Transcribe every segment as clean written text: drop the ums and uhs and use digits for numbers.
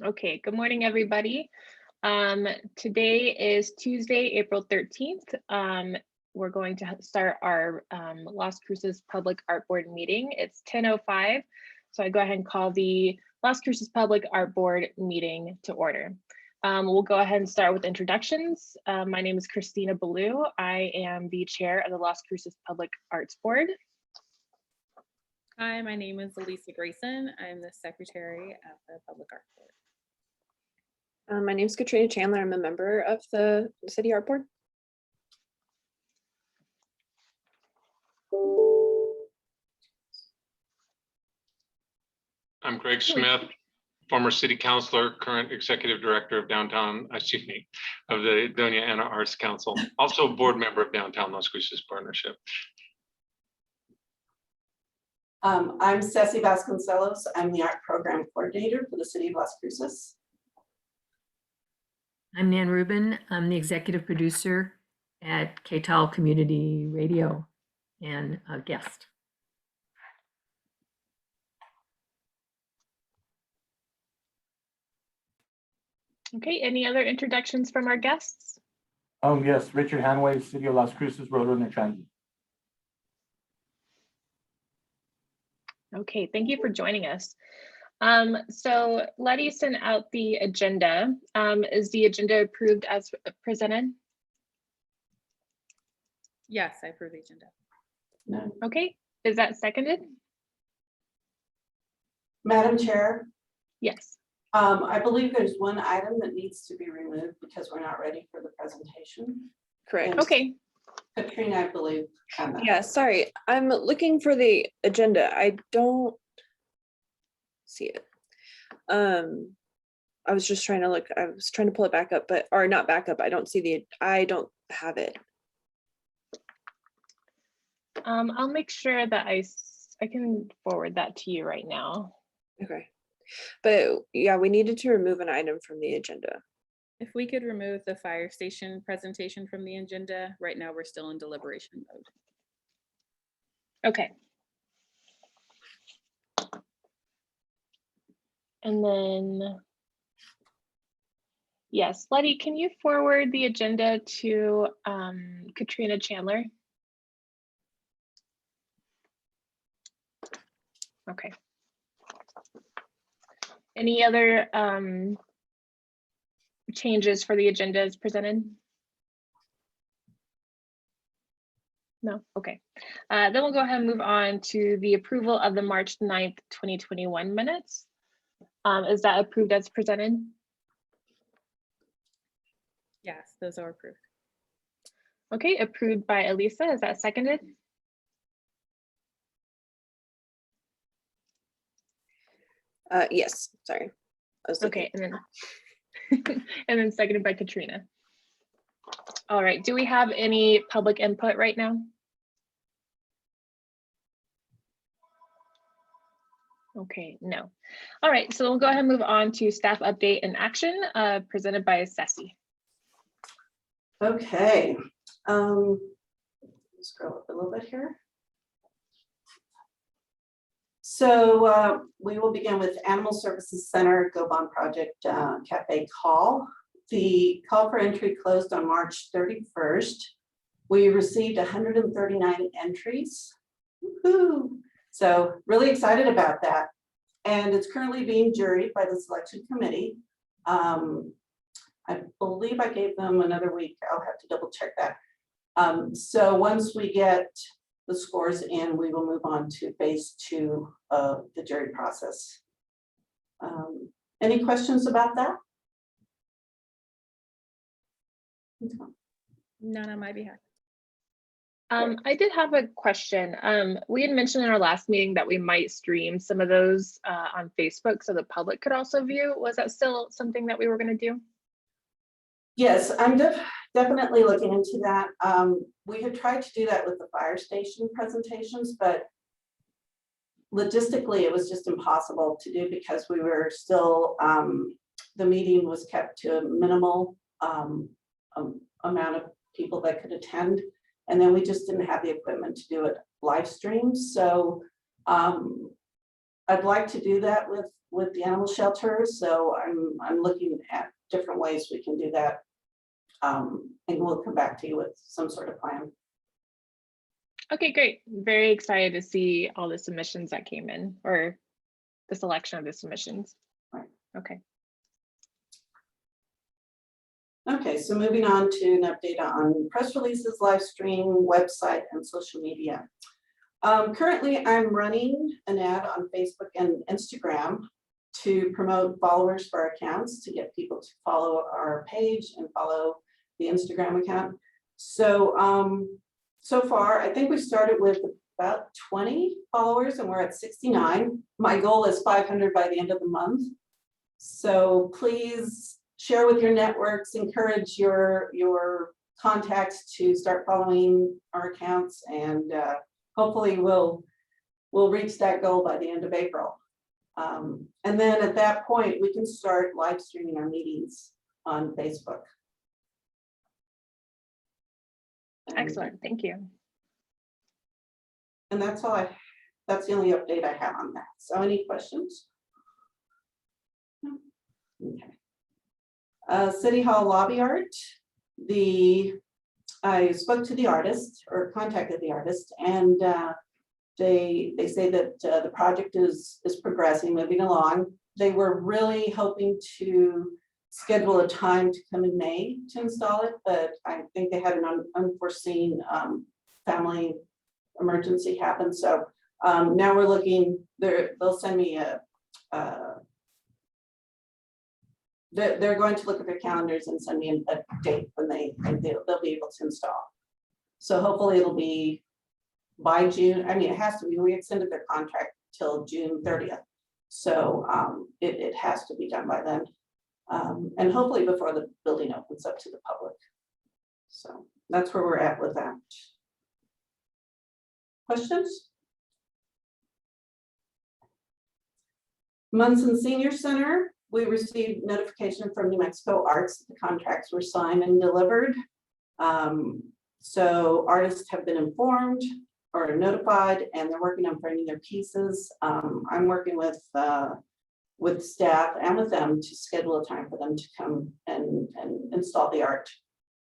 Okay, good morning, everybody. Today is Tuesday, April 13th. We're going to start our Las Cruces Public Art Board meeting. It's 10:05, so I go ahead and call the Las Cruces Public Art Board meeting to order. We'll go ahead and start with introductions. My name is Christina Ballou. I am the chair of the Las Cruces Public Arts Board. Hi, my name is Elisa Grayson. I'm the secretary of the Public Art Board. My name is Katrina Chandler. I'm a member of the City Art Board. I'm Greg Smith, former city councilor, current executive director of downtown, of the Doña Ana Arts Council, also board member of Downtown Las Cruces Partnership. I'm Ceci Vasconcelos. I'm the art program coordinator for the City of Las Cruces. I'm Nan Rubin. I'm the executive producer at KTAL Community Radio and a guest. Okay, any other introductions from our guests? Yes, Richard Hanway, City of Las Cruces, Road and Transit. Okay, thank you for joining us. So Letty sent out the agenda. Is the agenda approved as presented? Yes, I approve the agenda. No. Okay, is that seconded? Madam Chair, Yes. I believe there's one item that needs to be removed because we're not ready for the presentation. Correct. And Okay, Katrina, I believe. had that. Yeah, sorry. I'm looking for the agenda. I don't see it. I was just trying to look. I was trying to pull it back up, or not back up. I don't have it. I'll make sure that I can forward that to you right now. Okay. But yeah, we needed to remove an item from the agenda. If we could remove the fire station presentation from the agenda, right now we're still in deliberation mode. Okay. And then, yes, Letty, can you forward the agenda to Katrina Chandler? Okay. Any other changes for the agenda as presented? No, okay. Then we'll go ahead and move on to the approval of the March 9th, 2021 minutes. Is that approved as presented? Yes, those are approved. Okay, approved by Elisa. Is that seconded? Yes, sorry. I was looking. Okay, and then and then seconded by Katrina. All right, do we have any public input right now? Okay, no. All right, so we'll go ahead and move on to staff update and action presented by Ceci. Okay. Scroll up a little bit here. So we will begin with Animal Services Center Go Bond Project Cafe call. The call for entry closed on March 31st. We received 139 entries. Woohoo! So really excited about that. And it's currently being juried by the selection committee. I believe I gave them another week. I'll have to double check that. So once we get the scores in, we will move on to phase 2 of the jury process. Any questions about that? None on my behalf. I did have a question. We had mentioned in our last meeting that we might stream some of those on Facebook so the public could also view. Was that still something that we were going to do? Yes, I'm definitely looking into that. We had tried to do that with the fire station presentations, but logistically it was just impossible to do because we were still, the meeting was kept to a minimal amount of people that could attend. And then we just didn't have the equipment to do it live stream. So I'd like to do that with the animal shelter, so I'm looking at different ways we can do that. And we'll come back to you with some sort of plan. Okay, great. Very excited to see all the submissions that came in, or the selection of the submissions. Right. Okay. Okay, so moving on to an update on press releases, live stream, website, and social media. Currently, I'm running an ad on Facebook and Instagram to promote followers for our accounts, to get people to follow our page and follow the Instagram account. So, so far, I think we started with about 20 followers and we're at 69. My goal is 500 by the end of the month. So please share with your networks, encourage your contacts to start following our accounts, and hopefully we'll reach that goal by the end of April. And then at that point, we can start live streaming our meetings on Facebook. Excellent. Thank you. And that's that's the only update I have on that. So any questions? No? Okay. City Hall lobby art. I spoke to the artist, or contacted the artist, and they say that the project is progressing, moving along. They were really hoping to schedule a time to come in May to install it, but I think they had an unforeseen family emergency happen. So now we're looking, they'll send me they're going to look at their calendars and send me a date when they'll be able to install. So hopefully it'll be by June. I mean, it has to be, we extended their contract till June 30th. So it has to be done by then. And hopefully before the building opens up to the public. So that's where we're at with that. Questions? Munson Senior Center, we received notification from New Mexico Arts that the contracts were signed and delivered. So artists have been informed or notified, and they're working on framing their pieces. I'm working with staff and with them to schedule a time for them to come and install the art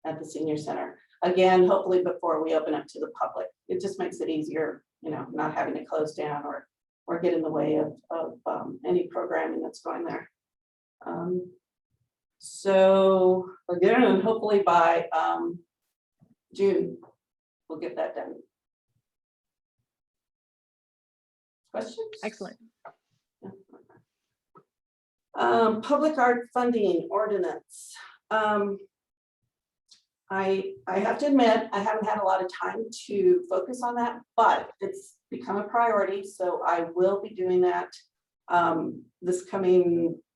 at the senior center. Again, hopefully before we open up to the public. It just makes it easier, you know, not having to close down or get in the way of any programming that's going there. So again, hopefully by June, we'll get that done. Questions? Excellent. Public art funding ordinance. I have to admit, I haven't had a lot of time to focus on that, but it's become a priority. So I will be doing that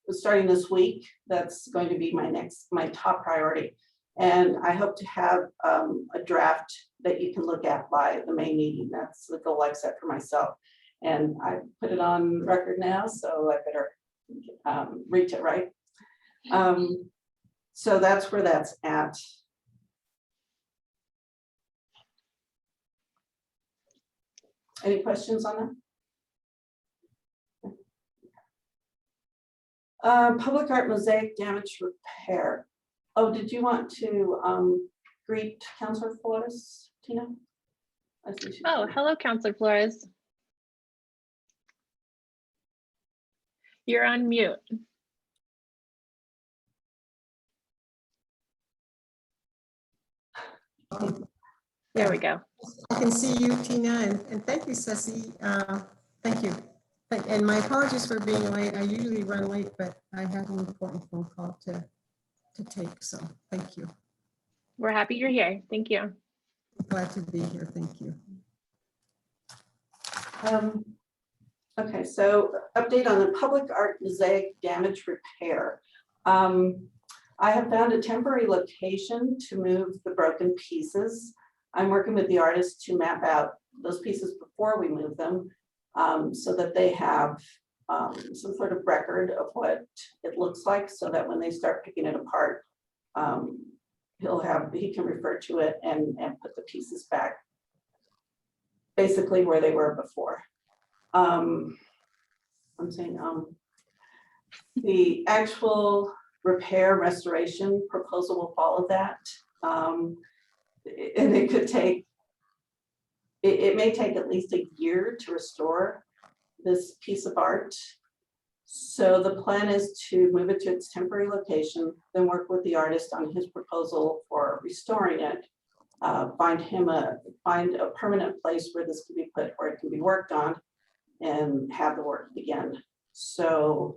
starting this week. That's going to be my top priority. And I hope to have a draft that you can look at by the May meeting. That's the goal I've set for myself. And I put it on record now, so I better reach it, right? So that's where that's at. Any questions on that? Public art mosaic damage repair. Oh, did you want to greet Councilor Flores, Tina? Oh, hello, Councilor Flores. You're on mute. There we go. I can see you, Tina, and thank you, Ceci. Thank you. And my apologies for being late. I usually run late, but I had an important phone call to take, so thank you. We're happy you're here. Thank you. Glad to be here. Thank you. Okay, so update on the public art mosaic damage repair. I have found a temporary location to move the broken pieces. I'm working with the artist to map out those pieces before we move them, so that they have some sort of record of what it looks like, so that when they start picking it apart, he can refer to it and put the pieces back basically where they were before. I'm saying, the actual repair restoration proposal will follow that. And it could take, it may take at least a year to restore this piece of art. So the plan is to move it to its temporary location, then work with the artist on his proposal for restoring it. Find a permanent place where this can be put, where it can be worked on, and have the work begin. So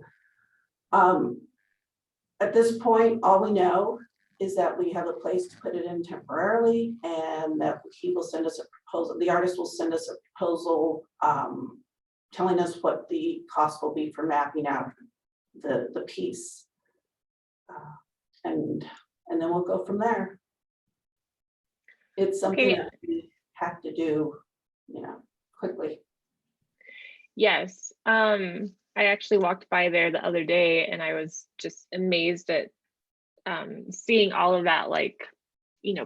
at this point, all we know is that we have a place to put it in temporarily, and that he will send us a proposal. The artist will send us a proposal telling us what the cost will be for mapping out the piece. And then we'll go from there. It's something Okay. that we have to do, quickly. Yes. I actually walked by there the other day and I was just amazed at seeing all of that,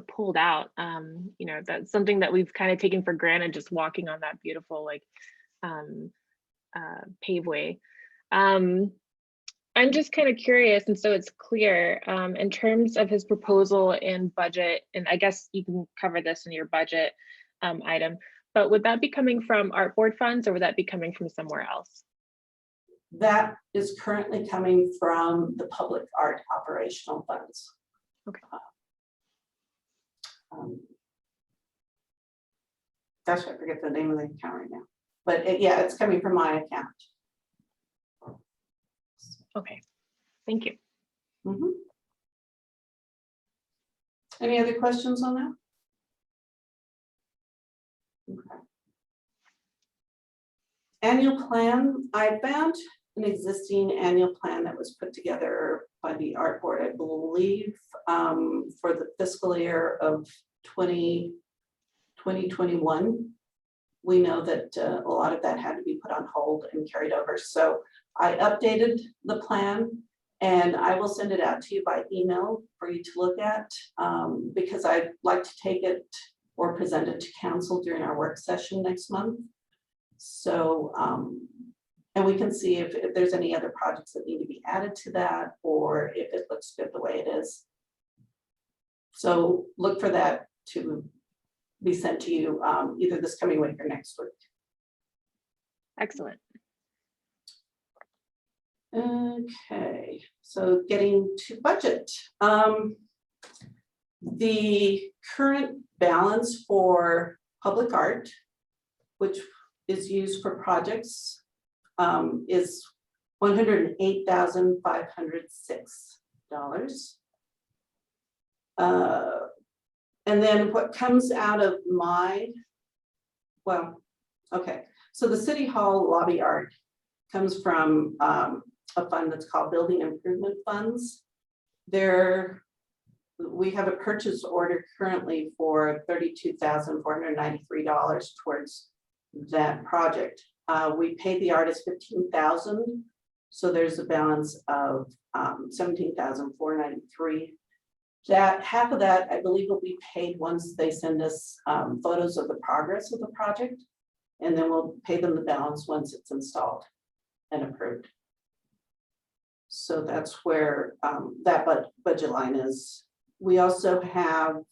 pulled out. That's something that we've kind of taken for granted, just walking on that beautiful paveway. I'm just kind of curious, and so it's clear in terms of his proposal and budget, and I guess you can cover this in your budget item, but would that be coming from art board funds or would that be coming from somewhere else? That is currently coming from the public art operational funds. Okay. Gosh, I forget the name of the account right now, but yeah, it's coming from my account. Okay, thank you. Mhm. Any other questions on that? Okay. Annual plan, I found an existing annual plan that was put together by the art board, I believe, for the fiscal year of 2021. We know that a lot of that had to be put on hold and carried over. So I updated the plan and I will send it out to you by email for you to look at, because I'd like to take it or present it to council during our work session next month. So, and we can see if there's any other projects that need to be added to that, or if it looks good the way it is. So look for that to be sent to you either this coming week or next week. Excellent. Okay, so getting to budget. The current balance for public art, which is used for projects, is $108,506. And then what comes out of so the City Hall lobby art comes from a fund that's called Building Improvement Funds. We have a purchase order currently for $32,493 towards that project. We paid the artist $15,000, so there's a balance of $17,493. That half of that, I believe, will be paid once they send us photos of the progress of the project, and then we'll pay them the balance once it's installed and approved. So that's where that budget line is. We also have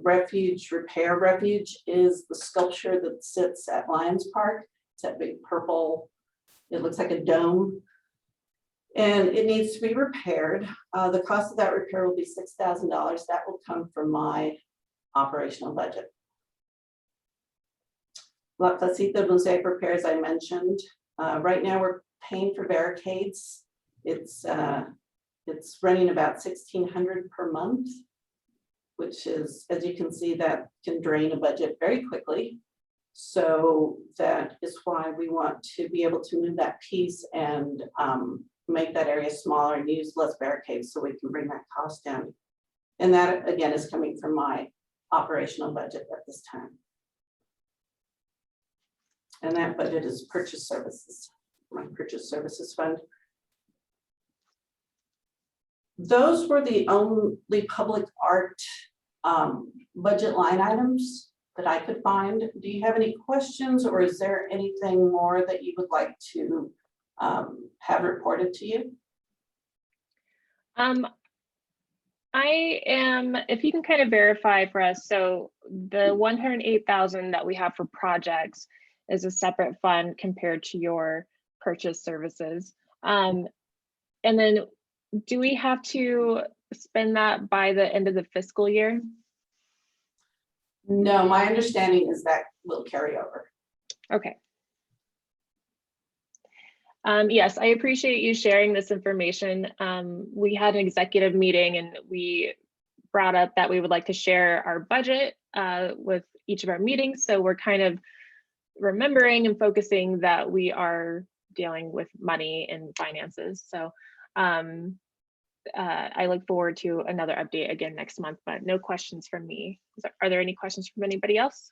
Refuge Repair. Refuge is the sculpture that sits at Lions Park. It's that big purple, it looks like a dome. And it needs to be repaired. The cost of that repair will be $6,000. That will come from my operational budget. La Placita Mosaic repairs I mentioned. Right now we're paying for barricades. It's running about $1,600 per month, which is, as you can see, that can drain a budget very quickly. So that is why we want to be able to move that piece and make that area smaller and use less barricades so we can bring that cost down. And that again is coming from my operational budget at this time. And that budget is purchase services, my purchase services fund. Those were the only public art budget line items that I could find. Do you have any questions, or is there anything more that you would like to have reported to you? I am, if you can kind of verify for us, so the 108,000 that we have for projects is a separate fund compared to your purchase services. And then do we have to spend that by the end of the fiscal year? No, my understanding is that will carry over. Okay. Yes, I appreciate you sharing this information. We had an executive meeting and we brought up that we would like to share our budget with each of our meetings. So we're kind of remembering and focusing that we are dealing with money and finances. So I look forward to another update again next month, but no questions from me. Are there any questions from anybody else?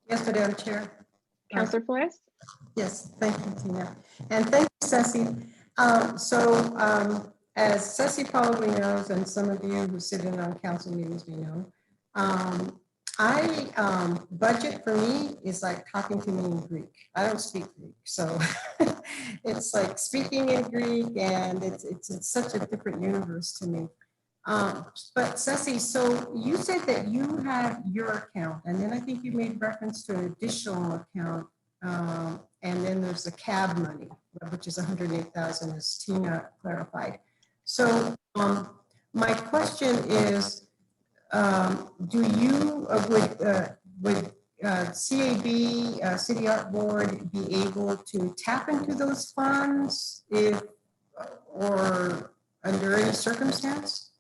Yes, Madam Chair. Councilor Flores? Yes, thank you, Tina. And thank you, Ceci. As Ceci probably knows, and some of you who sit in on council meetings may know, budget for me is like talking to me in Greek. I don't speak Greek, so it's like speaking in Greek, and it's such a different universe to me. But Ceci, so you said that you have your account, and then I think you made reference to an additional account, and then there's the CAB money, which is 108,000, as Tina clarified. So my question is, do you, would CAB, City Art Board, be able to tap into those funds if, or under any circumstance?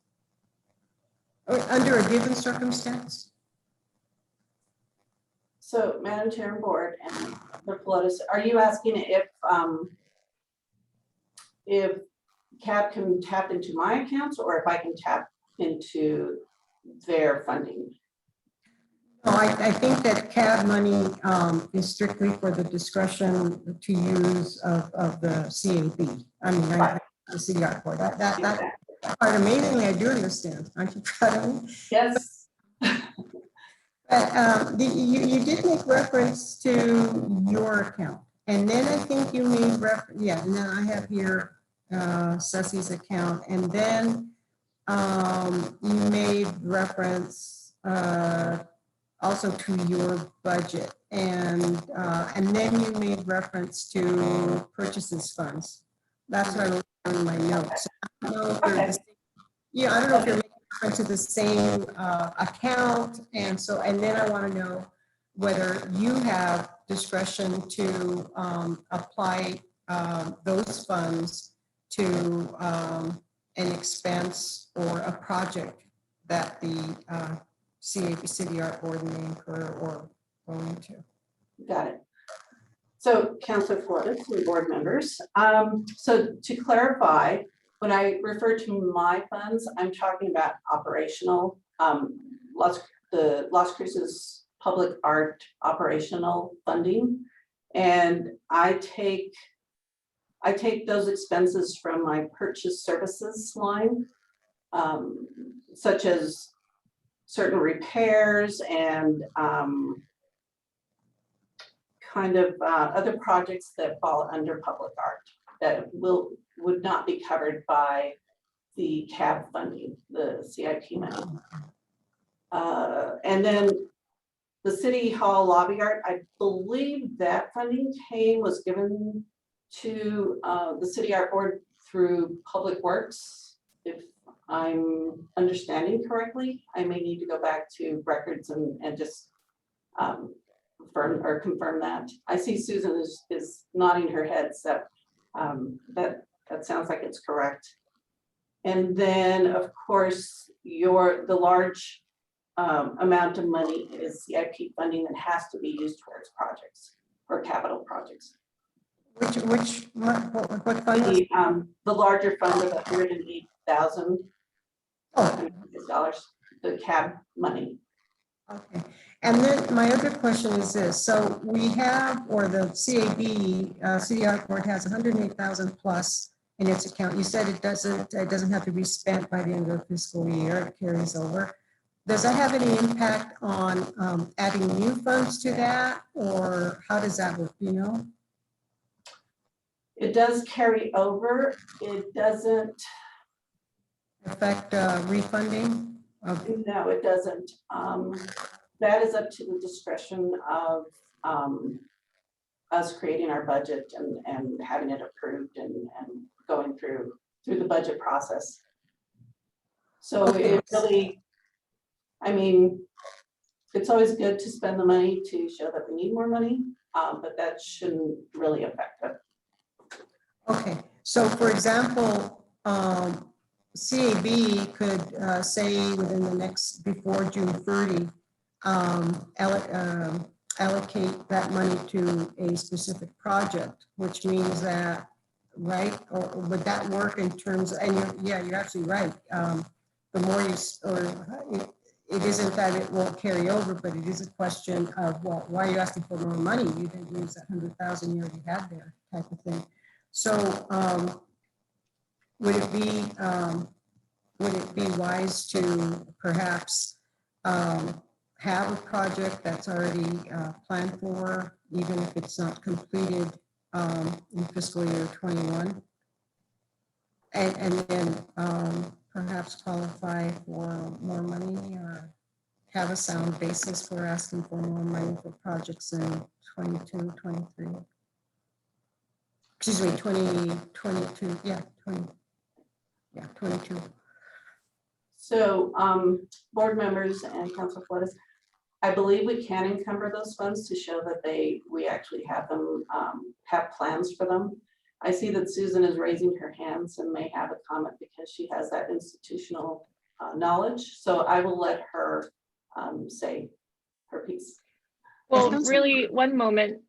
Or under a given circumstance? So, Madam Chair and Board and the Pelotas, are you asking if CAB can tap into my accounts or if I can tap into their funding? No, I think that CAB money is strictly for the discretion to use of the CAB. I mean, the City Art Board. That part, amazingly, I do understand. Aren't you proud of me? Yes. But you did make reference to your account. And then I think you made reference, yeah, and then I have here Ceci's account. And then you made reference also to your budget. And then you made reference to purchases funds. That's what I wrote down in my notes. I don't know if they're the same. Yeah, I don't know if you're making reference to the same account. And then I want to know whether you have discretion to apply those funds to an expense or a project that the CAB City Art Board may incur or go into. Got it. So, Councilor Flores and board members, so to clarify, when I refer to my funds, I'm talking about operational, the Las Cruces Public Art operational funding. And I take those expenses from my purchase services line, such as certain repairs and other projects that fall under public art that would not be covered by the CAB funding, the CIP money. And then the City Hall lobby art, I believe that funding was given to the City Art Board through Public Works. If I'm understanding correctly, I may need to go back to records and just confirm that. I see Susan is nodding her head, so that sounds like it's correct. And then, of course, the large amount of money is CIP funding that has to be used towards projects or capital projects. What fund? The larger fund of $108,000, the CAB money. Okay, and then my other question is this. So we have, or the CAB, City Art Board has 108,000 plus in its account. You said it doesn't have to be spent by the end of the fiscal year, it carries over. Does that have any impact on adding new funds to that, or how does that work, do you know? It does carry over. It doesn't, Affect refunding of, no, it doesn't. That is up to the discretion of us creating our budget and having it approved and going through the budget process. So it really, I mean, it's always good to spend the money to show that we need more money, but that shouldn't really affect it. okay, so for example, CAB could say within the next, before June 30, allocate that money to a specific project, which means that, right? Or would that work in terms, and you're absolutely right. The more you, it isn't that it won't carry over, but it is a question of, well, why are you asking for more money? You didn't use that 100,000 you already had there, type of thing. So would it be wise to perhaps have a project that's already planned for, even if it's not completed in fiscal year 21? And then perhaps qualify for more money or have a sound basis for asking for more money for projects in 22, 23. Excuse me, 2022, yeah, 22. So board members and Council Flores, I believe we can encumber those funds to show that we actually have them, have plans for them. I see that Susan is raising her hands and may have a comment because she has that institutional knowledge. So I will let her say her piece. Well, Council- really, one moment.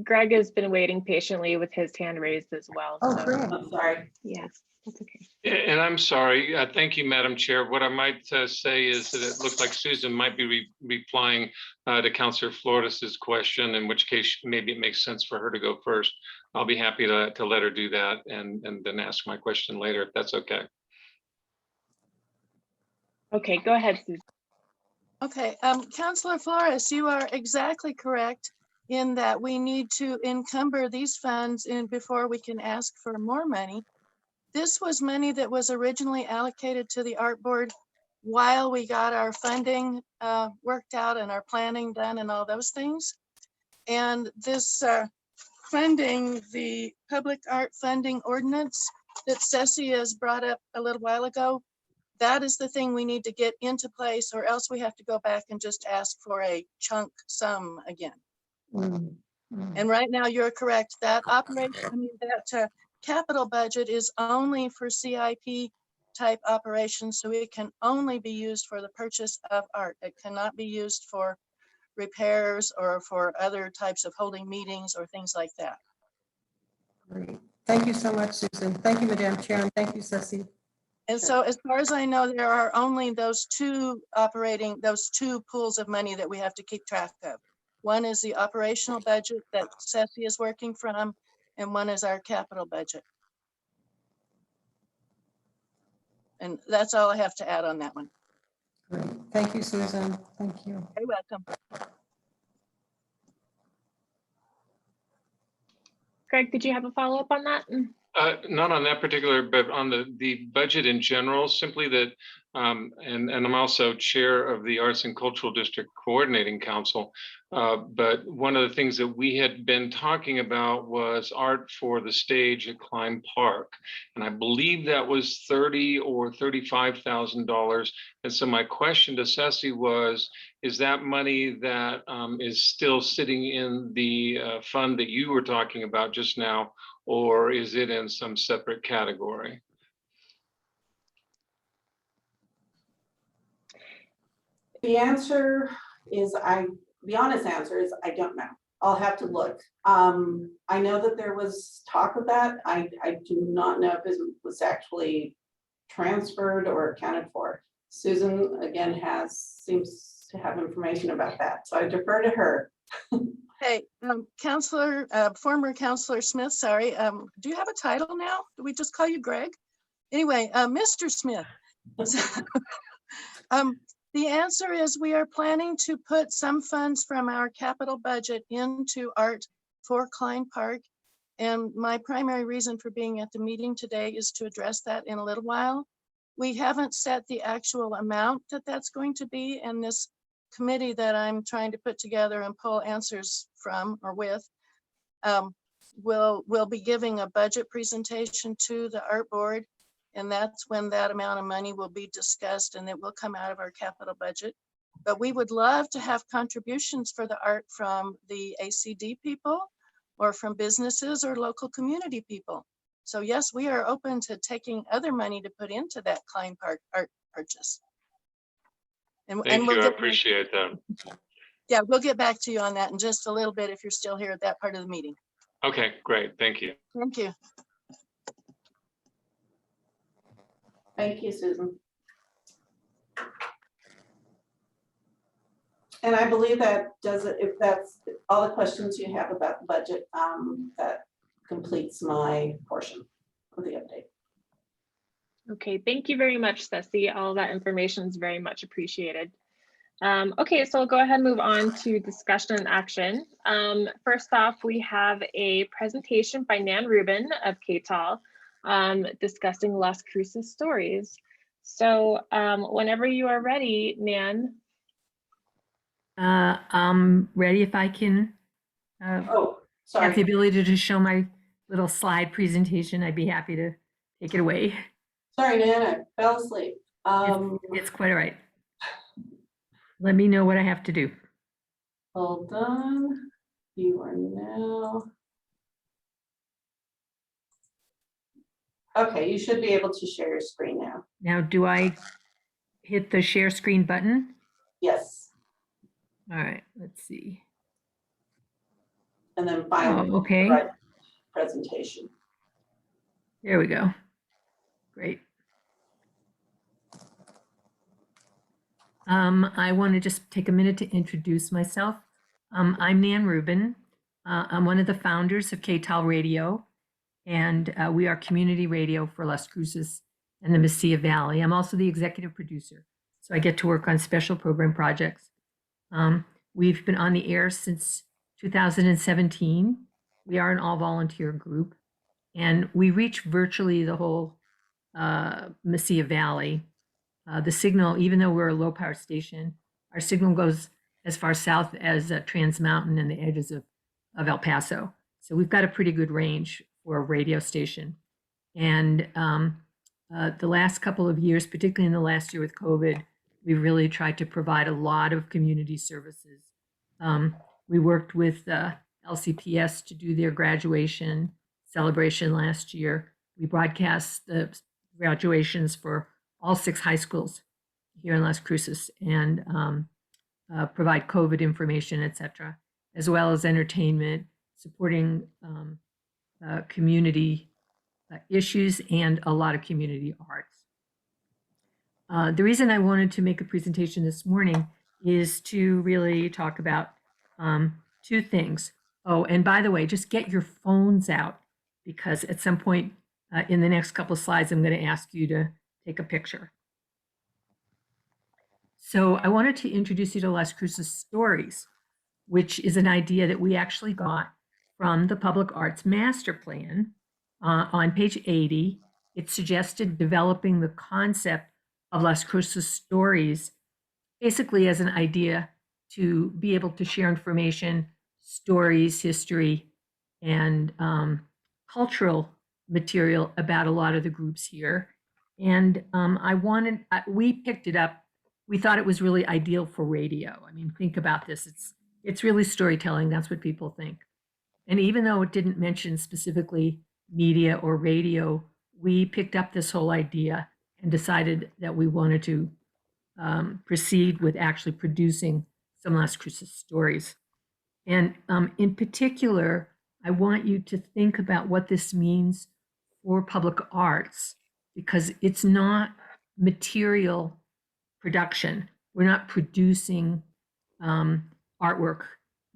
Greg has been waiting patiently with his hand raised as well. Oh, so- great. I'm sorry. Yes, that's okay. And I'm sorry, thank you, Madam Chair. What I might say is that it looks like Susan might be replying to Councilor Flores's question, in which case maybe it makes sense for her to go first. I'll be happy to let her do that and then ask my question later, if that's okay. Okay, go ahead, Susan. Okay, Councilor Flores, you are exactly correct in that we need to encumber these funds in before we can ask for more money. This was money that was originally allocated to the art board while we got our funding worked out and our planning done and all those things. And this funding, the public art funding ordinance that Ceci has brought up a little while ago, that is the thing we need to get into place, or else we have to go back and just ask for a chunk sum again. And right now, you're correct. That operation, I mean, that capital budget is only for CIP type operations, so it can only be used for the purchase of art. It cannot be used for repairs or for other types of holding meetings or things like that. Great. Thank you so much, Susan. Thank you, Madam Chair, and thank you, Ceci. And so as far as I know, there are only those two pools of money that we have to keep track of. One is the operational budget that Ceci is working from, and one is our capital budget. And that's all I have to add on that one. Great. Thank you, Susan. Thank you. You're welcome. Greg, did you have a follow-up on that? Not on that particular, but on the budget in general, simply that, and I'm also chair of the Arts and Cultural District Coordinating Council. But one of the things that we had been talking about was art for the stage at Klein Park. And I believe that was $30,000 or $35,000. And so my question to Ceci was, is that money that is still sitting in the fund that you were talking about just now, or is it in some separate category? The answer is, the honest answer is, I don't know. I'll have to look. I know that there was talk of that. I do not know if it was actually transferred or accounted for. Susan, again, seems to have information about that. So I defer to her. Hey, former Councilor Smith, sorry. Do you have a title now? Do we just call you Greg? Anyway, Mr. Smith. The answer is we are planning to put some funds from our capital budget into art for Klein Park. And my primary reason for being at the meeting today is to address that in a little while. We haven't set the actual amount that that's going to be, and this committee that I'm trying to put together and pull answers from or with will be giving a budget presentation to the art board, and that's when that amount of money will be discussed, and it will come out of our capital budget. But we would love to have contributions for the art from the ACD people or from businesses or local community people. So yes, we are open to taking other money to put into that Klein Park art purchase. And Thank we'll you. I get, appreciate that. yeah, we'll get back to you on that in just a little bit if you're still here at that part of the meeting. Okay, great. Thank you. Thank you. Thank you, Susan. And I believe that does it, if that's all the questions you have about the budget, that completes my portion of the update. Okay, thank you very much, Ceci. All that information is very much appreciated. Okay, so we'll go ahead and move on to discussion and action. First off, we have a presentation by Nan Rubin of KTAL discussing Las Cruces stories. So whenever you are ready, Nan. I'm ready if I can Oh, have the sorry. ability to show my little slide presentation. I'd be happy to take it away. Sorry, Nana, I fell asleep. It's quite all right. Let me know what I have to do. Hold on. You are now. Okay, you should be able to share your screen now. Now, do I hit the share screen button? Yes, All right, let's see. and then find Oh, okay. the right presentation. There we go. Great. I want to just take a minute to introduce myself. I'm Nan Rubin. I'm one of the founders of KTAL Radio, and we are community radio for Las Cruces and the Mesilla Valley. I'm also the executive producer, so I get to work on special program projects. We've been on the air since 2017. We are an all-volunteer group, and we reach virtually the whole Mesilla Valley. The signal, even though we're a low-power station, our signal goes as far south as Trans Mountain and the edges of El Paso. So we've got a pretty good range for a radio station. And the last couple of years, particularly in the last year with COVID, we really tried to provide a lot of community services. We worked with LCPS to do their graduation celebration last year. We broadcast the graduations for all 6 high schools here in Las Cruces and provide COVID information, et cetera, as well as entertainment, supporting community issues and a lot of community arts. The reason I wanted to make a presentation this morning is to really talk about 2 things. Oh, and by the way, just get your phones out because at some point in the next couple of slides, I'm going to ask you to take a picture. So I wanted to introduce you to Las Cruces Stories, which is an idea that we actually got from the Public Arts Master Plan. On page 80, it suggested developing the concept of Las Cruces Stories, basically as an idea to be able to share information, stories, history, and cultural material about a lot of the groups here. And we picked it up. We thought it was really ideal for radio. I mean, think about this. It's really storytelling. That's what people think. And even though it didn't mention specifically media or radio, we picked up this whole idea and decided that we wanted to proceed with actually producing some Las Cruces stories. And in particular, I want you to think about what this means for public arts, because it's not material production. We're not producing artwork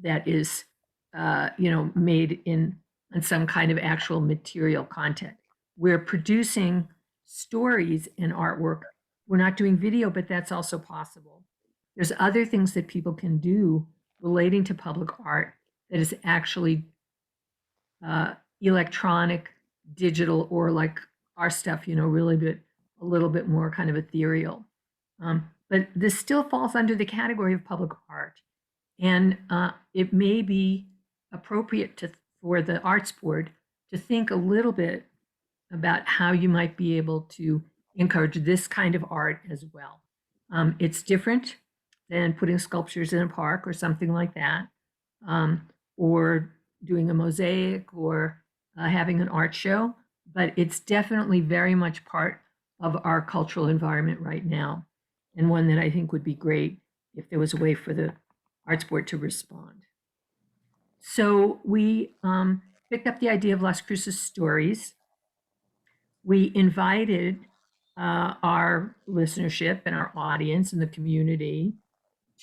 that is, made in some kind of actual material content. We're producing stories and artwork. We're not doing video, but that's also possible. There's other things that people can do relating to public art that is actually electronic, digital, or like our stuff, really a little bit more kind of ethereal. But this still falls under the category of public art. And it may be appropriate for the Arts Board to think a little bit about how you might be able to encourage this kind of art as well. It's different than putting sculptures in a park or something like that, or doing a mosaic or having an art show, but it's definitely very much part of our cultural environment right now, and one that I think would be great if there was a way for the Arts Board to respond. So we picked up the idea of Las Cruces stories. We invited our listenership and our audience and the community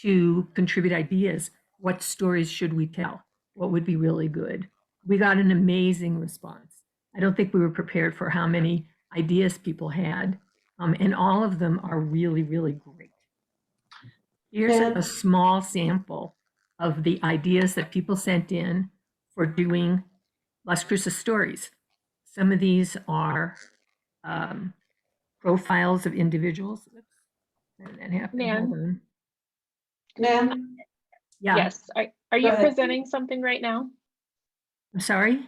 to contribute ideas. What stories should we tell? What would be really good? We got an amazing response. I don't think we were prepared for how many ideas people had, and all of them are really, really great. Here's a small sample of the ideas that people sent in for doing Las Cruces stories. Some of these are profiles of individuals. Oops, how did that happen? Nan? Hold on. Nan? Yeah, Yes. Are you ahead. presenting something right now? I'm sorry.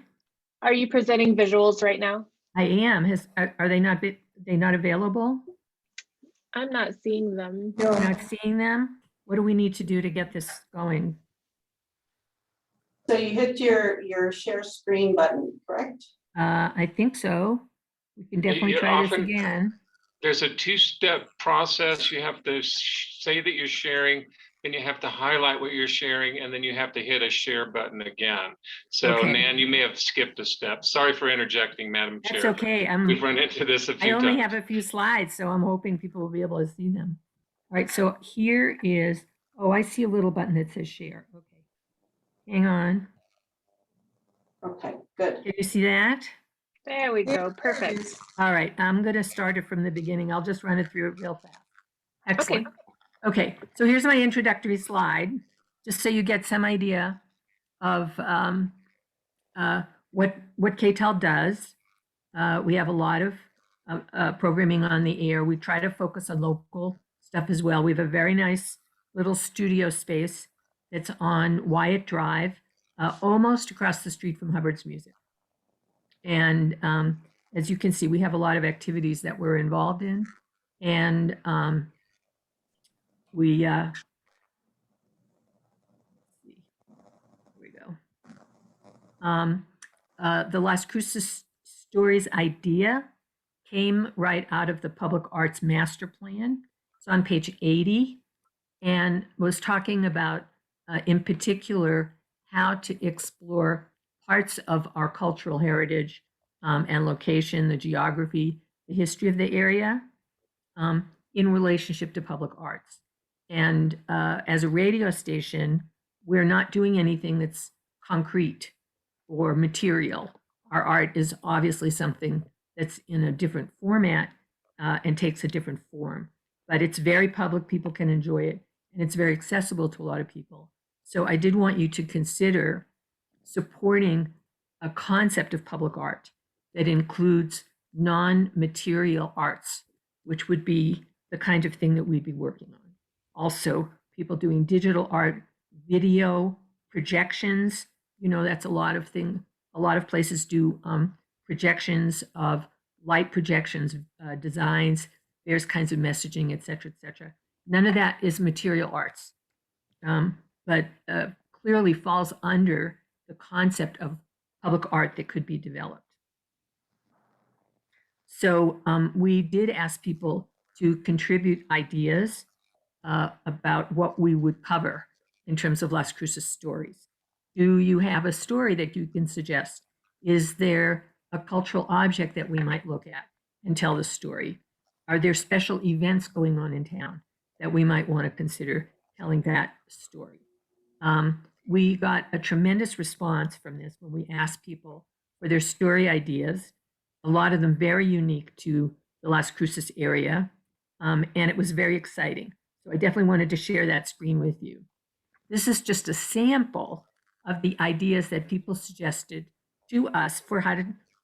Are you presenting visuals right now? I am. Are they not available? I'm not seeing them. You're not seeing them? What do we need to do to get this going? So you hit your share screen button, correct? I think so. We can definitely You try this often- again. There's a two-step process. You have to say that you're sharing, then you have to highlight what you're sharing, and then you have to hit a share button again. So Okay. Nan, you may have skipped a step. Sorry for interjecting, Madam Chair. That's okay. We've run into this a I few only times. have a few slides, so I'm hoping people will be able to see them. All right, so here is, oh, I see a little button that says share. Okay. Hang on. Okay, good. Can you see that? There we go. Perfect. All right, I'm going to start it from the beginning. I'll just run it through it real fast. Excellent. Okay, so here's my introductory slide, just so you get some idea of what KTEL does. We have a lot of programming on the air. We try to focus on local stuff as well. We have a very nice little studio space that's on Wyatt Drive, almost across the street from Hubbard's Music. And as you can see, we have a lot of activities that we're involved in. And here we go. The Las Cruces Stories idea came right out of the Public Arts Master Plan. It's on page 80 and was talking about, in particular, how to explore parts of our cultural heritage and location, the geography, the history of the area in relationship to public arts. And as a radio station, we're not doing anything that's concrete or material. Our art is obviously something that's in a different format and takes a different form, but it's very public, people can enjoy it, and it's very accessible to a lot of people. So I did want you to consider supporting a concept of public art that includes non-material arts, which would be the kind of thing that we'd be working on. Also, people doing digital art, video, projections, that's a lot of things. A lot of places do projections of light projections, designs, various kinds of messaging, et cetera, et cetera. None of that is material arts, but clearly falls under the concept of public art that could be developed. So we did ask people to contribute ideas about what we would cover in terms of Las Cruces stories. Do you have a story that you can suggest? Is there a cultural object that we might look at and tell the story? Are there special events going on in town that we might want to consider telling that story? We got a tremendous response from this when we asked people for their story ideas, a lot of them very unique to the Las Cruces area, and it was very exciting. So I definitely wanted to share that screen with you. This is just a sample of the ideas that people suggested to us for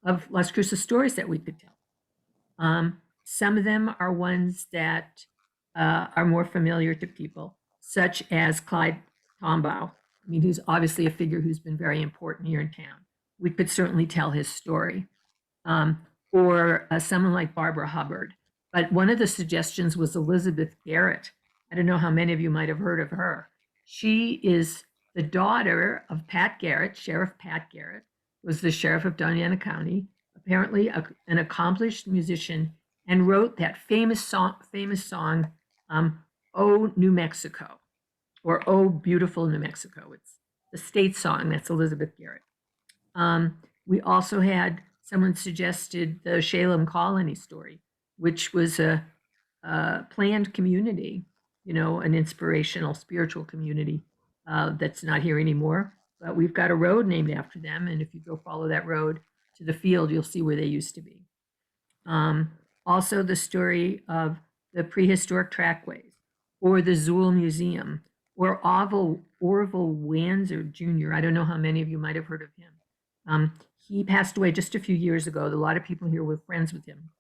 of Las Cruces stories that we could tell. Some of them are ones that are more familiar to people, such as Clyde Tombaugh. I mean, who's obviously a figure who's been very important here in town. We could certainly tell his story. Or someone like Barbara Hubbard. But one of the suggestions was Elizabeth Garrett. I don't know how many of you might have heard of her. She is the daughter of Pat Garrett, Sheriff Pat Garrett, was the sheriff of Doñana County, apparently an accomplished musician, and wrote that famous song, "Oh, New Mexico," or "Oh, Beautiful New Mexico." It's the state song. That's Elizabeth Garrett. We also had someone suggested the Shalem Colony story, which was a planned community, you know, an inspirational spiritual community that's not here anymore. But we've got a road named after them. And if you go follow that road to the field, you'll see where they used to be. Also, the story of the prehistoric trackways, or the Zool Museum, or Orville Wanzer Jr. I don't know how many of you might have heard of him. He passed away just a few years ago. A lot of people here were friends with him.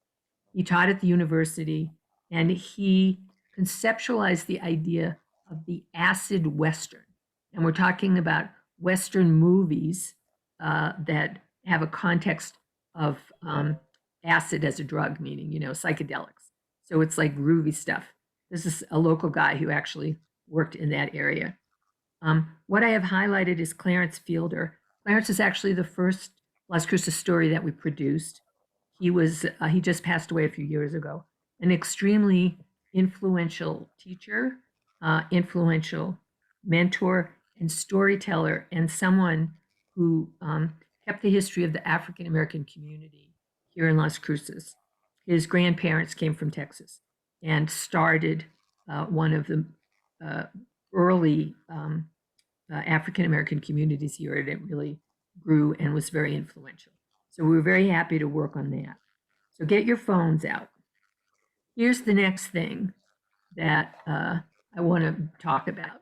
He taught at the university, and he conceptualized the idea of the acid Western. And we're talking about Western movies that have a context of acid as a drug, meaning, you know, psychedelics. So it's like groovy stuff. This is a local guy who actually worked in that area. What I have highlighted is Clarence Fielder. Clarence is actually the first Las Cruces story that we produced. He just passed away a few years ago. An extremely influential teacher, influential mentor and storyteller, and someone who kept the history of the African American community here in Las Cruces. His grandparents came from Texas and started one of the early African American communities here, and it really grew and was very influential. So we were very happy to work on that. So get your phones out. Here's the next thing that I want to talk about.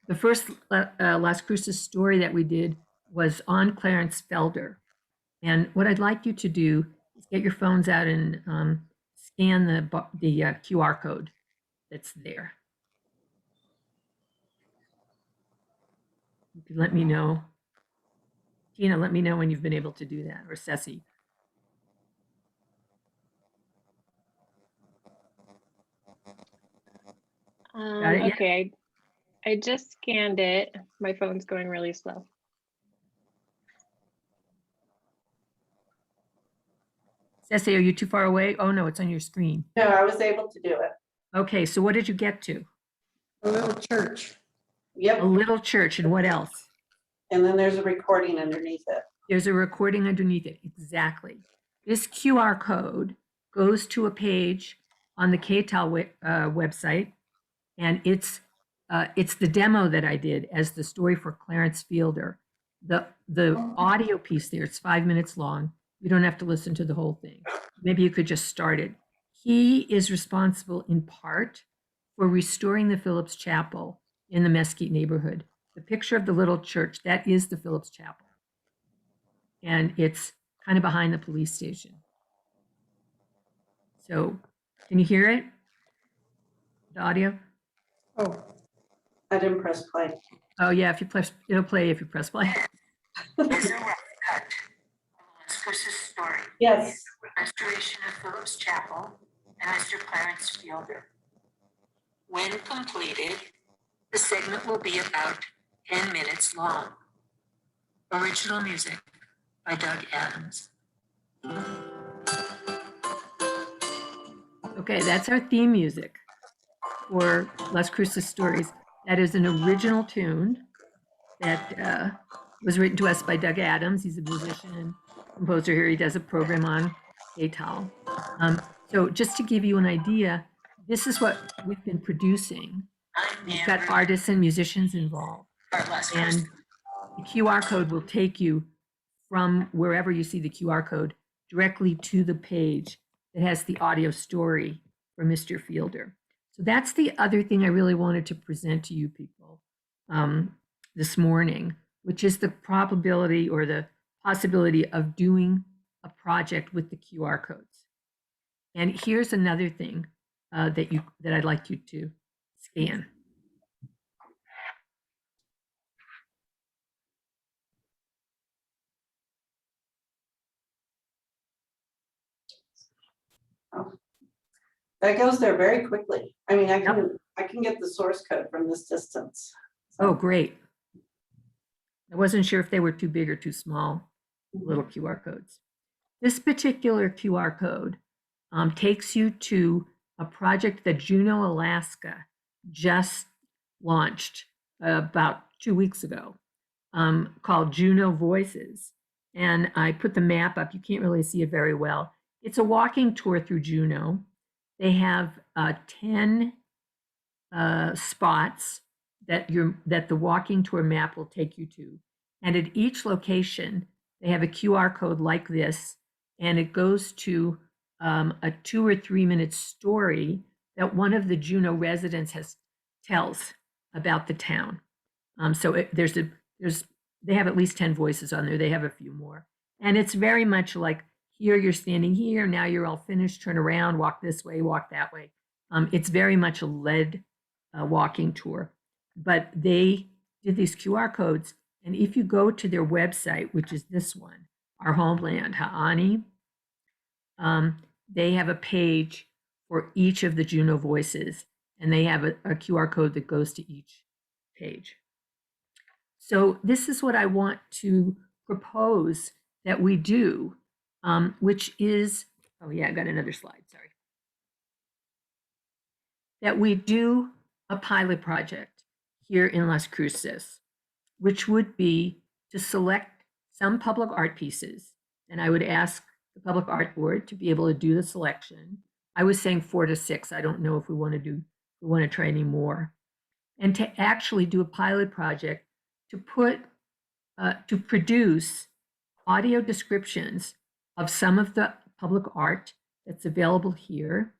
The first Las Cruces story that we did was on Clarence Felder. And what I'd like you to do is get your phones out and scan the QR code that's there. You can let me know. Tina, let me know when you've been able to do that, or Ceci. Got it yet? Okay, I just scanned it. My phone's going really slow. Ceci, are you too far away? Oh, no, it's on your screen. No, I was able to do it. Okay, so what did you get to? A little church. Yep. A little church, and what else? And then there's a recording underneath it. There's a recording underneath it, exactly. This QR code goes to a page on the KTAL website, and it's the demo that I did as the story for Clarence Fielder. The audio piece there, it's 5 minutes long. You don't have to listen to the whole thing. Maybe you could just start it. He is responsible in part for restoring the Phillips Chapel in the Mesquite neighborhood. The picture of the little church, that is the Phillips Chapel. And it's kind of behind the police station. So can you hear it? The audio? Oh, I didn't press play. Oh yeah, if you press, it'll play if you press play. Cruces story. Yes. Restoration of Phillips Chapel and Mr. Clarence Fielder. When completed, the segment will be about 10 minutes long. Original music by Doug Adams. Okay, that's our theme music for Las Cruces Stories. That is an original tune that was written to us by Doug Adams. He's a musician and composer here. He does a program on KTAL. So just to give you an idea, this is what we've been producing. We've got artists and musicians involved. And the QR code will take you from wherever you see the QR code directly to the page that has the audio story for Mr. Fielder. So that's the other thing I really wanted to present to you people this morning, which is the probability or the possibility of doing a project with the QR codes. And here's another thing that I'd like you to scan. That goes there very quickly. I mean, I can get the source code from this distance. Oh, great. I wasn't sure if they were too big or too small, little QR codes. This particular QR code takes you to a project that Juneau, Alaska just launched about 2 weeks ago called Juno Voices. And I put the map up. You can't really see it very well. It's a walking tour through Juneau. They have 10 spots that the walking tour map will take you to. And at each location, they have a QR code like this, and it goes to a 2 or 3 minute story that one of the Juneau residents tells about the town. They have at least 10 voices on there. They have a few more. And it's very much like, here you're standing here, now you're all finished, turn around, walk this way, walk that way. It's very much a led walking tour. But they did these QR codes, and if you go to their website, which is this one, Our Homeland, Ha'ani, they have a page for each of the Juno Voices, and they have a QR code that goes to each page. So this is what I want to propose that we do, which is, oh yeah, I got another slide, sorry. That we do a pilot project here in Las Cruces, which would be to select some public art pieces. And I would ask the Public Art Board to be able to do the selection. I was saying 4 to 6. I don't know if we want to try any more. And to actually do a pilot project to produce audio descriptions of some of the public art that's available here,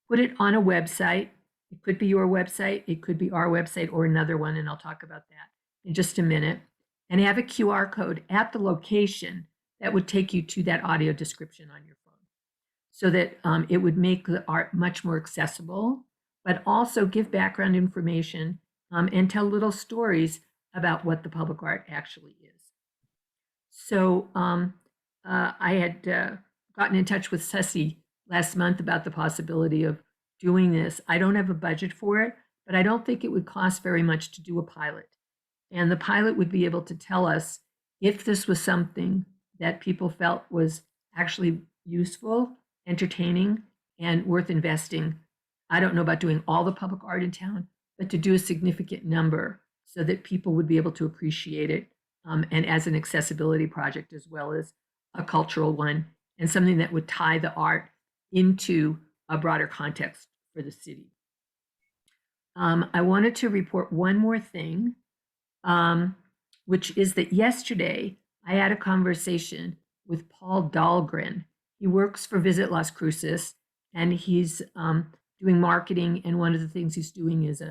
put it on a website. It could be your website, it could be our website or another one, and I'll talk about that in just a minute, and have a QR code at the location that would take you to that audio description on your phone, so that it would make the art much more accessible, but also give background information and tell little stories about what the public art actually is. So I had gotten in touch with Ceci last month about the possibility of doing this. I don't have a budget for it, but I don't think it would cost very much to do a pilot. And the pilot would be able to tell us if this was something that people felt was actually useful, entertaining, and worth investing. I don't know about doing all the public art in town, but to do a significant number so that people would be able to appreciate it, and as an accessibility project as well as a cultural one, and something that would tie the art into a broader context for the city. I wanted to report one more thing, which is that yesterday I had a conversation with Paul Dahlgren. He works for Visit Las Cruces, and he's doing marketing, and one of the things he's doing is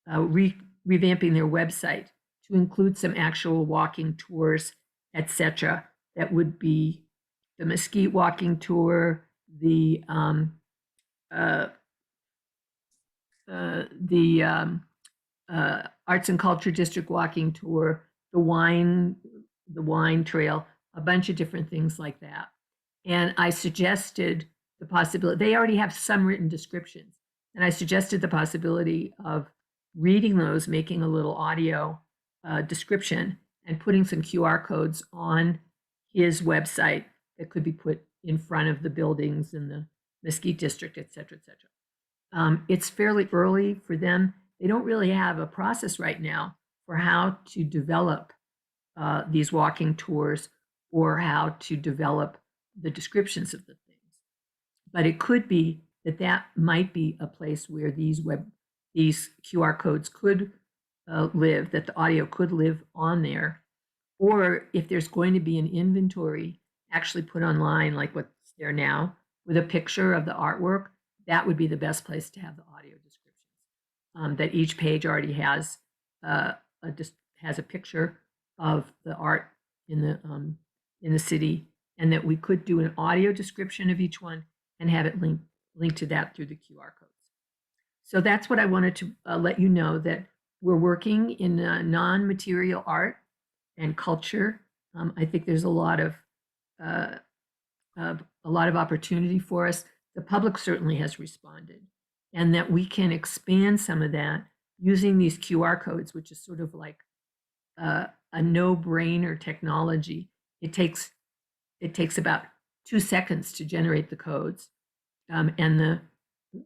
revamping their website to include some actual walking tours, etc. That would be the Mesquite walking tour, the Arts and Culture District walking tour, the wine trail, a bunch of different things like that. And I suggested the possibility, they already have some written descriptions, and I suggested the possibility of reading those, making a little audio description, and putting some QR codes on his website that could be put in front of the buildings in the Mesquite District, et cetera, et cetera. It's fairly early for them. They don't really have a process right now for how to develop these walking tours or how to develop the descriptions of the things. But it could be that that might be a place where these QR codes could live, that the audio could live on there. Or if there's going to be an inventory actually put online, like what's there now, with a picture of the artwork, that would be the best place to have the audio descriptions. That each page already has a picture of the art in the in the city, and that we could do an audio description of each one and have it linked to that through the QR codes. So that's what I wanted to let you know, that we're working in non-material art and culture. I think there's a lot of opportunity for us. The public certainly has responded, and that we can expand some of that using these QR codes, which is sort of like a no-brainer technology. It takes about 2 seconds to generate the codes, and the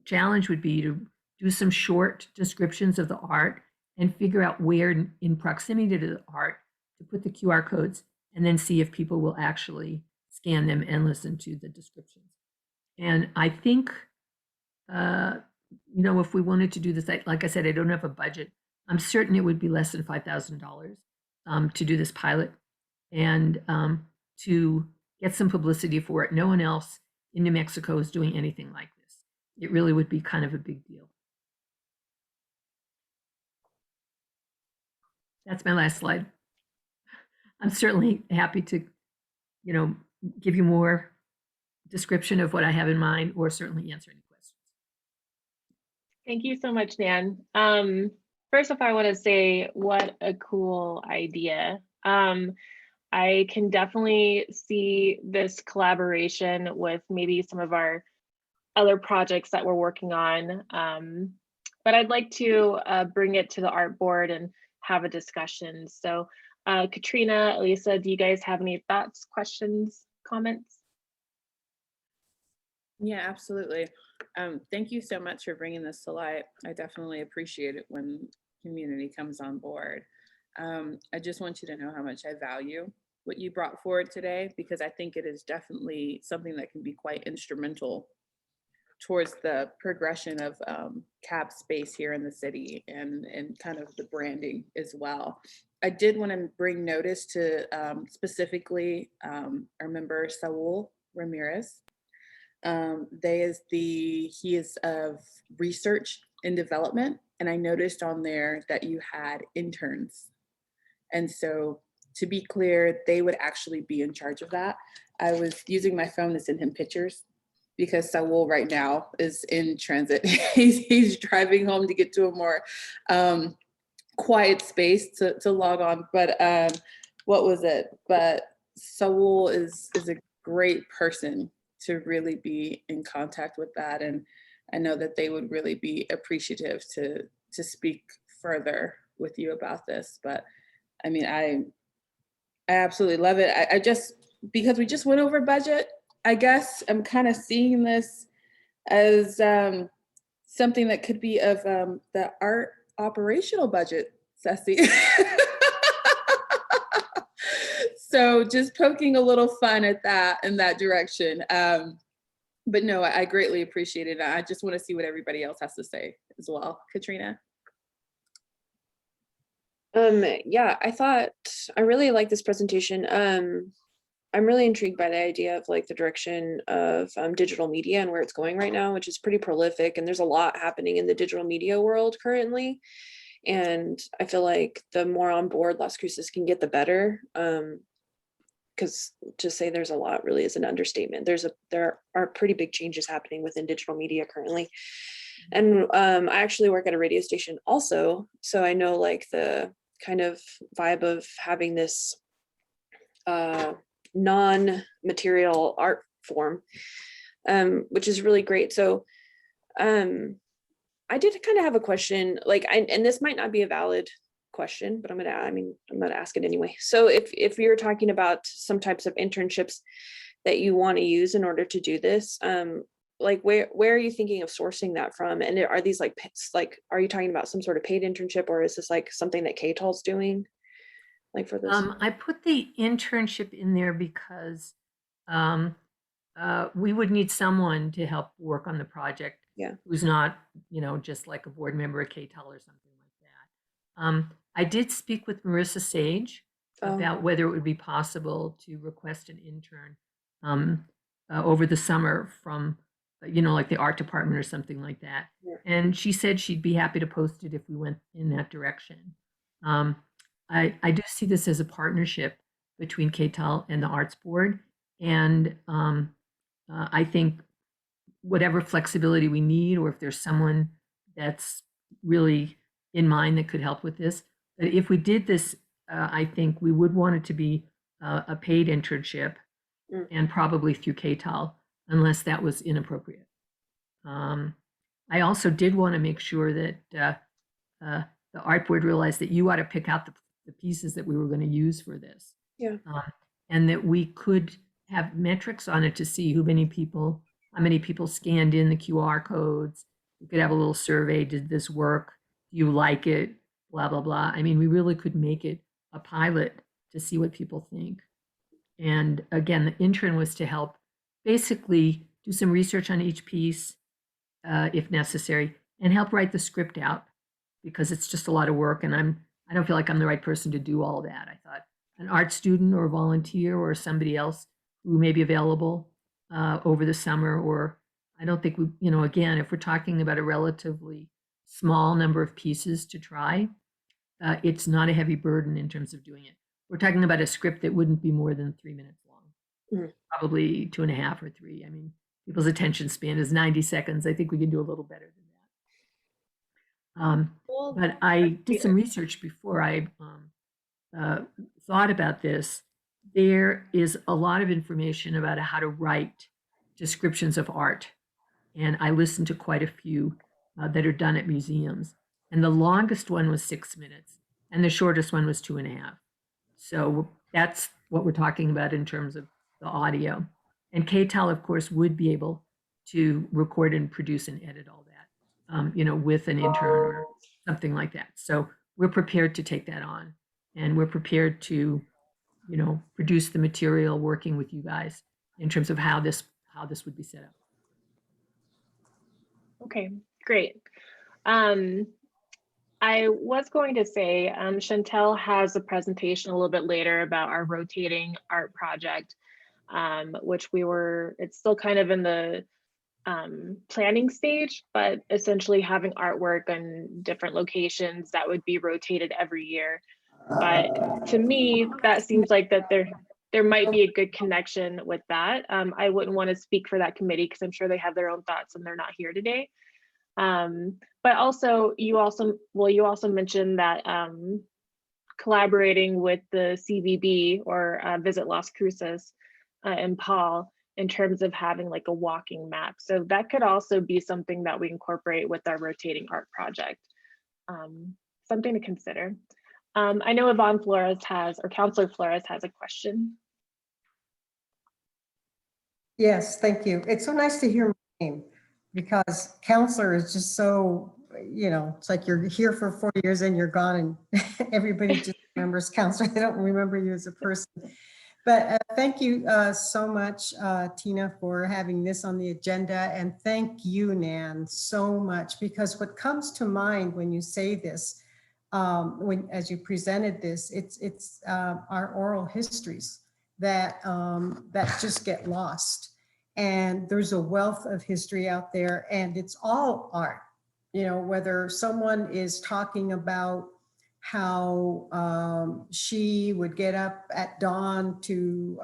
challenge would be to do some short descriptions of the art and figure out where in proximity to the art to put the QR codes, and then see if people will actually scan them and listen to the descriptions. And I think, if we wanted to do this, like I said, I don't have a budget. I'm certain it would be less than $5,000 to do this pilot and to get some publicity for it. No one else in New Mexico is doing anything like this. It really would be kind of a big deal. That's my last slide. I'm certainly happy to, give you more description of what I have in mind, or certainly answer any questions. Thank you so much, Nan. First off, I want to say what a cool idea. I can definitely see this collaboration with maybe some of our other projects that we're working on. But I'd like to bring it to the art board and have a discussion. So Katrina, Elisa, do you guys have any thoughts, questions, comments? Yeah, absolutely. Thank you so much for bringing this to light. I definitely appreciate it when community comes on board. I just want you to know how much I value what you brought forward today, because I think it is definitely something that can be quite instrumental towards the progression of cab space here in the city, and kind of the branding as well. I did want to bring notice to specifically our member Saul Ramirez. He is of research and development, and I noticed on there that you had interns. And so, to be clear, they would actually be in charge of that. I was using my phone to send him pictures because Saul right now is in transit. He's driving home to get to a more quiet space to log on. But what was it? But Saul is a great person to really be in contact with that. And I know that they would really be appreciative to speak further with you about this. But I mean, I absolutely love it. I just, because we just went over budget, I guess I'm kind of seeing this as something that could be of the art operational budget, Ceci. So just poking a little fun at that in that direction. But no, I greatly appreciate it. I just want to see what everybody else has to say as well. Katrina? Yeah, I really like this presentation. I'm really intrigued by the idea of like the direction of digital media and where it's going right now, which is pretty prolific. And there's a lot happening in the digital media world currently. And I feel like the more on board Las Cruces can get, the better. Because to say there's a lot really is an understatement. There are pretty big changes happening within digital media currently. And I actually work at a radio station also. So I know like the kind of vibe of having this non-material art form, which is really great. So I did kind of have a question, like, and this might not be a valid question, but I'm gonna ask it anyway. So if you're talking about some types of internships that you want to use in order to do this, like where are you thinking of sourcing that from? And are these like are you talking about some sort of paid internship, or is this like something that KTOL's doing? Like for this? I put the internship in there because we would need someone to help work on the project. Yeah. Who's not, just like a board member at KTOL or something like that. I did speak with Marissa Sage about whether it would be possible to request an intern over the summer from, like the art department or something like that. Yeah. And she said she'd be happy to post it if we went in that direction. I do see this as a partnership. between KTAL and the Arts Board. And I think whatever flexibility we need, or if there's someone that's really in mind that could help with this, but if we did this, I think we would want it to be a paid internship and probably through KTAL, unless that was inappropriate. I also did want to make sure that the art board realized that you ought to pick out the pieces that we were going to use for this. Yeah. And that we could have metrics on it to see how many people scanned in the QR codes. We could have a little survey. Did this work? Do you like it? Blah, blah, blah. I mean, we really could make it a pilot to see what people think. And again, the intern was to help basically do some research on each piece, if necessary, and help write the script out, because it's just a lot of work, and I don't feel like I'm the right person to do all that. I thought an art student or a volunteer or somebody else who may be available over the summer, or I don't think we, again, if we're talking about a relatively small number of pieces to try, it's not a heavy burden in terms of doing it. We're talking about a script that wouldn't be more than 3 minutes long, probably 2.5 or 3. I mean, people's attention span is 90 seconds. I think we can do a little better than that. But I did some research before I thought about this. There is a lot of information about how to write descriptions of art. And I listened to quite a few that are done at museums. And the longest one was 6 minutes, and the shortest one was 2.5. So that's what we're talking about in terms of the audio. And KTAL, of course, would be able to record and produce and edit all that, with an intern or something like that. So we're prepared to take that on, and we're prepared to, produce the material working with you guys in terms of how this would be set up. Okay, great. I was going to say, Chantel has a presentation a little bit later about our rotating art project, which it's still kind of in the planning stage, but essentially having artwork in different locations that would be rotated every year. But to me, that seems like that there might be a good connection with that. I wouldn't want to speak for that committee because I'm sure they have their own thoughts and they're not here today. But also, you also mentioned that collaborating with the CVB or Visit Las Cruces and Paul in terms of having like a walking map. So that could also be something that we incorporate with our rotating art project. Something to consider. I know Yvonne Flores Councilor Flores has a question. Yes, thank you. It's so nice to hear my name, because counselor is just so, it's like you're here for 4 years and you're gone, and everybody just remembers counselor. They don't remember you as a person. But thank you so much, Tina, for having this on the agenda. And thank you, Nan, so much, because what comes to mind when you say this, as you presented this, it's our oral histories that just get lost. And there's a wealth of history out there, and it's all art. Whether someone is talking about how she would get up at dawn to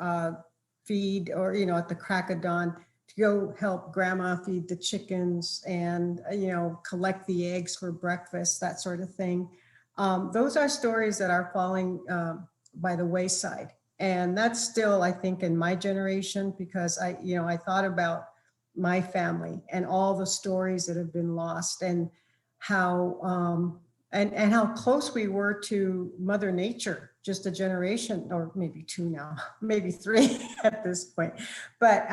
feed, or at the crack of dawn to go help grandma feed the chickens and collect the eggs for breakfast, that sort of thing. Those are stories that are falling by the wayside. And that's still, I think, in my generation, because I thought about my family and all the stories that have been lost, and how and how close we were to Mother Nature just a generation, or maybe 2 now, maybe 3 at this point. But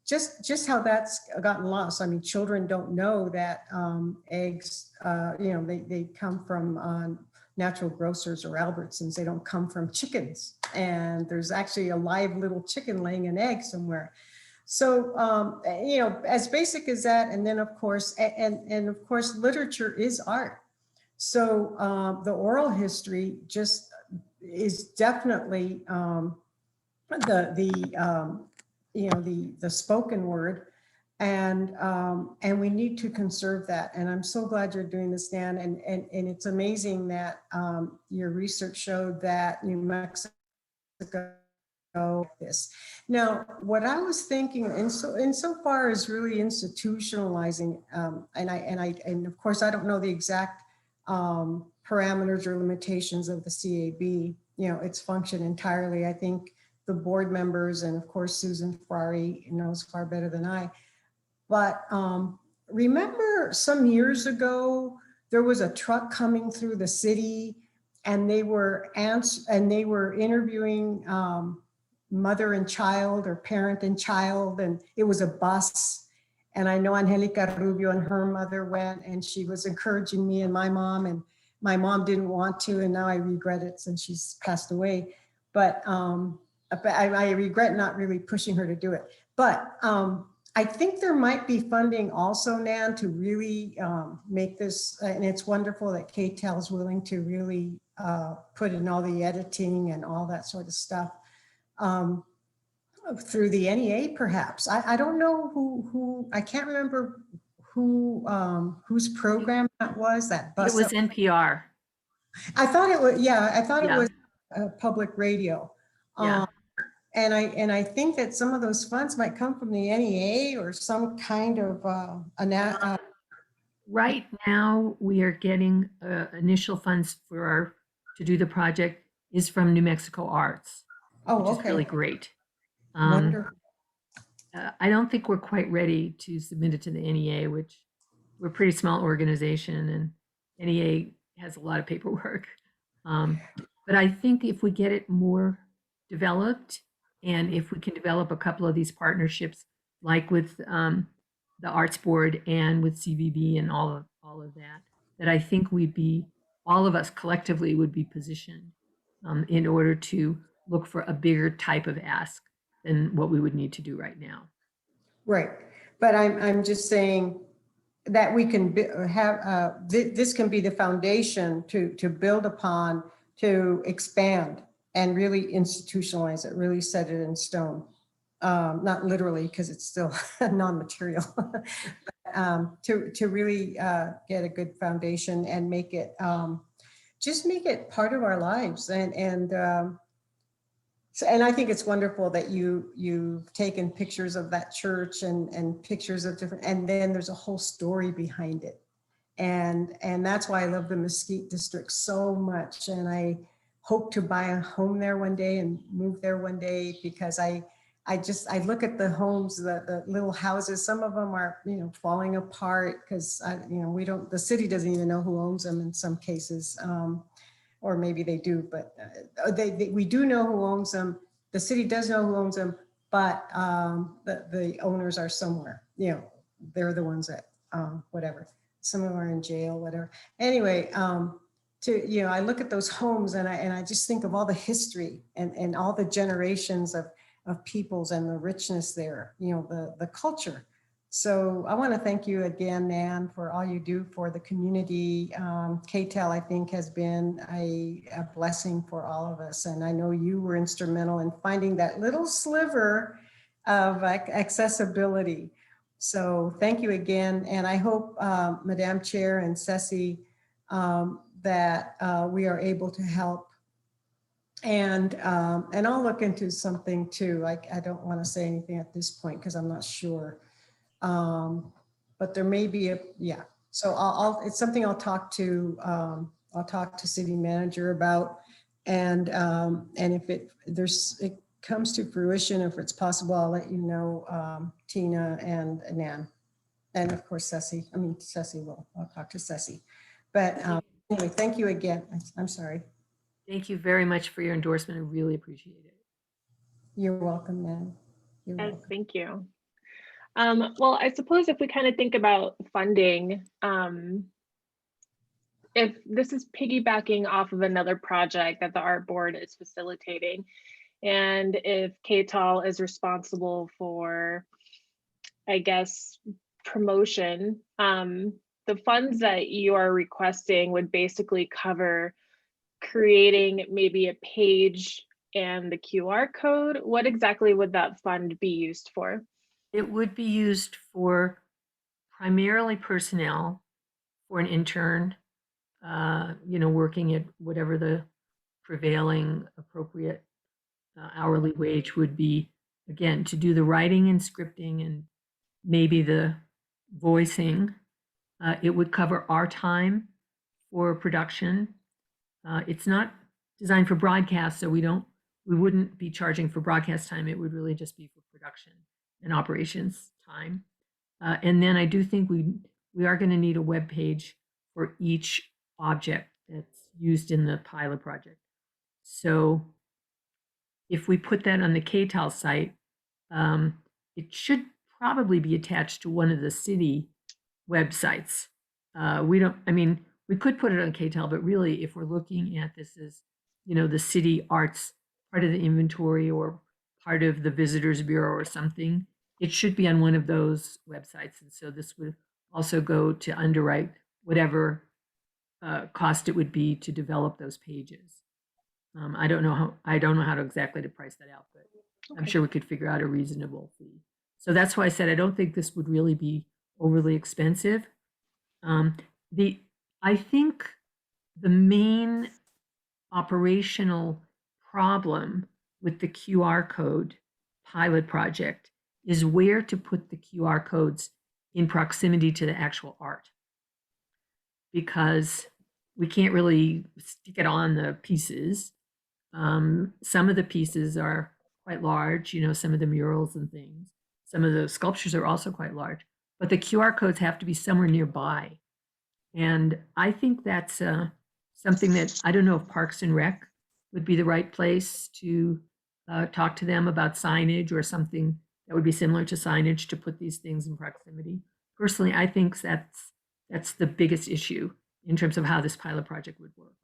just how that's gotten lost. I mean, children don't know that eggs, they come from natural grocers or Albertsons. They don't come from chickens. And there's actually a live little chicken laying an egg somewhere. So, as basic as that, and then of course, and of course, literature is art. So the oral history just is definitely the spoken word, and we need to conserve that. And I'm so glad you're doing this, Dan. And it's amazing that your research showed that New Mexico ago. This now, what I was thinking, and so far as really institutionalizing, and of course I don't know the exact parameters or limitations of the CAB, its function entirely. I think the board members and of course Susan Ferrari knows far better than I. But remember some years ago, there was a truck coming through the city and they were interviewing mother and child or parent and child, and it was a bus. And I know Angelica Rubio and her mother went, and she was encouraging me and my mom didn't want to, and now I regret it since she's passed away. But I regret not really pushing her to do it. But I think there might be funding also, Nan, to really make this, and it's wonderful that KTEL is willing to really put in all the editing and all that sort of stuff through the NEA, perhaps. I don't know who I can't remember whose program that was, that bus. It was NPR. I thought it was, yeah, I thought Yeah. it was public radio. Yeah. And I think that some of those funds might come from the NEA or some kind of Right now, we are getting initial funds to do the project is from New Mexico Arts, which is really great. Wonderful. I don't think we're quite ready to submit it to the NEA, which we're a pretty small organization and NEA has a lot of paperwork. But I think if we get it more developed and if we can develop a couple of these partnerships, like with the Arts Board and with CVB and all of that, that I think all of us collectively would be positioned in order to look for a bigger type of ask than what we would need to do right now. Right, but I'm just saying that we can have this can be the foundation to build upon, to expand and really institutionalize it, really set it in stone. Not literally, because it's still non-material, to really get a good foundation and make it just make it part of our lives. And I think it's wonderful that you've taken pictures of that church and pictures of different, and then there's a whole story behind it. And that's why I love the Mesquite district so much. And I hope to buy a home there one day and move there one day, because I look at the homes, the little houses, some of them are, falling apart because, the city doesn't even know who owns them in some cases. Or maybe they do, but we do know who owns them. The city does know who owns them, but the owners are somewhere, they're the ones that, whatever, some of them are in jail, whatever. Anyway, I look at those homes and I just think of all the history and all the generations of peoples and the richness there, the culture. So I want to thank you again, Nan, for all you do for the community. KTEL, I think, has been a blessing for all of us. And I know you were instrumental in finding that little sliver of accessibility. So thank you again. And I hope, Madam Chair and Ceci, that we are able to help. And I'll look into something too. I don't want to say anything at this point because I'm not sure. But there may be so it's something I'll talk to city manager about, and if it comes to fruition, if it's possible, I'll let you know, Tina and Nan, and of course Ceci I'll talk to Ceci, but anyway, thank you again. I'm sorry. Thank you very much for your endorsement. I really appreciate it. You're welcome, Nan. Yes, welcome. Thank you. Well, I suppose if we kind of think about funding, if this is piggybacking off of another project that the Art Board is facilitating, and if KTEL is responsible for, I guess, promotion, the funds that you are requesting would basically cover creating maybe a page and the QR code. What exactly would that fund be used for? It would be used for primarily personnel, for an intern, working at whatever the prevailing appropriate hourly wage would be, again, to do the writing and scripting and maybe the voicing. It would cover our time for production. It's not designed for broadcast, so we wouldn't be charging for broadcast time. It would really just be for production and operations time. And then I do think we are going to need a web page for each object that's used in the pilot project. So if we put that on the KTAL site, it should probably be attached to one of the city websites. We could put it on KTAL, but really if we're looking at this as, the city arts part of the inventory or part of the Visitors Bureau or something, it should be on one of those websites. And so this would also go to underwrite whatever cost it would be to develop those pages. I don't know how to exactly to price that out, but I'm sure we could figure out a reasonable fee. So that's why I said I don't think this would really be overly expensive. I think the main operational problem with the QR code pilot project is where to put the QR codes in proximity to the actual art. Because we can't really stick it on the pieces. Some of the pieces are quite large, some of the murals and things. Some of the sculptures are also quite large, but the QR codes have to be somewhere nearby. And I think that's something that, I don't know if Parks and Rec would be the right place to talk to them about signage or something that would be similar to signage to put these things in proximity. Personally, I think that's the biggest issue in terms of how this pilot project would work.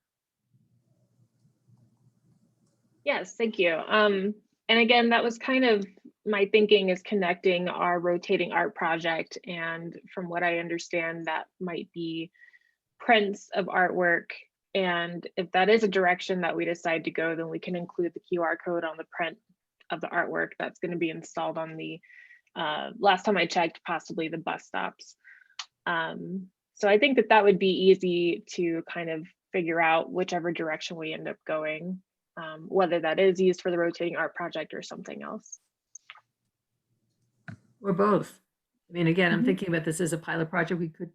Yes, thank you. And again, that was kind of my thinking, is connecting our rotating art project. And from what I understand, that might be prints of artwork. And if that is a direction that we decide to go, then we can include the QR code on the print of the artwork that's going to be installed on the, last time I checked, possibly the bus stops. So I think that would be easy to kind of figure out whichever direction we end up going, whether that is used for the rotating art project or something else. Or both. I mean, again, I'm thinking about this as a pilot project. We could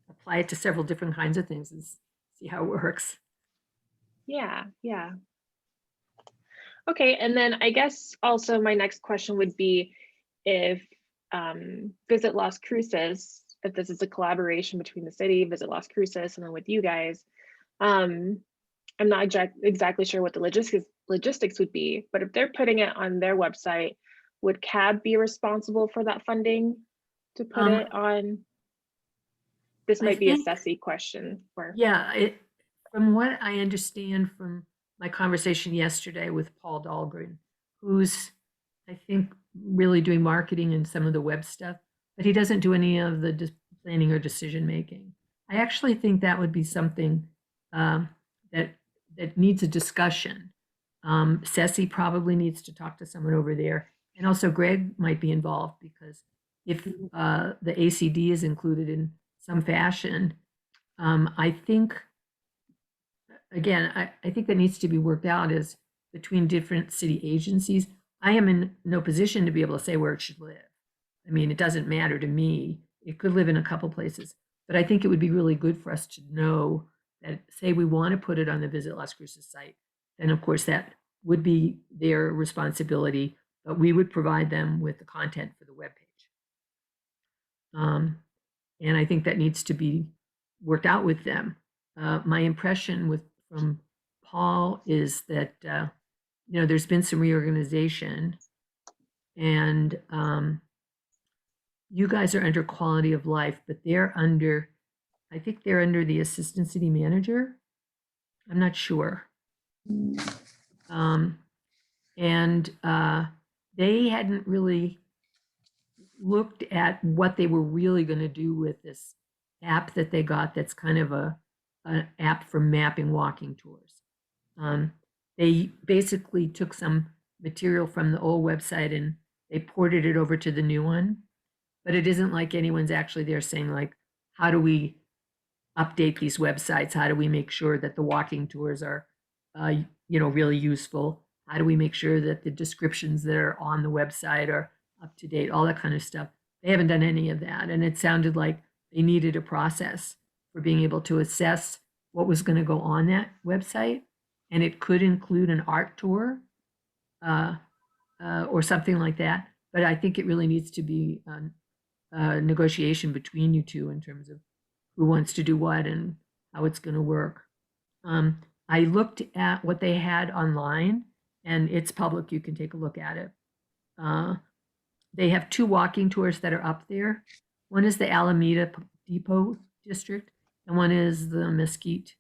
apply it to several different kinds of things and see how it works. Yeah. Okay, and then I guess also my next question would be if Visit Las Cruces, if this is a collaboration between the city, Visit Las Cruces, and then with you guys. I'm not exactly sure what the logistics would be, but if they're putting it on their website, would CAB be responsible for that funding to put it on? This might be a Ceci question. Yeah, from what I understand from my conversation yesterday with Paul Dahlgren, who's, I think, really doing marketing and some of the web stuff, but he doesn't do any of the planning or decision making. I actually think that would be something that needs a discussion. Ceci probably needs to talk to someone over there, and also Greg might be involved, because if the ACD is included in some fashion, I think, again, I think that needs to be worked out as between different city agencies. I am in no position to be able to say where it should live. I mean, it doesn't matter to me. It could live in a couple places, but I think it would be really good for us to know that, say we want to put it on the Visit Las Cruces site, then of course that would be their responsibility, but we would provide them with the content for the webpage. And I think that needs to be worked out with them. My impression from Paul is that there's been some reorganization, and you guys are under quality of life, but I think they're under the assistant city manager. I'm not sure. And they hadn't really looked at what they were really going to do with this app that they got, that's kind of an app for mapping walking tours. They basically took some material from the old website and they ported it over to the new one, but it isn't like anyone's actually there saying, like, how do we update these websites? How do we make sure that the walking tours are really useful? how do we make sure that the descriptions that are on the website are up to date, all that kind of stuff. They haven't done any of that. And it sounded like they needed a process for being able to assess what was going to go on that website. And it could include an art tour or something like that. But I think it really needs to be a negotiation between you two in terms of who wants to do what and how it's going to work. I looked at what they had online, and it's public. You can take a look at it. They have 2 walking tours that are up there. One is the Alameda Depot District, and one is the Mesquite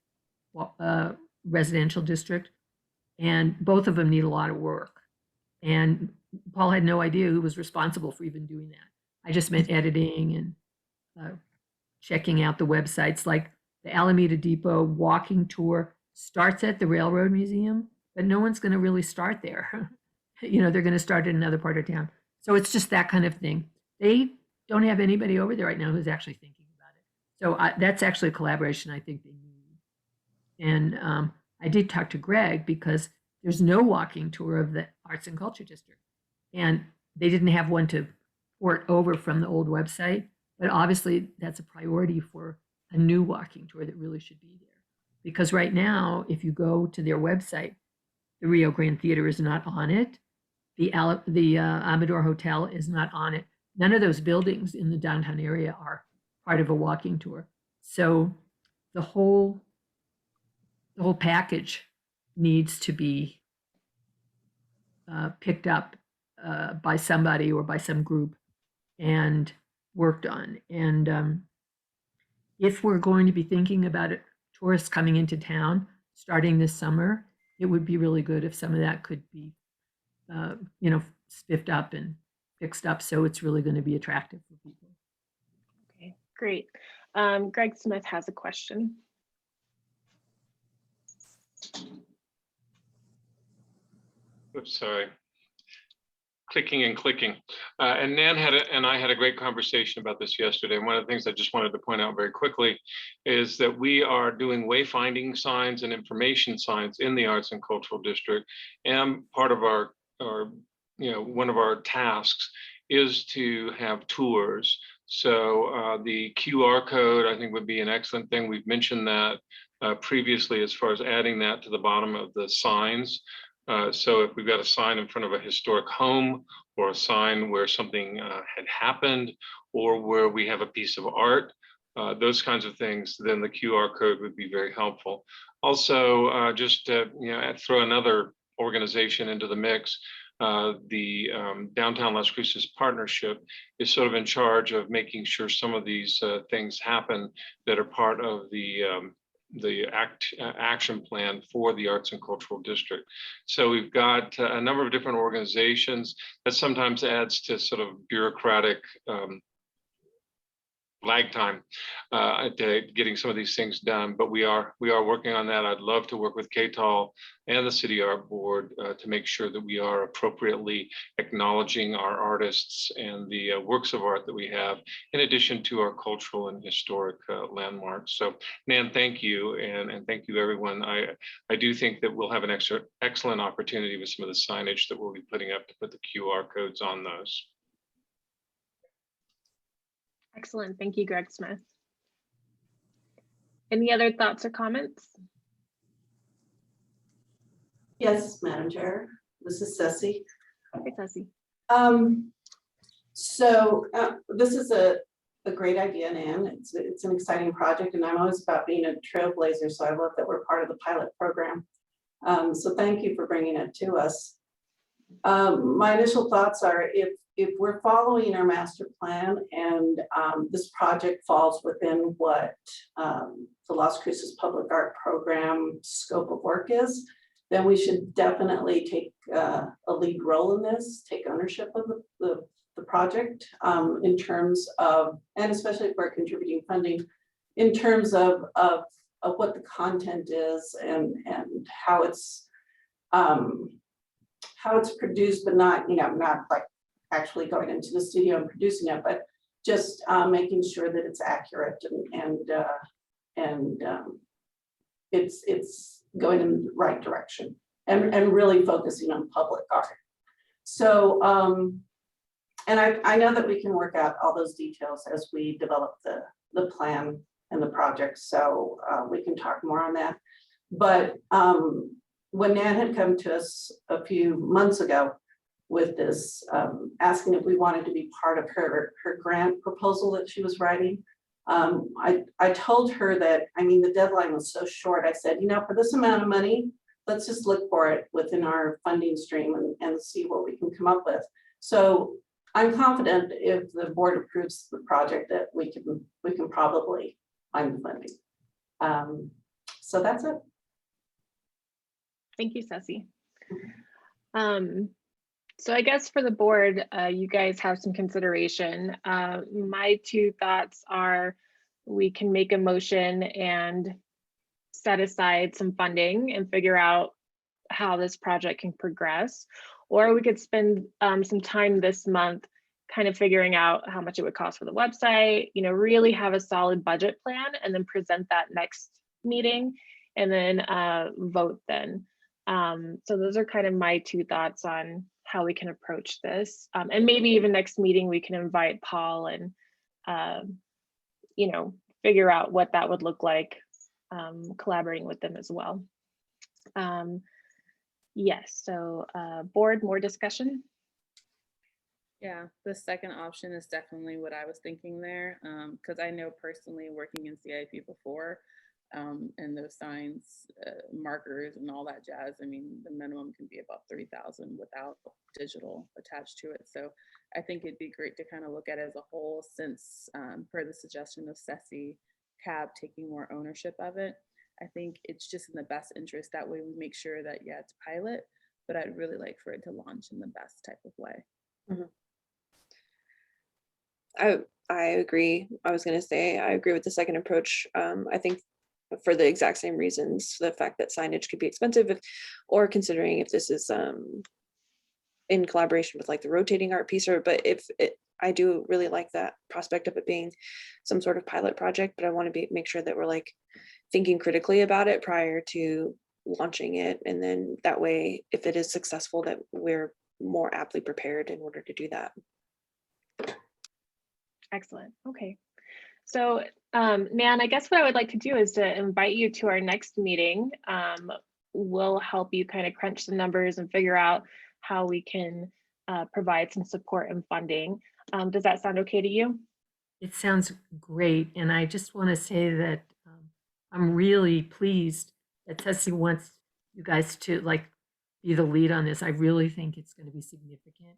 Residential District. And both of them need a lot of work. And Paul had no idea who was responsible for even doing that. I just meant editing and checking out the websites. Like the Alameda Depot walking tour starts at the Railroad Museum, but no one's going to really start there. You know, they're going to start in another part of town. So it's just that kind of thing. They don't have anybody over there right now who's actually thinking about it. So that's actually a collaboration I think they need. And I did talk to Greg because there's no walking tour of the Arts and Culture District. And they didn't have one to port over from the old website. But obviously that's a priority for a new walking tour that really should be there. Because right now, if you go to their website, the Rio Grande Theater is not on it. The Amador Hotel is not on it. None of those buildings in the downtown area are part of a walking tour. So the whole package needs to be picked up by somebody or by some group and worked on. And if we're going to be thinking about it, tourists coming into town starting this summer, it would be really good if some of that could be spiffed up and fixed up so it's really going to be attractive for people. Okay, great. Greg Smith has a question. Oops, sorry. Clicking and clicking. And Nan and I had a great conversation about this yesterday. And one of the things I just wanted to point out very quickly is that we are doing wayfinding signs and information signs in the Arts and Cultural District. And part of our one of our tasks is to have tours. So the QR code, I think, would be an excellent thing. We've mentioned that previously as far as adding that to the bottom of the signs. So if we've got a sign in front of a historic home or a sign where something had happened or where we have a piece of art, those kinds of things, then the QR code would be very helpful. Also, just to throw another organization into the mix, the Downtown Las Cruces Partnership is sort of in charge of making sure some of these things happen that are part of the action plan for the Arts and Cultural District. So we've got a number of different organizations that sometimes adds to sort of bureaucratic lag time to getting some of these things done, but we are working on that. I'd love to work with KTAL and the City Art Board to make sure that we are appropriately acknowledging our artists and the works of art that we have, in addition to our cultural and historic landmarks. So Nan, thank you, and thank you everyone. I do think that we'll have an excellent opportunity with some of the signage that we'll be putting up to put the QR codes on those. Excellent. Thank you, Greg Smith. Any other thoughts or comments? Yes, Madam Chair. This is Ceci. Hey, Ceci. So this is a great idea, Nan. It's an exciting project, and I'm always about being a trailblazer, so I love that we're part of the pilot program. So thank you for bringing it to us. My initial thoughts are, if we're following our master plan and this project falls within what the Las Cruces Public Art Program scope of work is, then we should definitely take a lead role in this, take ownership of the project in terms of, and especially if we're contributing funding, in terms of what the content is and how it's produced, but not like actually going into the studio and producing it, but just making sure that it's accurate and it's going in the right direction. and really focusing on public art. So, and I know that we can work out all those details as we develop the plan and the project, so we can talk more on that. But when Nan had come to us a few months ago with this, asking if we wanted to be part of her grant proposal that she was writing, I told her that, I mean, the deadline was so short. I said, you know, for this amount of money, let's just look for it within our funding stream and see what we can come up with. So I'm confident if the board approves the project that we can probably find the funding. So that's it. Thank you, Ceci. So I guess for the board, you guys have some consideration. My two thoughts are we can make a motion and set aside some funding and figure out how this project can progress, or we could spend some time this month kind of figuring out how much it would cost for the website, you know, really have a solid budget plan and then present that next meeting and then vote then. So those are kind of my two thoughts on how we can approach this. And maybe even next meeting, we can invite Paul and, you know, figure out what that would look like, collaborating with them as well. Yes, so board, more discussion? Yeah, the second option is definitely what I was thinking there, because I know personally working in CIP before, and those signs, markers and all that jazz, I mean, the minimum can be about 3,000 without digital attached to it. So I think it'd be great to kind of look at it as a whole, since per the suggestion of Ceci, CAB taking more ownership of it. I think it's just in the best interest. That way we make sure that, yeah, it's pilot, but I'd really like for it to launch in the best type of way. I agree. I was going to say, I agree with the second approach. I think for the exact same reasons, the fact that signage could be expensive, or considering if this is in collaboration with like the rotating art piece, or, but if it, I do really like that prospect of it being some sort of pilot project, but I want to make sure that we're like thinking critically about it prior to launching it. And then that way, if it is successful, that we're more aptly prepared in order to do that. Excellent. Okay. So, Nan, I guess what I would like to do is to invite you to our next meeting. We'll help you kind of crunch the numbers and figure out how we can provide some support and funding. Does that sound okay to you? It sounds great. And I just want to say that I'm really pleased that Ceci wants you guys to like be the lead on this. I really think it's going to be significant.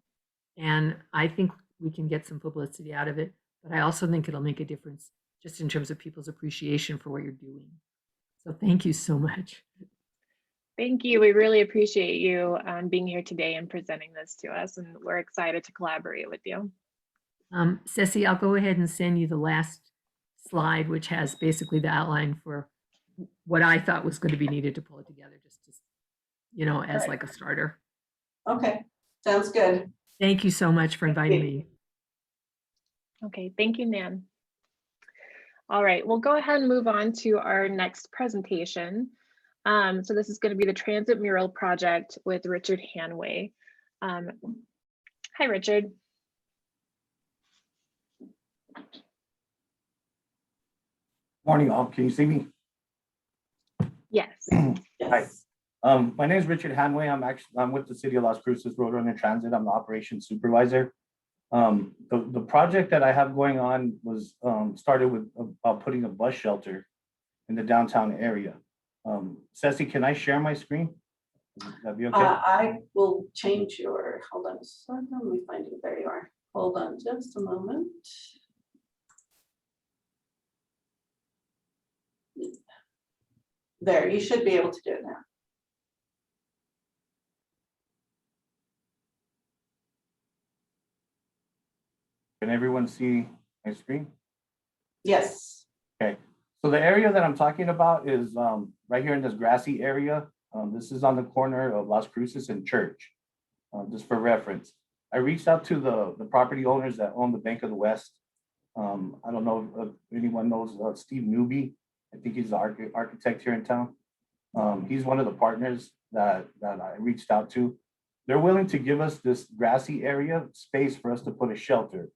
And I think we can get some publicity out of it, but I also think it'll make a difference just in terms of people's appreciation for what you're doing. So thank you so much. Thank you. We really appreciate you being here today and presenting this to us, and we're excited to collaborate with you. Ceci, I'll go ahead and send you the last slide, which has basically the outline for what I thought was going to be needed to pull it together, just to, you know, as like a starter. Okay, sounds good. Thank you so much for inviting me. Okay, thank you, Nan. All right, we'll go ahead and move on to our next presentation. So this is going to be the Transit Mural Project with Richard Hanway. Hi, Richard. Morning, all. Can you see me? Yes. Hi. My name is Richard Hanway. I'm with the City of Las Cruces Roadrunner Transit. I'm the operations supervisor. The project that I have going on was started with putting a bus shelter in the downtown area. Ceci, can I share my screen? Would that be okay? I will change your, hold on a second, let me find you, there you are. Hold on just a moment. There, you should be able to do it now. Can everyone see my screen? Yes. Okay, so the area that I'm talking about is right here in this grassy area. This is on the corner of Las Cruces and Church, just for reference. I reached out to the property owners that own the Bank of the West. I don't know if anyone knows Steve Newby. I think he's the architect here in town. He's one of the partners that I reached out to, they're willing to give us this grassy area space for us to put a shelter.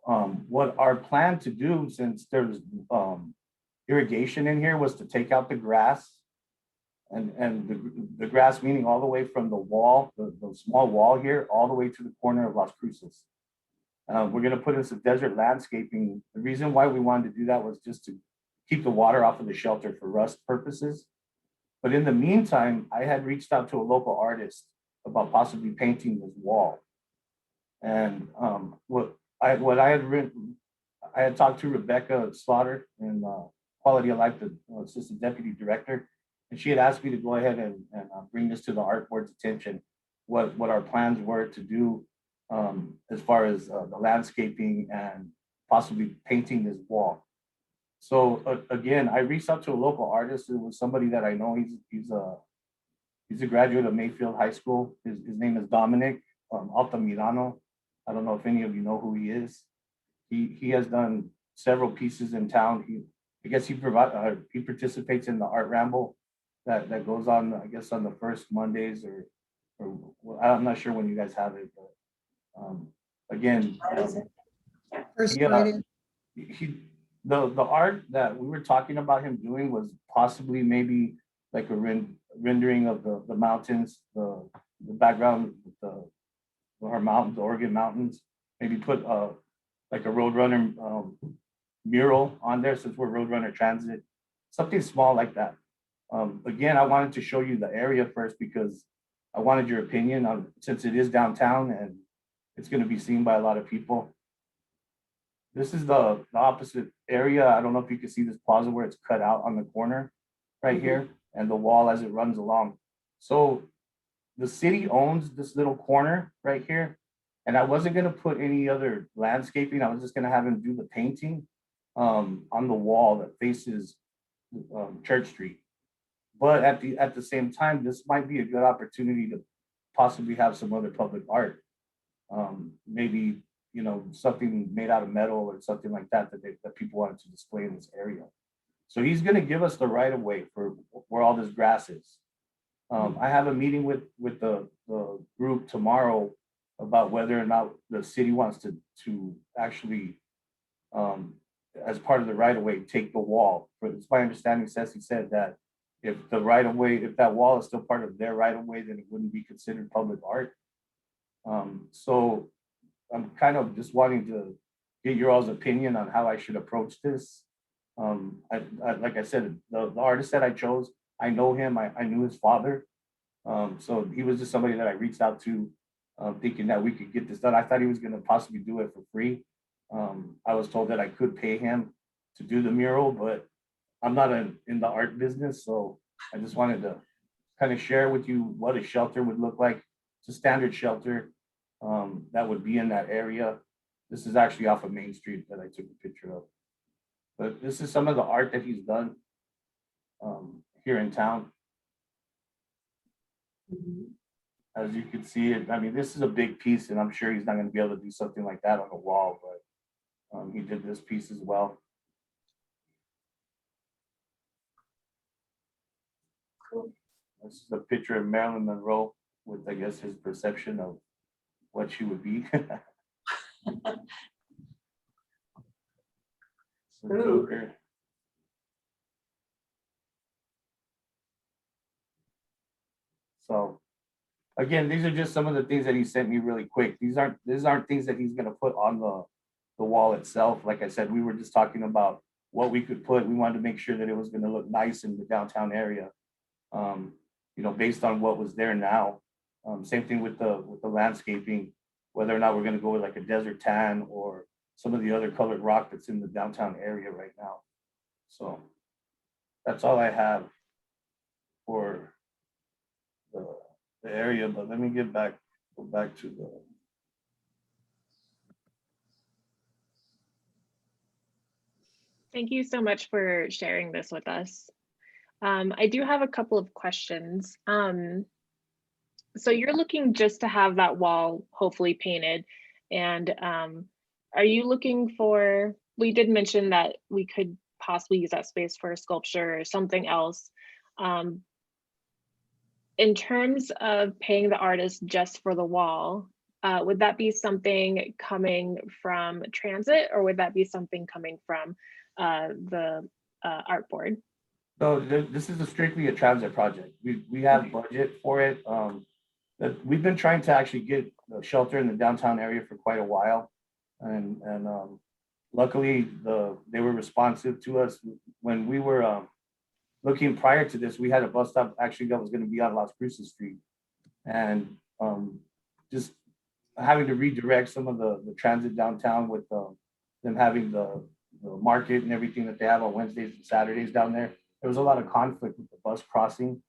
What our plan to do, since there's irrigation in here, was to take out the grass, and the grass meaning all the way from the wall, the small wall here, all the way to the corner of Las Cruces. We're gonna put in some desert landscaping. The reason why we wanted to do that was just to keep the water off of the shelter for rust purposes. But in the meantime, I had reached out to a local artist about possibly painting this wall. And what I had written, I had talked to Rebecca Slaughter in Quality of Life, the Assistant Deputy Director, and she had asked me to go ahead and bring this to the art board's attention, what our plans were to do as far as the landscaping and possibly painting this wall. So again, I reached out to a local artist. It was somebody that I know. He's a graduate of Mayfield High School. His name is Dominic Altamirano. I don't know if any of you know who he is. He has done several pieces in town. I guess he participates in the art ramble that goes on, I guess, on the first Mondays or I'm not sure when you guys have it, but again, First yeah, Friday. the art that we were talking about him doing was possibly maybe like a rendering of the mountains, the background, our mountains, the Oregon mountains. Maybe put like a Roadrunner mural on there, since we're Roadrunner Transit, something small like that. Again, I wanted to show you the area first because I wanted your opinion on, since it is downtown and it's going to be seen by a lot of people. This is the opposite area. I don't know if you can see this plaza where it's cut out on the corner right here, and the wall as it runs along. So the city owns this little corner right here, and I wasn't going to put any other landscaping. I was just going to have him do the painting on the wall that faces Church Street. But at the same time, this might be a good opportunity to possibly have some other public art. Maybe, you know, something made out of metal or something like that that people wanted to display in this area. So he's going to give us the right of way for where all this grass is. I have a meeting with the group tomorrow about whether or not the city wants to actually, as part of the right of way, take the wall. It's my understanding, Ceci said that if the right of way, if that wall is still part of their right of way, then it wouldn't be considered public art. So I'm kind of just wanting to get your all's opinion on how I should approach this. Like I said, the artist that I chose, I know him, I knew his father. So he was just somebody that I reached out to, thinking that we could get this done. I thought he was going to possibly do it for free. I was told that I could pay him to do the mural, but I'm not in the art business. So I just wanted to kind of share with you what a shelter would look like. It's a standard shelter that would be in that area. This is actually off of Main Street that I took a picture of. But this is some of the art that he's done here in town. As you can see it, I mean, this is a big piece, and I'm sure he's not going to be able to do something like that on the wall, but he did this piece as well. Cool. This is a picture of Marilyn Monroe with, I guess, his perception of what she would be. So again, these are just some of the things that he sent me really quick. These aren't things that he's gonna put on the wall itself. Like I said, we were just talking about what we could put. We wanted to make sure that it was gonna look nice in the downtown area. You know, based on what was there now. Same thing with the landscaping, whether or not we're gonna go with like a desert tan or some of the other colored rock that's in the downtown area right now. So that's all I have for the area, but let me go back to the. Thank you so much for sharing this with us. I do have a couple of questions. So you're looking just to have that wall hopefully painted, and are you looking for, we did mention that we could possibly use that space for a sculpture or something else. in terms of paying the artist just for the wall, would that be something coming from transit, or would that be something coming from the art board? So this is strictly a transit project. We have budget for it. We've been trying to actually get a shelter in the downtown area for quite a while. And luckily they were responsive to us. When we were looking prior to this, we had a bus stop actually that was going to be on Las Cruces Street. And just having to redirect some of the transit downtown with them having the market and everything that they have on Wednesdays and Saturdays down there. There was a lot of conflict with the bus crossing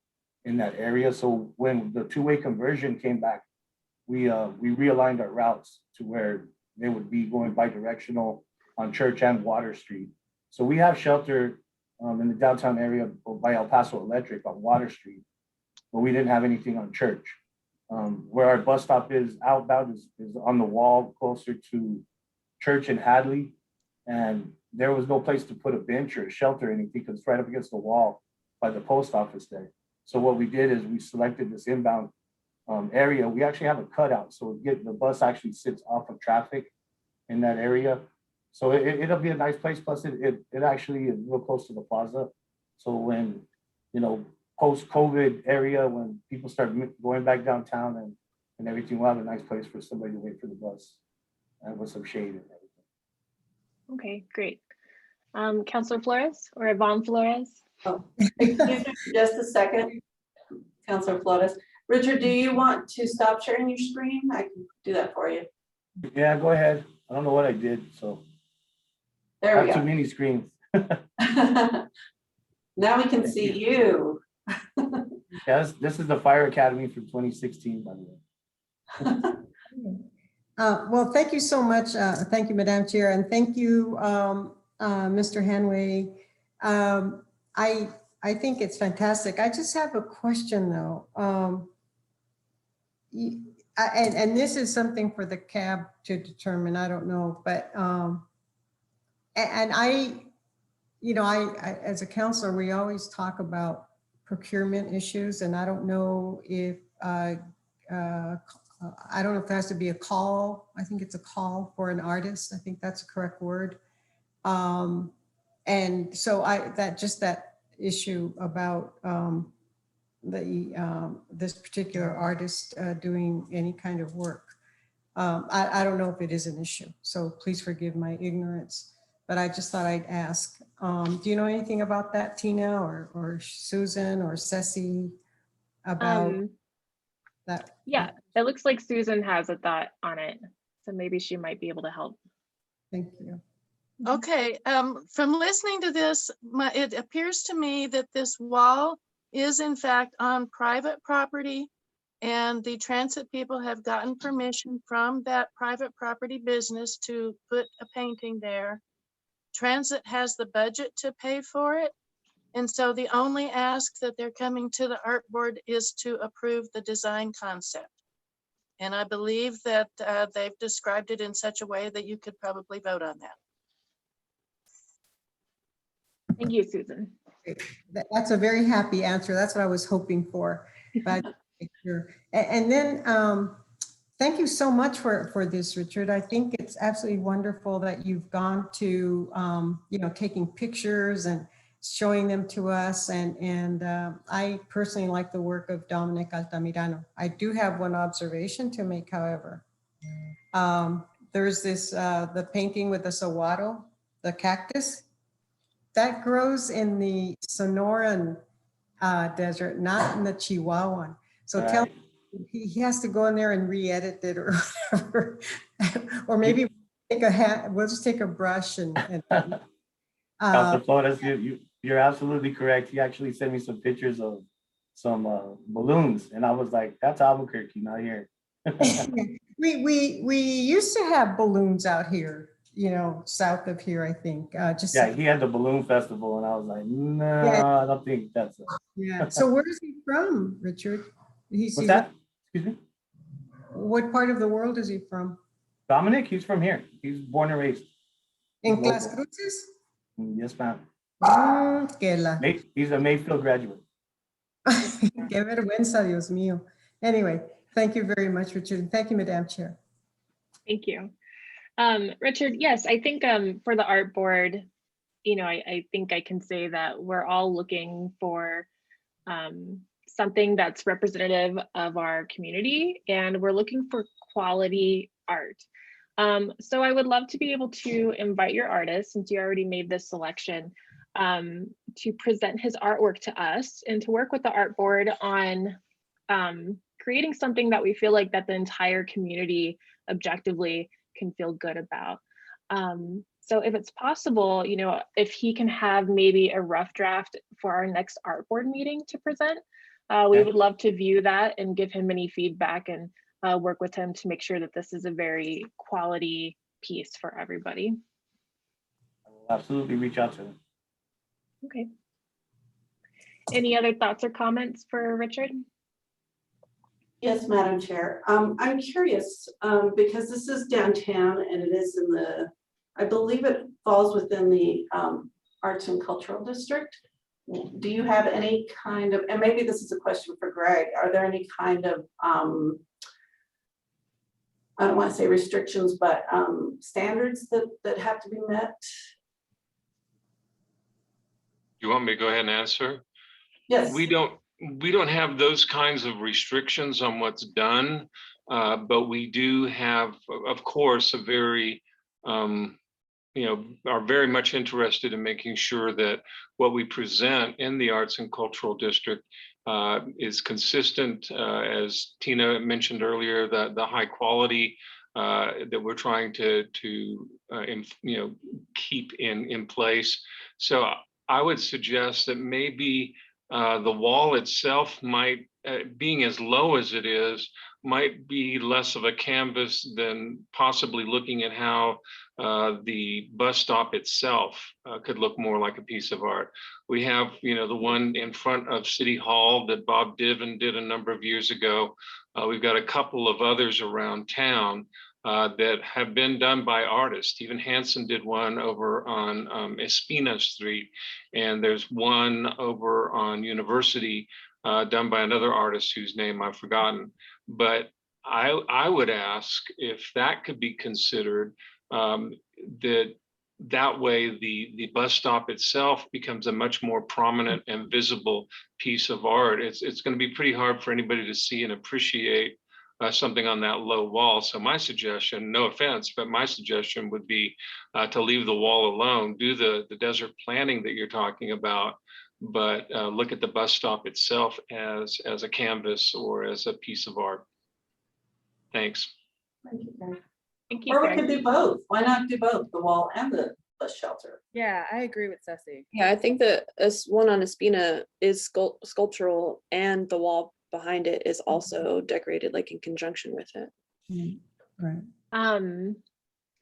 in that area. So when the two-way conversion came back, we realigned our routes to where they would be going bi-directional on Church and Water Street. So we have shelter in the downtown area by El Paso Electric on Water Street, but we didn't have anything on Church. Where our bus stop is outbound is on the wall closer to Church and Hadley. And there was no place to put a bench or a shelter or anything because it's right up against the wall by the post office there. So what we did is we selected this inbound area. We actually have a cutout. So the bus actually sits off of traffic in that area. So it'll be a nice place. Plus it actually is real close to the plaza. So when, post-COVID area, when people start going back downtown and everything, we'll have a nice place for somebody to wait for the bus and with some shade and everything. Okay, great. Councilor Flores or Yvonne Flores? Oh, excuse me for just a second, Councilor Flores. Richard, do you want to stop sharing your screen? I can do that for you. Yeah, go ahead. I don't know what I did, so. There I we have too go. many screens. Now we can see you. Yeah, this is the Fire Academy from 2016, by the way. Well, thank you so much. Thank you, Madam Chair, and thank you, Mr. Hanway. I think it's fantastic. I just have a question though. And this is something for the cab to determine, I don't know, but, and I, as a counselor, we always talk about procurement issues, and I don't know if, I don't know if there has to be a call. I think it's a call for an artist. I think that's a correct word. And so that issue about this particular artist doing any kind of work. I don't know if it is an issue, so please forgive my ignorance, but I just thought I'd ask. Do you know anything about that, Tina or Susan or Ceci, about that? Yeah, it looks like Susan has a thought on it, so maybe she might be able to help. Thank you. Okay, from listening to this, it appears to me that this wall is in fact on private property, and the transit people have gotten permission from that private property business to put a painting there. Transit has the budget to pay for it, and so the only ask that they're coming to the art board is to approve the design concept. And I believe that they've described it in such a way that you could probably vote on that. Thank you, Susan. That's a very happy answer. That's what I was hoping for. But and then thank you so much for this, Richard. I think it's absolutely wonderful that you've gone to taking pictures and showing them to us. And I personally like the work of Dominic Altamirano. I do have one observation to make, however. There's this the painting with the saguaro, the cactus. That grows in the Sonoran desert, not in the Chihuahuan. So tell me, he has to go in there and re-edit it or whatever. Or maybe we'll just take a brush and Councilor Flores, you're absolutely correct. He actually sent me some pictures of some balloons, and I was like, that's Albuquerque, not here. we used to have balloons out here, south of here, I think. He had the balloon festival, and I was like, no, yeah. I don't think that's it. Yeah. So where is he from, Richard? What's that? Excuse me? What part of the world is he from? Dominic, he's from here. He's born and raised. In Las Cruces? Yes, ma'am. He's a Mayfield graduate. Que vergüenza, Dios mío. Anyway, thank you very much, Richard. And thank you, Madam Chair. Thank you. Richard, yes, I think for the art board, you know, I think I can say that we're all looking for something that's representative of our community, and we're looking for quality art. So I would love to be able to invite your artist, since you already made this selection, to present his artwork to us and to work with the art board on creating something that we feel like that the entire community objectively can feel good about. So if it's possible, you know, if he can have maybe a rough draft for our next art board meeting to present, we Okay. would love to view that and give him any feedback and work with him to make sure that this is a very quality piece for everybody. I will absolutely reach out to him. Okay. Any other thoughts or comments for Richard? Yes, Madam Chair. I'm curious, because this is downtown and it is in the, I believe it falls within the Arts and Cultural District. Do you have any kind of, and maybe this is a question for Greg, are there any kind of, I don't want to say restrictions, but standards that have to be met? You want me to go ahead and answer? Yes. We don't have those kinds of restrictions on what's done, but we do have, of course, a very, you know, are very much interested in making sure that what we present in the Arts and Cultural District is consistent, as Tina mentioned earlier, the high quality that we're trying to you know, keep in place. So I would suggest that maybe the wall itself might, being as low as it is, might be less of a canvas than possibly looking at how the bus stop itself could look more like a piece of art. We have, you know, the one in front of City Hall that Bob Diven did a number of years ago. We've got a couple of others around town that have been done by artists. Stephen Hansen did one over on Espina Street, and there's one over on University done by another artist whose name I've forgotten. But I would ask if that could be considered, that way the bus stop itself becomes a much more prominent and visible piece of art. It's going to be pretty hard for anybody to see and appreciate something on that low wall. So my suggestion, no offense, but my suggestion would be to leave the wall alone, do the desert planning that you're talking about, but look at the bus stop itself as a canvas or as a piece of art. Thanks. Thank you, Greg. Thank you, Or we Greg. could do both. Why not do both, the wall and the bus shelter? Yeah, I agree with Ceci. Yeah, I think that one on Espina is sculptural, and the wall behind it is also decorated like in conjunction with it. Right.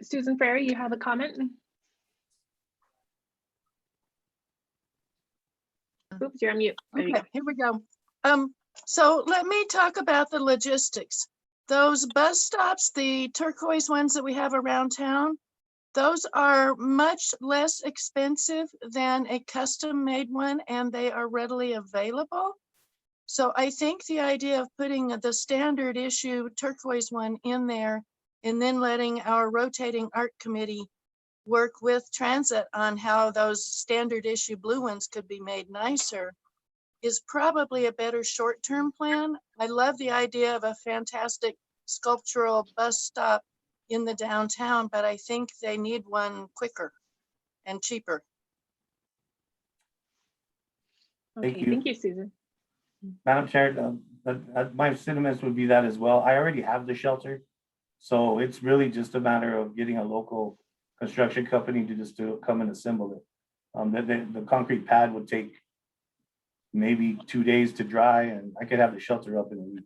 Susan Ferry, you have a comment? Oops, you're on mute. There you Okay, go. here we go. So let me talk about the logistics. Those bus stops, the turquoise ones that we have around town, those are much less expensive than a custom made one, and they are readily available. So I think the idea of putting the standard issue turquoise one in there and then letting our rotating art committee work with transit on how those standard issue blue ones could be made nicer is probably a better short-term plan. I love the idea of a fantastic sculptural bus stop in the downtown, but I think they need one quicker and cheaper. Thank Okay, you. thank you, Susan. Madam Chair, my sentiments would be that as well. I already have the shelter. So it's really just a matter of getting a local construction company to come and assemble it. The concrete pad would take maybe 2 days to dry, and I could have the shelter up in a week.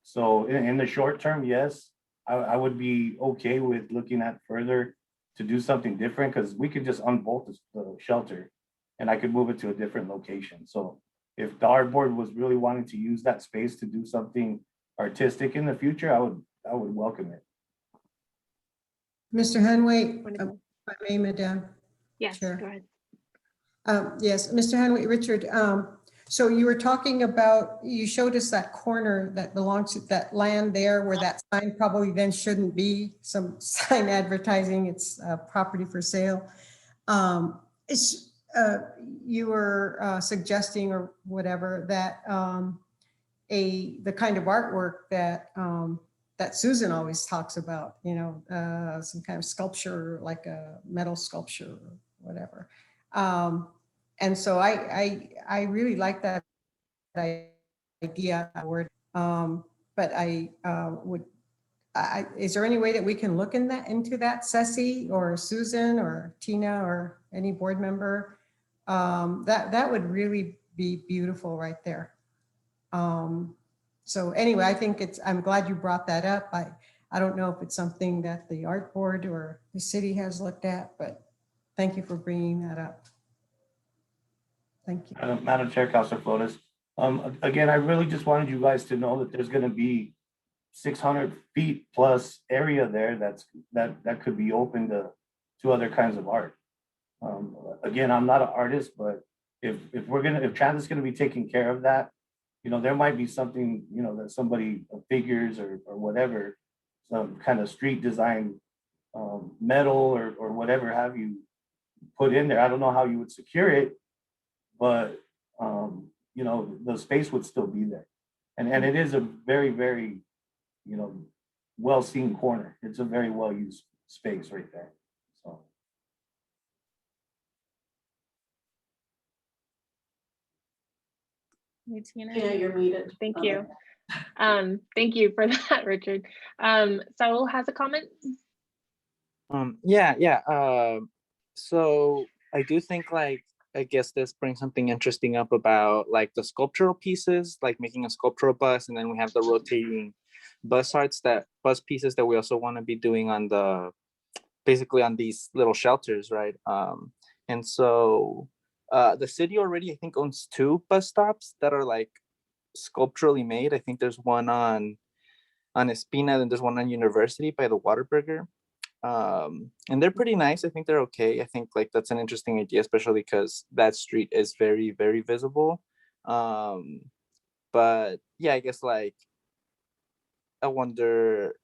So in the short term, yes, I would be okay with looking at further to do something different, because we could just unbolt the shelter and I could move it to a different location. So if the art board was really wanting to use that space to do something artistic in the future, I would welcome it. Mr. Hanway, Wonderful. if I may, Madam Yes, Chair. go ahead. Yes, Mr. Hanway, Richard, So you were talking about, you showed us that corner that belongs to that land there where that sign probably then shouldn't be some sign advertising, it's property for sale. It's, you were suggesting or whatever that the kind of artwork that that Susan always talks about, you know, some kind of sculpture, like a metal sculpture or whatever. And so I really like that idea word. But is there any way that we can look into that, Ceci or Susan or Tina or any board member? That would really be beautiful right there. So anyway, I think I'm glad you brought that up. I don't know if it's something that the art board or the city has looked at, but thank you for bringing that up. Thank you. Madam Chair, Councilor Flores. Again, I really just wanted you guys to know that there's gonna be 600 feet plus area there that could be open to other kinds of art. Again, I'm not an artist, but if Transit's gonna be taking care of that, you know, there might be something, you know, that somebody figures or whatever, some kind of street design, metal or whatever have you put in there. I don't know how you would secure it, but you know, the space would still be there. And it is a very, very, you know, well-seen corner. It's a very well-used space right there. So. Yeah, you're muted. Thank you. Thank you for that, Richard. Saul has a comment. So I do think, like, I guess this brings something interesting up about like the sculptural pieces, like making a sculptural bus, and then we have the rotating bus pieces that we also want to be doing on basically on these little shelters, right? And so the city already, I think, owns 2 bus stops that are like sculpturally made. I think there's one on Espina, then there's one on University by the Waterburger. And they're pretty nice. I think they're okay. I think like that's an interesting idea, especially because that street is very, very visible. But yeah, I guess like I wonder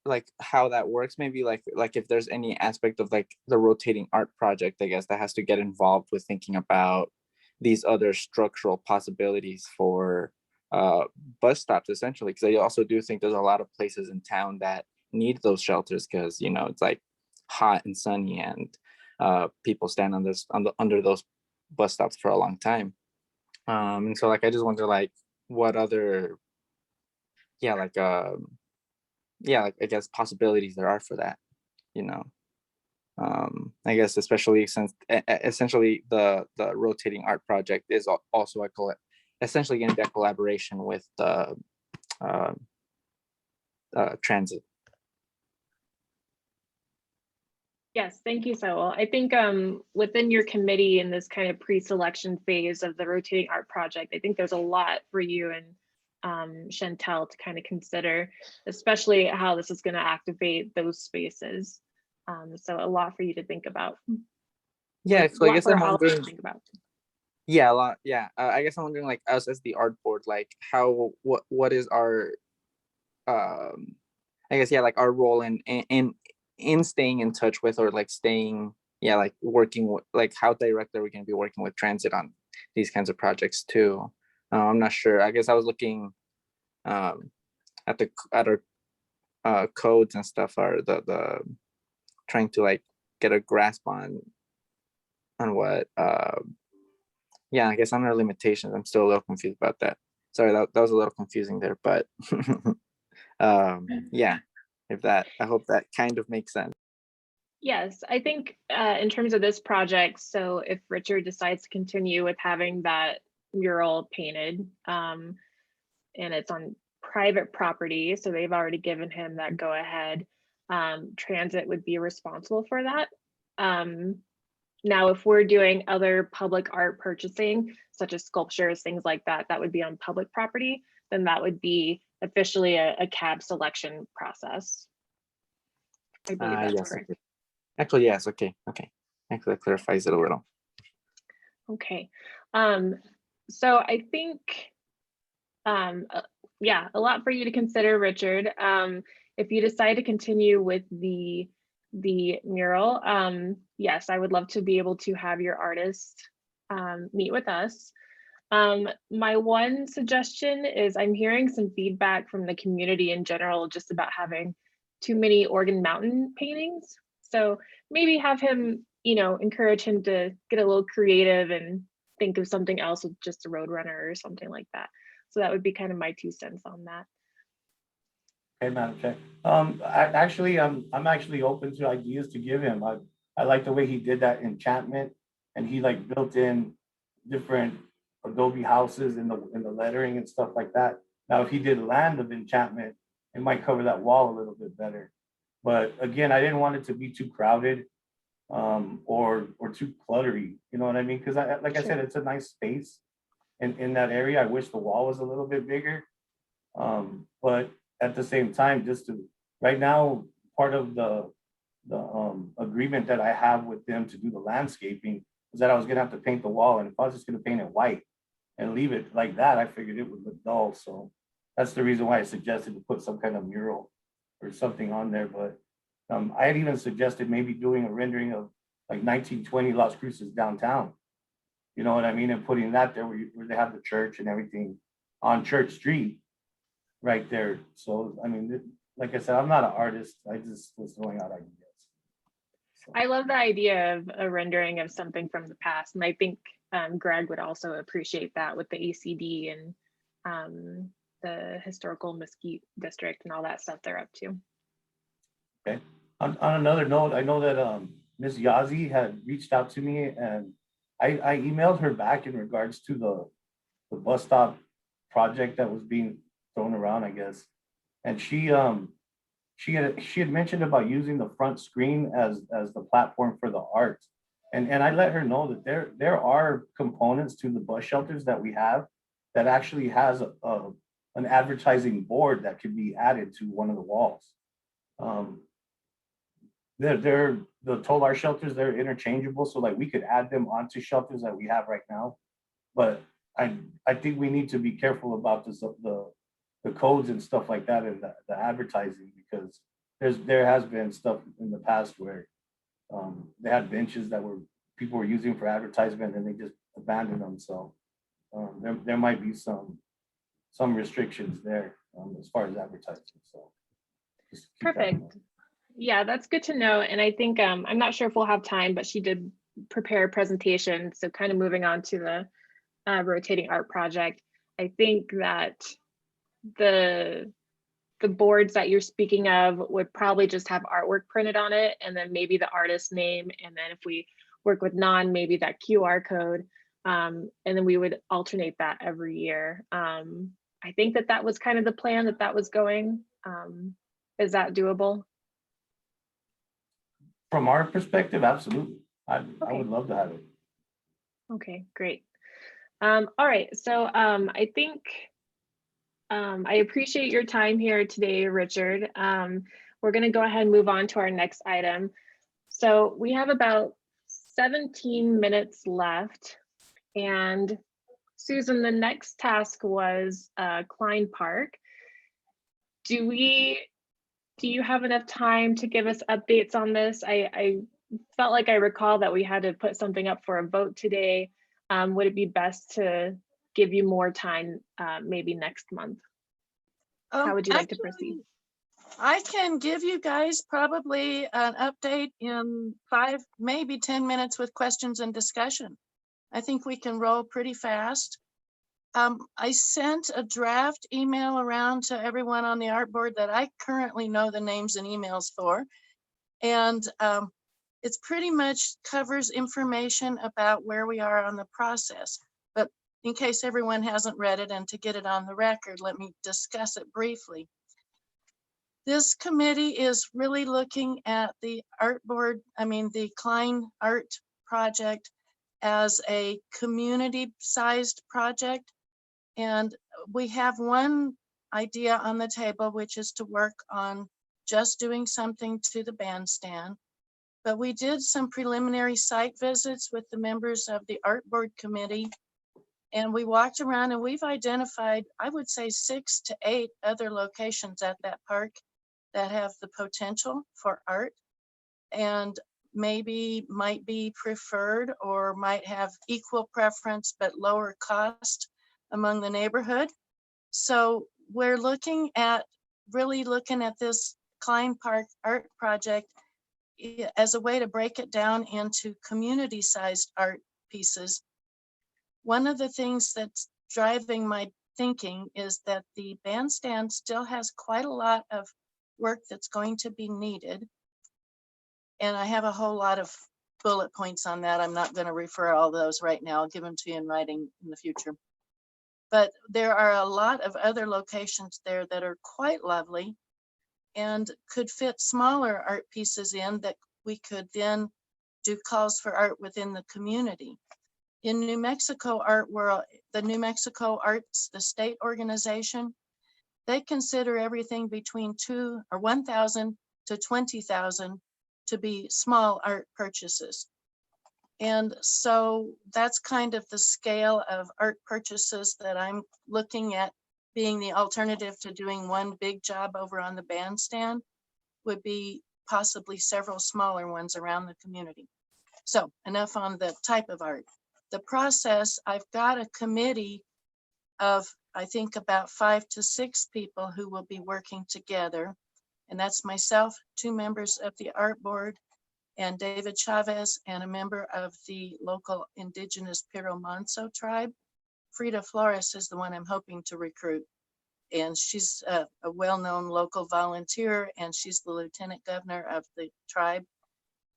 like how that works. Maybe like if there's any aspect of like the rotating art project, I guess that has to get involved with thinking about these other structural possibilities for bus stops, essentially, because I also do think there's a lot of places in town that need those shelters because, you know, it's like hot and sunny and people stand under those bus stops for a long time. And so like I just wonder like what other like I guess possibilities there are for that, you know. I guess especially since essentially the rotating art project is also essentially going to be a collaboration with the transit. Yes, thank you, Saul. I think within your committee in this kind of pre-selection phase of the rotating art project, I think there's a lot for you and Chantel to kind of consider, especially how this is going to activate those spaces. So a lot for you to think about. Yeah, so I guess I'm wondering. Yeah, a lot. Yeah, I guess I'm wondering, like, us as the art board, like, what is our, I guess, yeah, like our role in staying in touch with, or like staying, yeah, like working with, like how direct are we going to be working with transit on these kinds of projects too? I'm not sure. I guess I was looking at our codes and stuff, are the trying to like get a grasp on what yeah, I guess on our limitations. I'm still a little confused about that. Sorry, that was a little confusing there, but yeah, I hope that kind of makes sense. Yes, I think in terms of this project, so if Richard decides to continue with having that mural painted, and it's on private property, so they've already given him that go ahead, transit would be responsible for that. Now, if we're doing other public art purchasing, such as sculptures, things like that, that would be on public property, then that would be officially a CAB selection process. I believe that's Yes, correct. okay. Actually, yes, okay. Actually, that clarifies it a little. Okay. So I think, yeah, a lot for you to consider, Richard. If you decide to continue with the mural, yes, I would love to be able to have your artist meet with us. My one suggestion is I'm hearing some feedback from the community in general just about having too many Organ Mountain paintings. So maybe have him, encourage him to get a little creative and think of something else with just a Roadrunner or something like that. So that would be kind of my 2 cents on that. Okay, Madam Chair. I'm actually open to ideas to give him. I like the way he did that enchantment, and he like built in different adobe houses in the lettering and stuff like that. Now, if he did Land of Enchantment, it might cover that wall a little bit better. But again, I didn't want it to be too crowded, or too cluttery. You know what I mean? Because like I said, it's a nice space in that area. I wish the wall was a little bit bigger. But at the same time, right now, part of the agreement that I have with them to do the landscaping is that I was gonna have to paint the wall, and if I was just gonna paint it white and leave it like that, I figured it would look dull. So that's the reason why I suggested to put some kind of mural or something on there. But I had even suggested maybe doing a rendering of like 1920 Las Cruces downtown. You know what I mean? And putting that there where they have the church and everything on Church Street right there. So, I mean, like I said, I'm not an artist. I just was throwing out ideas. So, I love the idea of a rendering of something from the past. And I think Greg would also appreciate that with the ACD and the historical mesquite district and all that stuff they're up to. okay. On another note, I know that Ms. Yazi had reached out to me, and I emailed her back in regards to the bus stop project that was being thrown around, I guess. And she had mentioned about using the front screen as the platform for the art. And I let her know that there are components to the bus shelters that we have that actually has an advertising board that could be added to one of the walls. The toll art shelters, they're interchangeable, so like we could add them onto shelters that we have right now. But I think we need to be careful about the codes and stuff like that, and the advertising, because there has been stuff in the past where they had benches that people were using for advertisement and they just abandoned them. So there might be some restrictions there as far as advertising. So just keep that in mind. Perfect. Yeah, that's good to know. And I think I'm not sure if we'll have time, but she did prepare a presentation. So kind of moving on to the rotating art project. I think that the boards that you're speaking of would probably just have artwork printed on it, and then maybe the artist name, and then if we work with maybe that QR code, and then we would alternate that every year. I think that was kind of the plan that was going. Is that doable? From our perspective, absolutely. I would love to have it. Okay, great. All right, so I think I appreciate your time here today, Richard. We're going to go ahead and move on to our next item. So we have about 17 minutes left. And Susan, the next task was Klein Park. Do you have enough time to give us updates on this? I felt like I recall that we had to put something up for a vote today. Would it be best to give you more time maybe next month? How would you like to proceed? I can give you guys probably an update in 5, maybe 10 minutes with questions and discussion. I think we can roll pretty fast. I sent a draft email around to everyone on the art board that I currently know the names and emails for. And it's pretty much covers information about where we are on the process. But in case everyone hasn't read it and to get it on the record, let me discuss it briefly. This committee is really looking at the art board, the Klein Art Project as a community-sized project. And we have one idea on the table, which is to work on just doing something to the bandstand. But we did some preliminary site visits with the members of the art board committee. And we walked around and we've identified, I would say 6 to 8 other locations at that park that have the potential for art and maybe might be preferred or might have equal preference but lower cost among the neighborhood. So we're really looking at this Klein Park art project as a way to break it down into community-sized art pieces. One of the things that's driving my thinking is that the bandstand still has quite a lot of work that's going to be needed. And I have a whole lot of bullet points on that. I'm not going to refer all those right now. I'll give them to you in writing in the future. But there are a lot of other locations there that are quite lovely and could fit smaller art pieces in that we could then do calls for art within the community. In New Mexico Art World, the New Mexico Arts, the state organization, they consider everything between 1,000 to 20,000 to be small art purchases. And so that's kind of the scale of art purchases that I'm looking at being the alternative to doing one big job over on the bandstand, would be possibly several smaller ones around the community. So enough on the type of art. The process, I've got a committee of, I think, about 5 to 6 people who will be working together. And that's myself, 2 members of the art board, and David Chavez, and a member of the local indigenous Piro Manso tribe. Frida Flores is the one I'm hoping to recruit. And she's a well-known local volunteer, and she's the lieutenant governor of the tribe.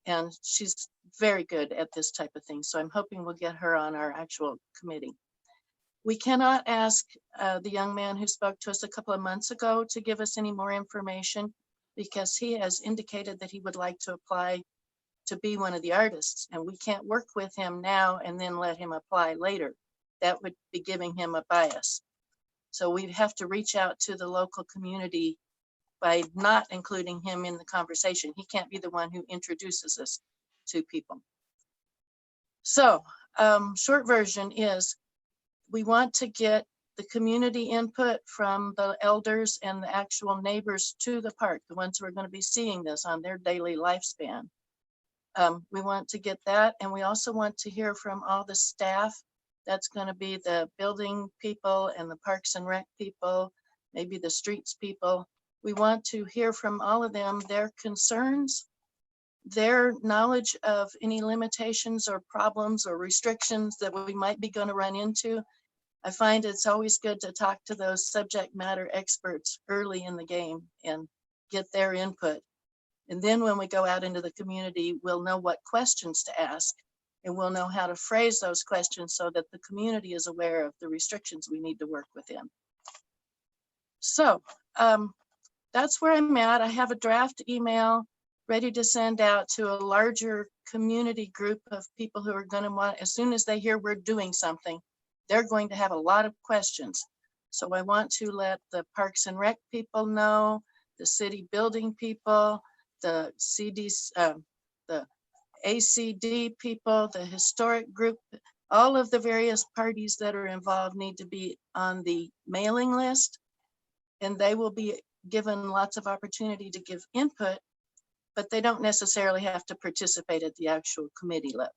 And she's very good at this type of thing. So I'm hoping we'll get her on our actual committee. We cannot ask the young man who spoke to us a couple of months ago to give us any more information, because he has indicated that he would like to apply to be one of the artists, and we can't work with him now and then let him apply later. That would be giving him a bias. So we'd have to reach out to the local community by not including him in the conversation. He can't be the one who introduces us to people. So short version is we want to get the community input from the elders and the actual neighbors to the park, the ones who are going to be seeing this on their daily lifespan. We want to get that, and we also want to hear from all the staff. That's going to be the building people and the parks and rec people, maybe the streets people. We want to hear from all of them, their concerns, their knowledge of any limitations or problems or restrictions that we might be going to run into. I find it's always good to talk to those subject matter experts early in the game and get their input. And then when we go out into the community, we'll know what questions to ask, and we'll know how to phrase those questions so that the community is aware of the restrictions we need to work within. So that's where I'm at. I have a draft email ready to send out to a larger community group of people who are going to want, as soon as they hear we're doing something, they're going to have a lot of questions. So I want to let the Parks and Rec people know, the city building people, the CDs, the ACD people, the historic group, all of the various parties that are involved need to be on the mailing list, and they will be given lots of opportunity to give input, but they don't necessarily have to participate at the actual committee level.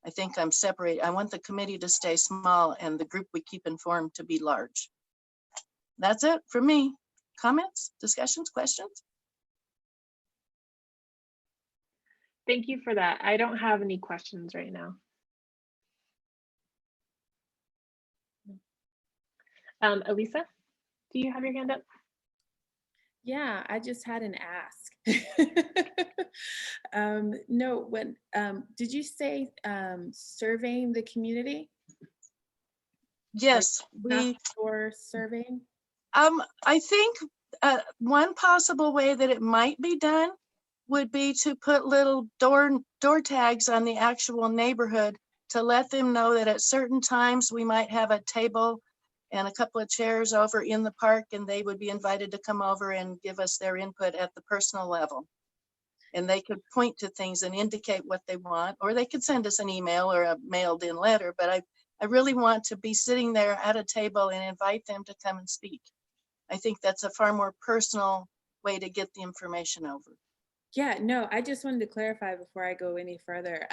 I think I'm separated. I want the committee to stay small and the group we keep informed to be large. That's it for me. Comments, discussions, questions? Thank you for that. I don't have any questions right now. Elisa, do you have your hand up? Yeah, I just had an ask. No, when did you say surveying the community? Yes, Like for surveying? I think one possible way that it might be done would be to put little door tags on the actual neighborhood to let them know that at certain times we might have a table and a couple of chairs over in the park, and they would be invited to come over and give us their input at the personal level. And they could point to things and indicate what they want, or they could send us an email or a mailed in letter. But I really want to be sitting there at a table and invite them to come and speak. I think that's a far more personal way to get the information over. Yeah, no, I just wanted to clarify before I go any further.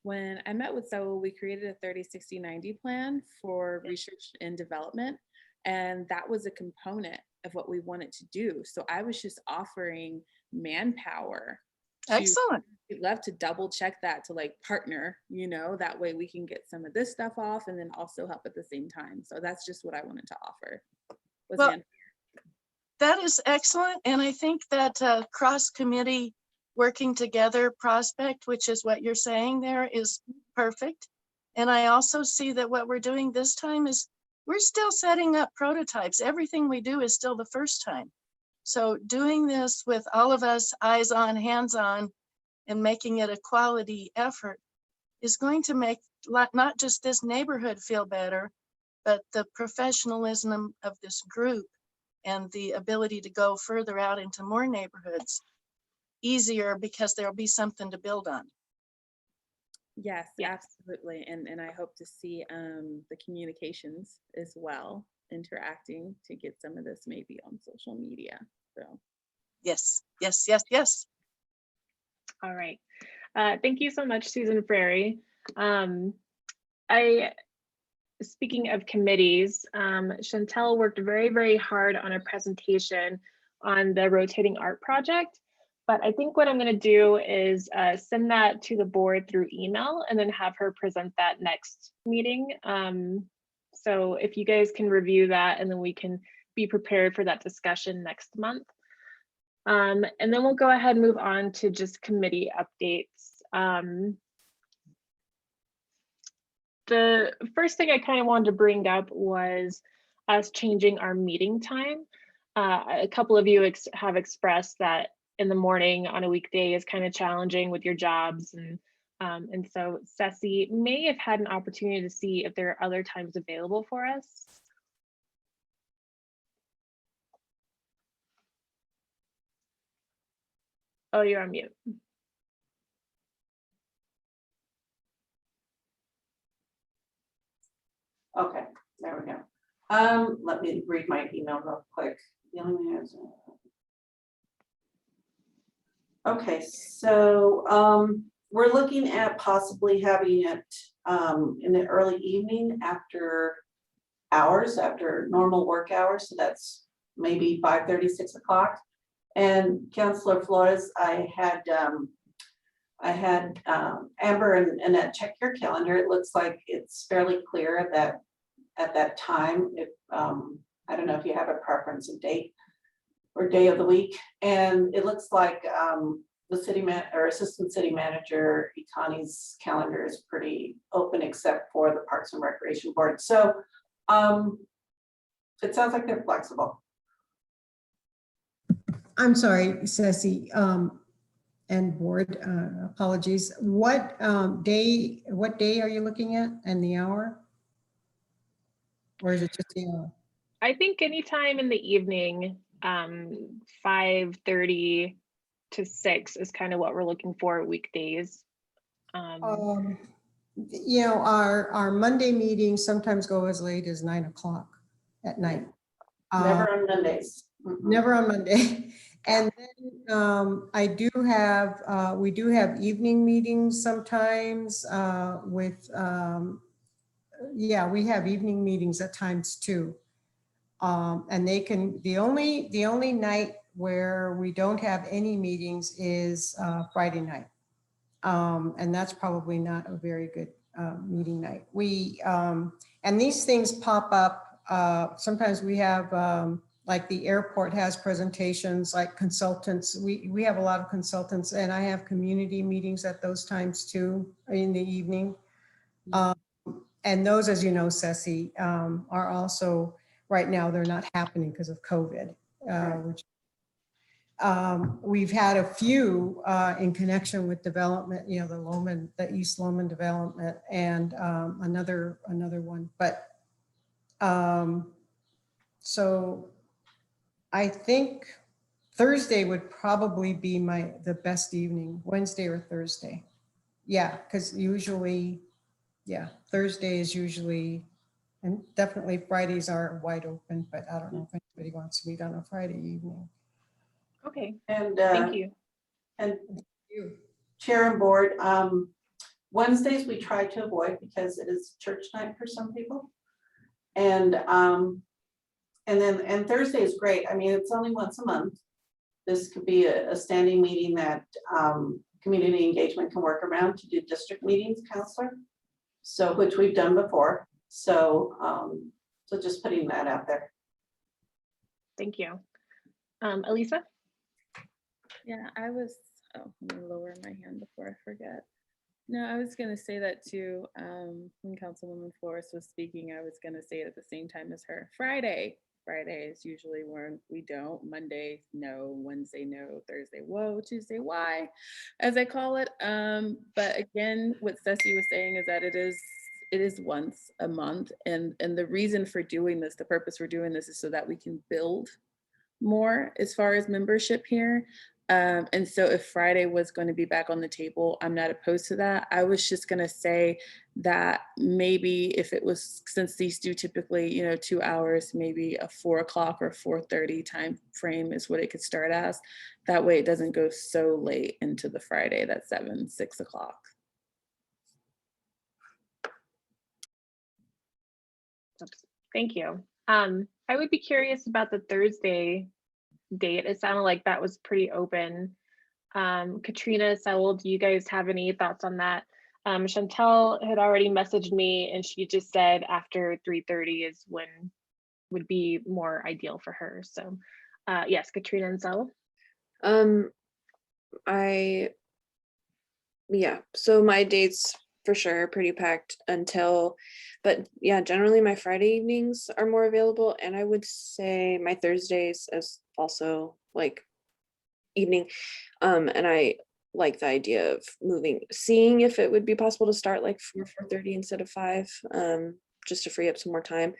When I met with Saul, we created a 30-60-90 plan for research and development, and that was a component of what we wanted to do. So I was just offering manpower. Excellent. We'd love to double check that to like partner, you know, that way we can get some of this stuff off and then also help at the same time. So that's just what I wanted to offer. Well, that is excellent. And I think that cross committee working together prospect, which is what you're saying there, is perfect. And I also see that what we're doing this time is we're still setting up prototypes. Everything we do is still the first time. So doing this with all of us eyes on, hands on, and making it a quality effort is going to make not just this neighborhood feel better, but the professionalism of this group and the ability to go further out into more neighborhoods easier, because there'll be something to build on. Yes, absolutely. And I hope to see the communications as well, interacting to get some of this maybe on social media. So yes, yes, yes, yes. All right. Thank you so much, Susan Frary. Speaking of committees, Chantel worked very, very hard on a presentation on the rotating art project. But I think what I'm going to do is send that to the board through email and then have her present that next meeting. So if you guys can review that, and then we can be prepared for that discussion next month. And then we'll go ahead and move on to just committee updates. The first thing I kind of wanted to bring up was us changing our meeting time. A couple of you have expressed that in the morning on a weekday is kind of challenging with your jobs, and so Ceci may have had an opportunity to see if there are other times available for us. Oh, you're on mute. Okay, there we go. Let me read my email real quick. Okay, so we're looking at possibly having it in the early evening after hours, after normal work hours. So that's maybe 5:30, 6 o'clock. And Councilor Flores, I had Amber and Annette check your calendar. It looks like it's fairly clear at that time. If I don't know if you have a preference of date or day of the week. And it looks like the assistant city manager, Ikani's calendar is pretty open except for the Parks and Recreation Board. So it sounds like they're flexible. I'm sorry, Ceci, and board, apologies. What day are you looking at and the hour? Or is it just the hour? I think anytime in the evening, 5:30 to 6 is kind of what we're looking for weekdays. You know, our Monday meetings sometimes go as late as 9 o'clock at night. Never on Mondays. Never on Monday. And then we do have evening meetings sometimes with, we have evening meetings at times too. And they can, the only night where we don't have any meetings is Friday night. And that's probably not a very good meeting night. And these things pop up. Sometimes we have, like the airport has presentations, like consultants. We have a lot of consultants, and I have community meetings at those times too in the evening. And those, as you know, Ceci, are also, right now, they're not happening because of COVID. We've had a few in connection with development, you know, the East Lowman development, and another one. But so I think Thursday would probably be the best evening, Wednesday or Thursday. Yeah, because usually yeah, Thursday is usually, and definitely Fridays are wide open, but I don't know if anybody wants to meet on a Friday evening. Okay, And, thank you. and You. Chair and board, Wednesdays we try to avoid because it is church night for some people. And Thursday is great. I mean, it's only once a month. This could be a standing meeting that community engagement can work around to do district meetings, counselor. So, which we've done before. So, so just putting that out there. Thank you. Elisa? Yeah, I was, oh, let me lower my hand before I forget. No, I was gonna say that too. When Councilwoman Flores was speaking, I was gonna say it at the same time as her. Friday is usually when we don't. Monday, no. Wednesday, no. Thursday, whoa. Tuesday, why, as I call it. But again, what Ceci was saying is that it is once a month, and the reason for doing this, the purpose for doing this, is so that we can build more as far as membership here. And so if Friday was going to be back on the table, I'm not opposed to that. I was just going to say that maybe if it was, since these do typically, 2 hours, maybe a 4 o'clock or 4:30 time frame is what it could start as. That way it doesn't go so late into the Friday, that's 6 o'clock. Thank you. I would be curious about the Thursday date. It sounded like that was pretty open. Katrina, Sewell, do you guys have any thoughts on that? Chantel had already messaged me and she just said after 3:30 is when would be more ideal for her. So yes, Katrina and Sewell. Yeah, so my dates for sure are pretty packed but yeah, generally my Friday evenings are more available, and I would say my Thursdays as also like evening. And I like the idea of seeing if it would be possible to start like 4:30 instead of 5, just to free up some more time.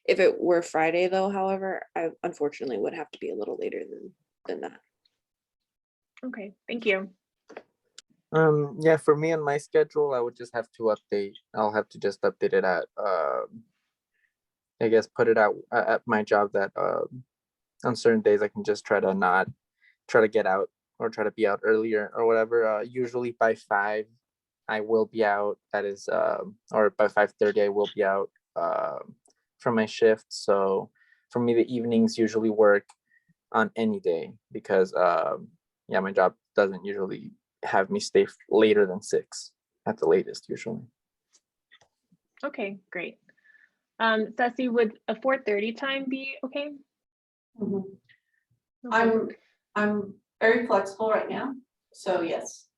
If it were Friday though, however, I unfortunately would have to be a little later than that. Okay, thank you. Yeah, for me on my schedule, I would just have to update. I'll have to just update it at I guess put it out at my job that on certain days I can just try to get out or try to be out earlier or whatever. Usually by 5 I will be out. That is or by 5:30 I will be out from my shift. So for me the evenings usually work on any day because yeah, my job doesn't usually have me stay later than 6 at the latest usually. Okay, great. Ceci, would a 4:30 time be okay? Mhm. Okay. I'm very flexible right now, so yes.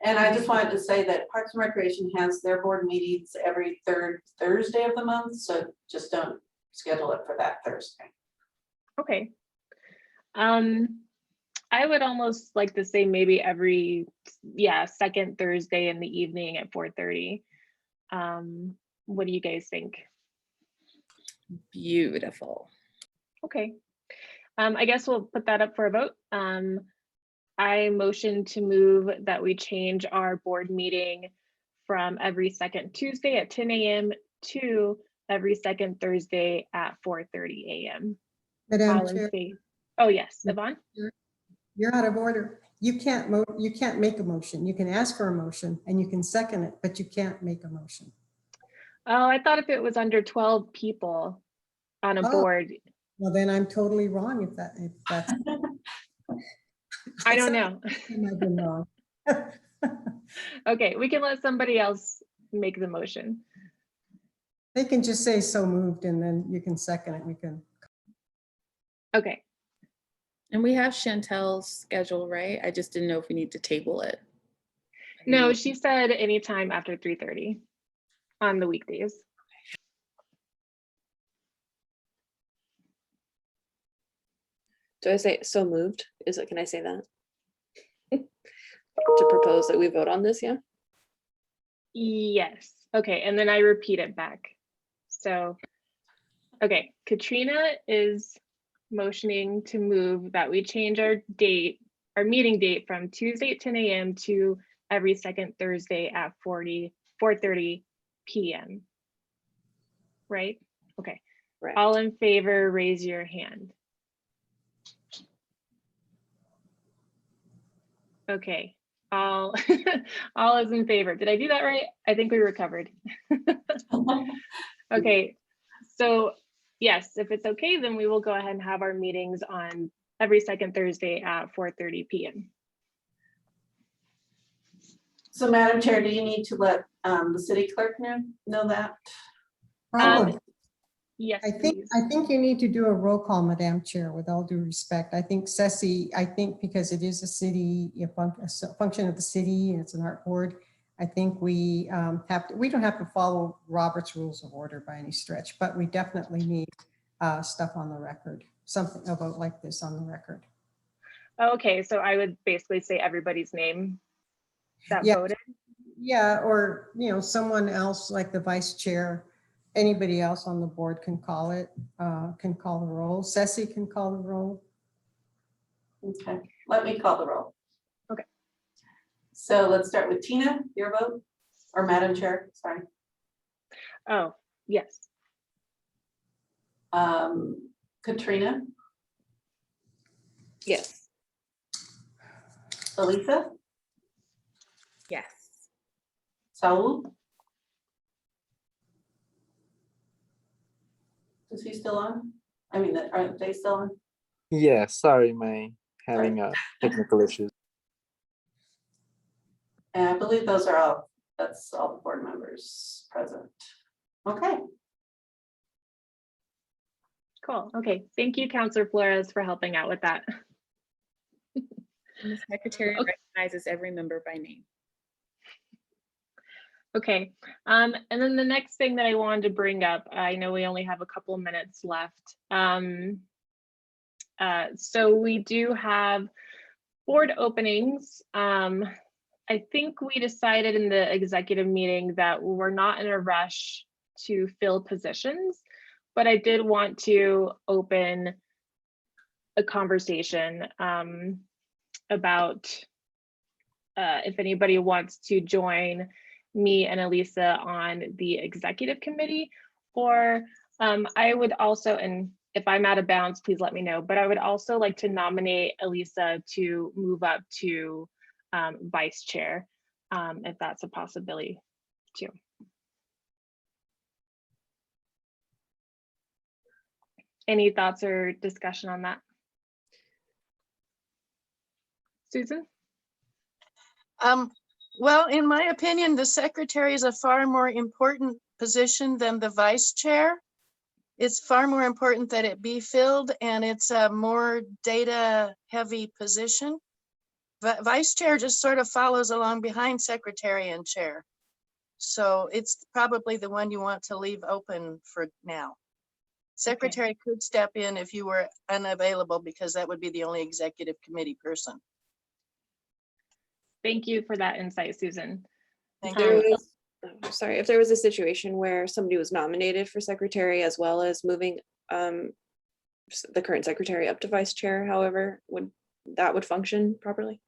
And I just wanted to say that Parks and Recreation has their board meetings every third Thursday of the month, so just don't schedule it for that Thursday. Okay. I would almost like to say maybe every, second Thursday in the evening at 4:30. What do you guys think? Beautiful. Okay. I guess we'll put that up for a vote. I motion to move that we change our board meeting from every second Tuesday at 10 a.m. to every second Thursday at 4:30 a.m. Madam All in Chair, favor? Oh yes, Yvonne? you're out of order. You can't make a motion. You can ask for a motion and you can second it, but you can't make a motion. Oh, I thought if it was under 12 people on a Oh. board, Well, then I'm totally wrong if that's. I don't know. I've been wrong. Okay, we can let somebody else make the motion. They can just say so moved and then you can second it. We can. Okay. And we have Chantel's schedule, right? I just didn't know if we need to table it. No, she said anytime after 3:30 on the weekdays. Do I say so moved? Can I say that? To propose that we vote on this, yeah? Yes. Okay, and then I repeat it back. So, okay, Katrina is motioning to move that we change our meeting date from Tuesday at 10 a.m. to every second Thursday at 4:30 p.m. Right? Okay. Correct. All in favor, raise your hand. Okay. All all is in favor. Did I do that right? I think we recovered. Okay. So yes, if it's okay, then we will go ahead and have our meetings on every second Thursday at 4:30 p.m. So Madam Chair, do you need to let the city clerk know that? Probably. Yes, I please. think you need to do a roll call, Madam Chair, with all due respect. I think Ceci, because it is a city, a function of the city and it's an art board, I think we we don't have to follow Robert's Rules of Order by any stretch, but we definitely need stuff on the record, something about like this on the record. Okay, so I would basically say everybody's name that Yeah. voted. Yeah, or, someone else like the vice chair, anybody else on the board can call it, can call the roll. Ceci can call the roll. Okay, let me call the roll. Okay. So let's start with Tina, your vote, or Madam Chair, sorry. Oh, yes. Katrina, Yes. Elisa, Yes. Saul. Is he still on? I mean, aren't they still on? Yeah, sorry, my having technical issues. And I believe those are all, that's all the board members present. Okay. Cool. Okay. Thank you, Councilor Flores, for helping out with that. And the secretary Okay. recognizes every member by name. Okay. And then the next thing that I wanted to bring up, I know we only have a couple of minutes left. So we do have board openings. I think we decided in the executive meeting that we're not in a rush to fill positions, but I did want to open a conversation about if anybody wants to join me and Elisa on the executive committee, or I would also, and if I'm out of bounds, please let me know, but I would also like to nominate Elisa to move up to vice chair, if that's a possibility too. Any thoughts or discussion on that? Susan? Well, in my opinion, the secretary is a far more important position than the vice chair. It's far more important that it be filled, and it's a more data heavy position. Vice chair just sort of follows along behind secretary and chair. So it's probably the one you want to leave open for now. Secretary could step in if you were unavailable, because that would be the only executive committee person. Thank you for that insight, Susan. Thank There you. was, oh, sorry, if there was a situation where somebody was nominated for secretary as well as moving the current secretary up to vice chair, however, would function properly?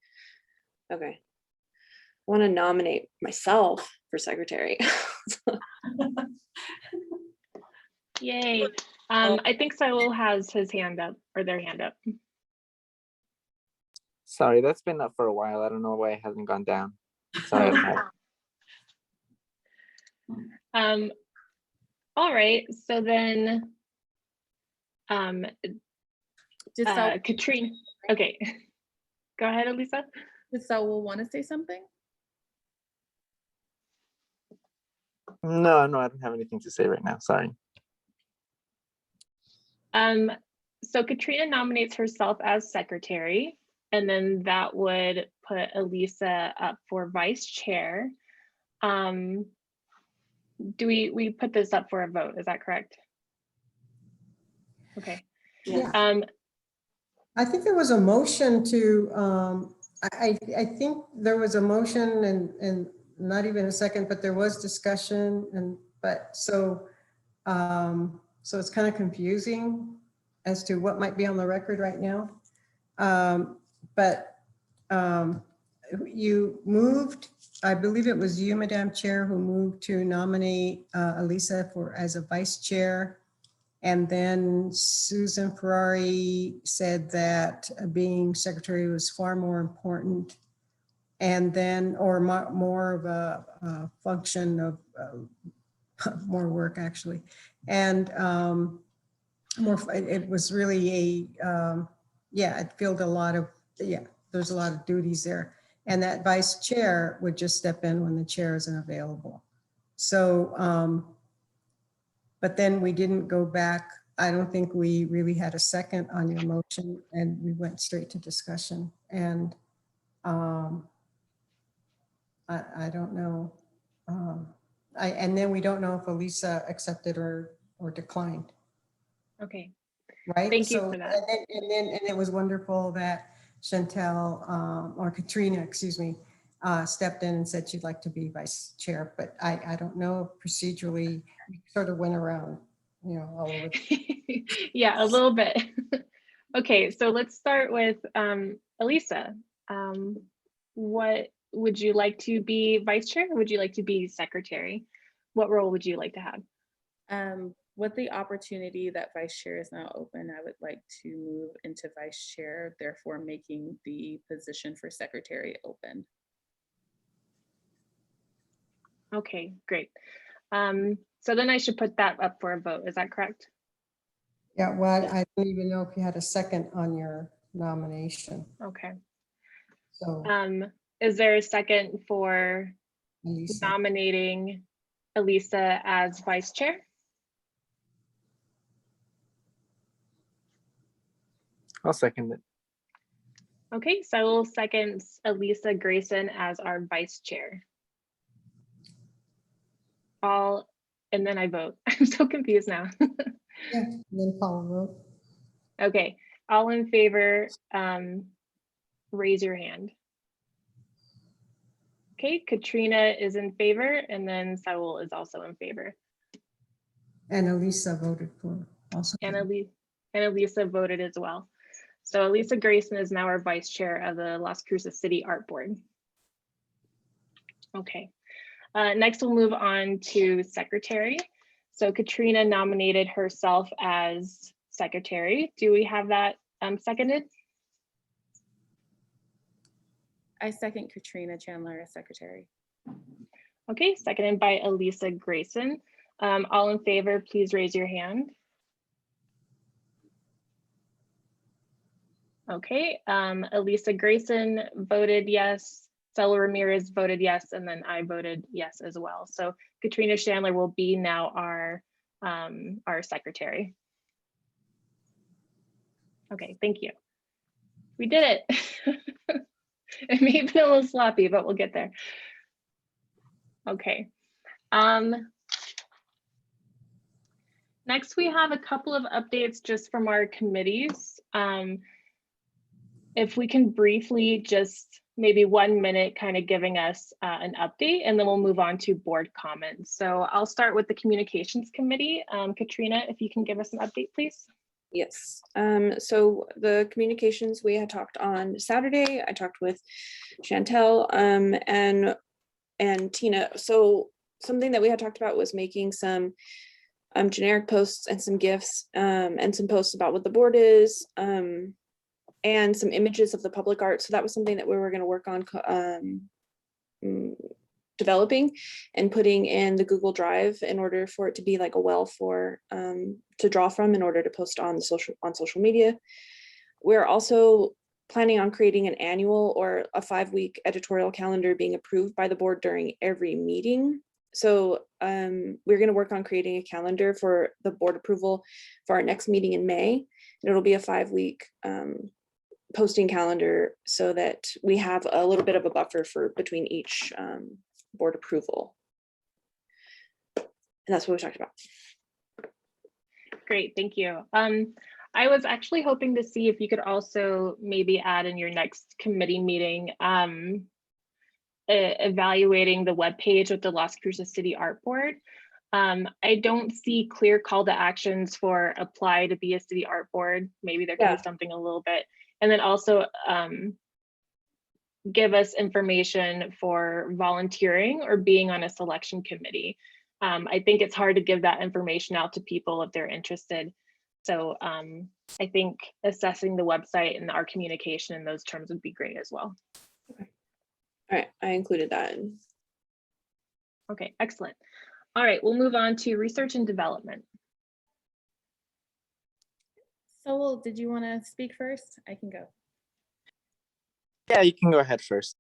Okay. I want to nominate myself for secretary. Yay. I think Saul has his hand up, or their hand up. Sorry, that's been up for a while. I don't know why it hasn't gone down. Sorry. All right, so then Does Saul, Katrina, okay. Go ahead, Elisa. does Saul want to say something? No, I don't have anything to say right now. Sorry. So Katrina nominates herself as secretary, and then that would put Elisa up for vice chair. Do we put this up for a vote? Is that correct? Okay. Yeah. I think there was a motion to, I think there was a motion and not even a second, but there was discussion so it's kind of confusing as to what might be on the record right now. you moved, I believe it was you, Madam Chair, who moved to nominate Elisa as a vice chair. And then Susan Ferrari said that being secretary was far more important. And then, or more of a function of more work actually. And it was really yeah, it filled a lot of, there's a lot of duties there. And that vice chair would just step in when the chair isn't available. So, but then we didn't go back. I don't think we really had a second on your motion, and we went straight to discussion. And I don't know. And then we don't know if Elisa accepted or declined. Okay, Right? thank you So, for that. And it was wonderful that Chantel, or Katrina, excuse me, stepped in and said she'd like to be vice chair, but I don't know, procedurally, we sort of went around, all over. Yeah, a little bit. Okay, so let's start with Elisa. What would you like to be vice chair, or would you like to be secretary? What role would you like to have? With the opportunity that vice chair is now open, I would like to move into vice chair, therefore making the position for secretary open. Okay, great. So then I should put that up for a vote. Is that correct? Yeah, well, I don't even know if you had a second on your nomination. Okay. So Is there a second for Elisa. nominating Elisa as vice chair? I'll second it. Okay, so I will second Elisa Grayson as our vice chair. And then I vote. I'm so confused now. Yeah, and then Paul vote. Okay, all in favor, raise your hand. Okay, Katrina is in favor, and then Saul is also in favor. And Elisa voted for also. And Elisa voted as well. So Elisa Grayson is now our vice chair of the Las Cruces City Art Board. Okay, next we'll move on to secretary. So Katrina nominated herself as secretary. Do we have that seconded? I second Katrina Chandler as secretary. Okay, seconded by Elisa Grayson. All in favor, please raise your hand. Okay, Elisa Grayson voted yes, Stella Ramirez voted yes, and then I voted yes as well. So Katrina Chandler will be now our secretary. Okay, thank you. We did it. It may have been a little sloppy, but we'll get there. Okay. Next, we have a couple of updates just from our committees. If we can briefly, just maybe 1 minute, kind of giving us an update, and then we'll move on to board comments. So I'll start with the communications committee. Katrina, if you can give us an update, please. Yes. So the communications, we had talked on Saturday. I talked with Chantel and Tina. So something that we had talked about was making some generic posts and some GIFs and some posts about what the board is and some images of the public art. So that was something that we were going to work on developing and putting in the Google Drive in order for it to be like a well for to draw from in order to post on social media. We're also planning on creating an annual or a 5-week editorial calendar being approved by the board during every meeting. So we're going to work on creating a calendar for the board approval for our next meeting in May. And it'll be a 5-week posting calendar so that we have a little bit of a buffer for between each board approval. And that's what we talked about. Great, thank you. I was actually hoping to see if you could also maybe add in your next committee meeting, evaluating the webpage with the Las Cruces City Art Board. I don't see clear call to actions for apply to be a city art board. Maybe there could be something a little bit. And then also give us information for volunteering or being on a selection committee. I think it's hard to give that information out to people if they're interested. So I think assessing the website and our communication in those terms would be great as well. All right, I included that. Okay, excellent. All right, we'll move on to research and development. Sol, did you want to speak first? I can go. Yeah, you can go ahead first.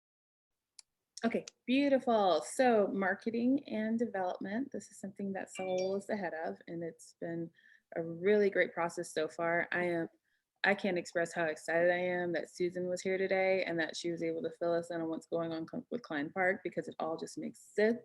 Okay, beautiful. So marketing and development, this is something that Sol is the head of, and it's been a really great process so far. I can't express how excited I am that Susan was here today and that she was able to fill us in on what's going on with Klein Park, because it all just makes sense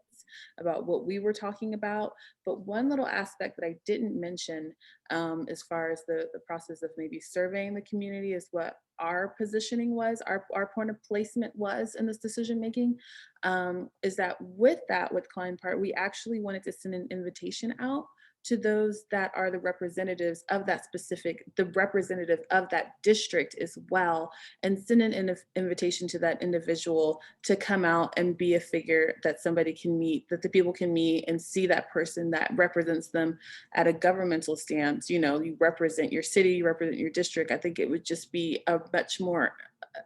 about what we were talking about. But one little aspect that I didn't mention as far as the process of maybe surveying the community is what our positioning was, our point of placement was in this decision making, is that with Klein Park, we actually wanted to send an invitation out to those that are the representatives of that the representative of that district as well, and send an invitation to that individual to come out and be a figure that somebody can meet, that the people can meet and see that person that represents them at a governmental stance. You know, you represent your city, you represent your district. I think it would just be a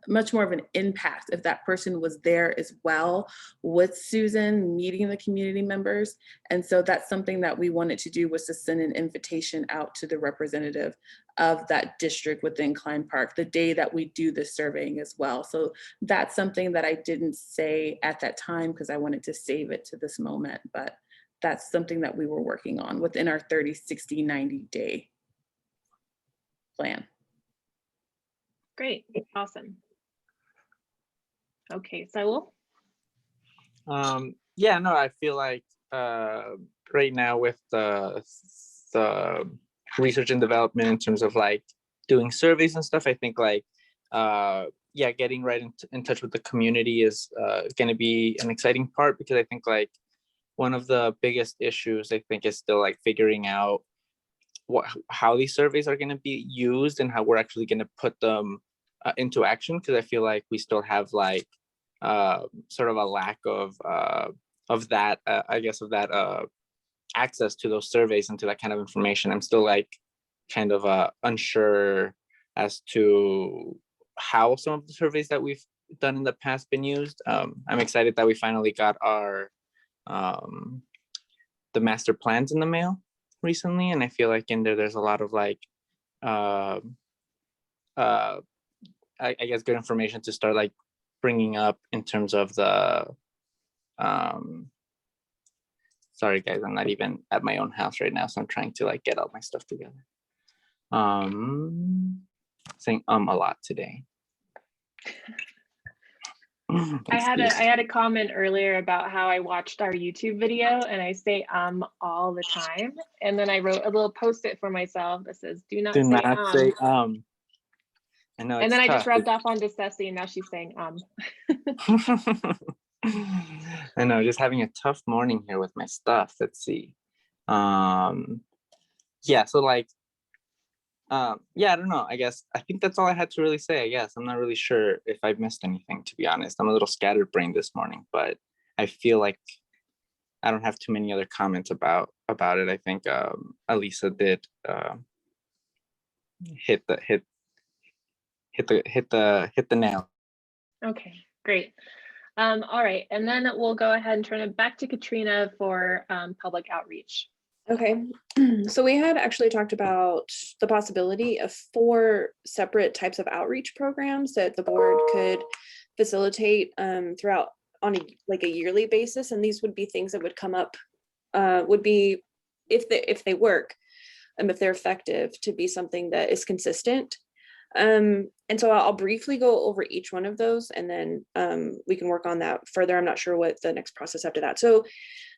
much more of an impact if that person was there as well with Susan, meeting the community members. And so that's something that we wanted to do, was to send an invitation out to the representative of that district within Klein Park the day that we do the surveying as well. So that's something that I didn't say at that time because I wanted to save it to this moment, but that's something that we were working on within our 30, 60, 90 day plan. Great, awesome. Okay, Saul. Yeah, no, I feel like right now with the research and development in terms of like doing surveys and stuff, I think like yeah, getting right in touch with the community is going to be an exciting part, because I think like one of the biggest issues I think is still like figuring out how these surveys are going to be used and how we're actually going to put them into action, because I feel like we still have like sort of a lack of that access to those surveys and to that kind of information. I'm still like kind of unsure as to how some of the surveys that we've done in the past been used. I'm excited that we finally got our the master plans in the mail recently, and I feel like in there's a lot of like I guess good information to start like bringing up in terms of the sorry guys, I'm not even at my own house right now, so I'm trying to like get all my stuff together. Saying a lot today. I had a comment earlier about how I watched our YouTube video and I say all the time, and then I wrote a little post-it for myself that says do not say I know, and then I tough. just rubbed off onto Ceci and now she's saying I know, just having a tough morning here with my stuff. Let's see. Yeah, so like yeah, I don't know, I think that's all I had to really say. I guess I'm not really sure if I've missed anything, to be honest. I'm a little scatterbrained this morning, but I feel like I don't have too many other comments about it. I think Elisa did hit the nail. Okay, great. All right, and then we'll go ahead and turn it back to Katrina for public outreach. Okay, so we had actually talked about the possibility of 4 separate types of outreach programs that the board could facilitate throughout on a yearly basis, and these would be things that would come up, would be, if they work, if they're effective, to be something that is consistent. And so I'll briefly go over each one of those, and then we can work on that further. I'm not sure what the next process after that. So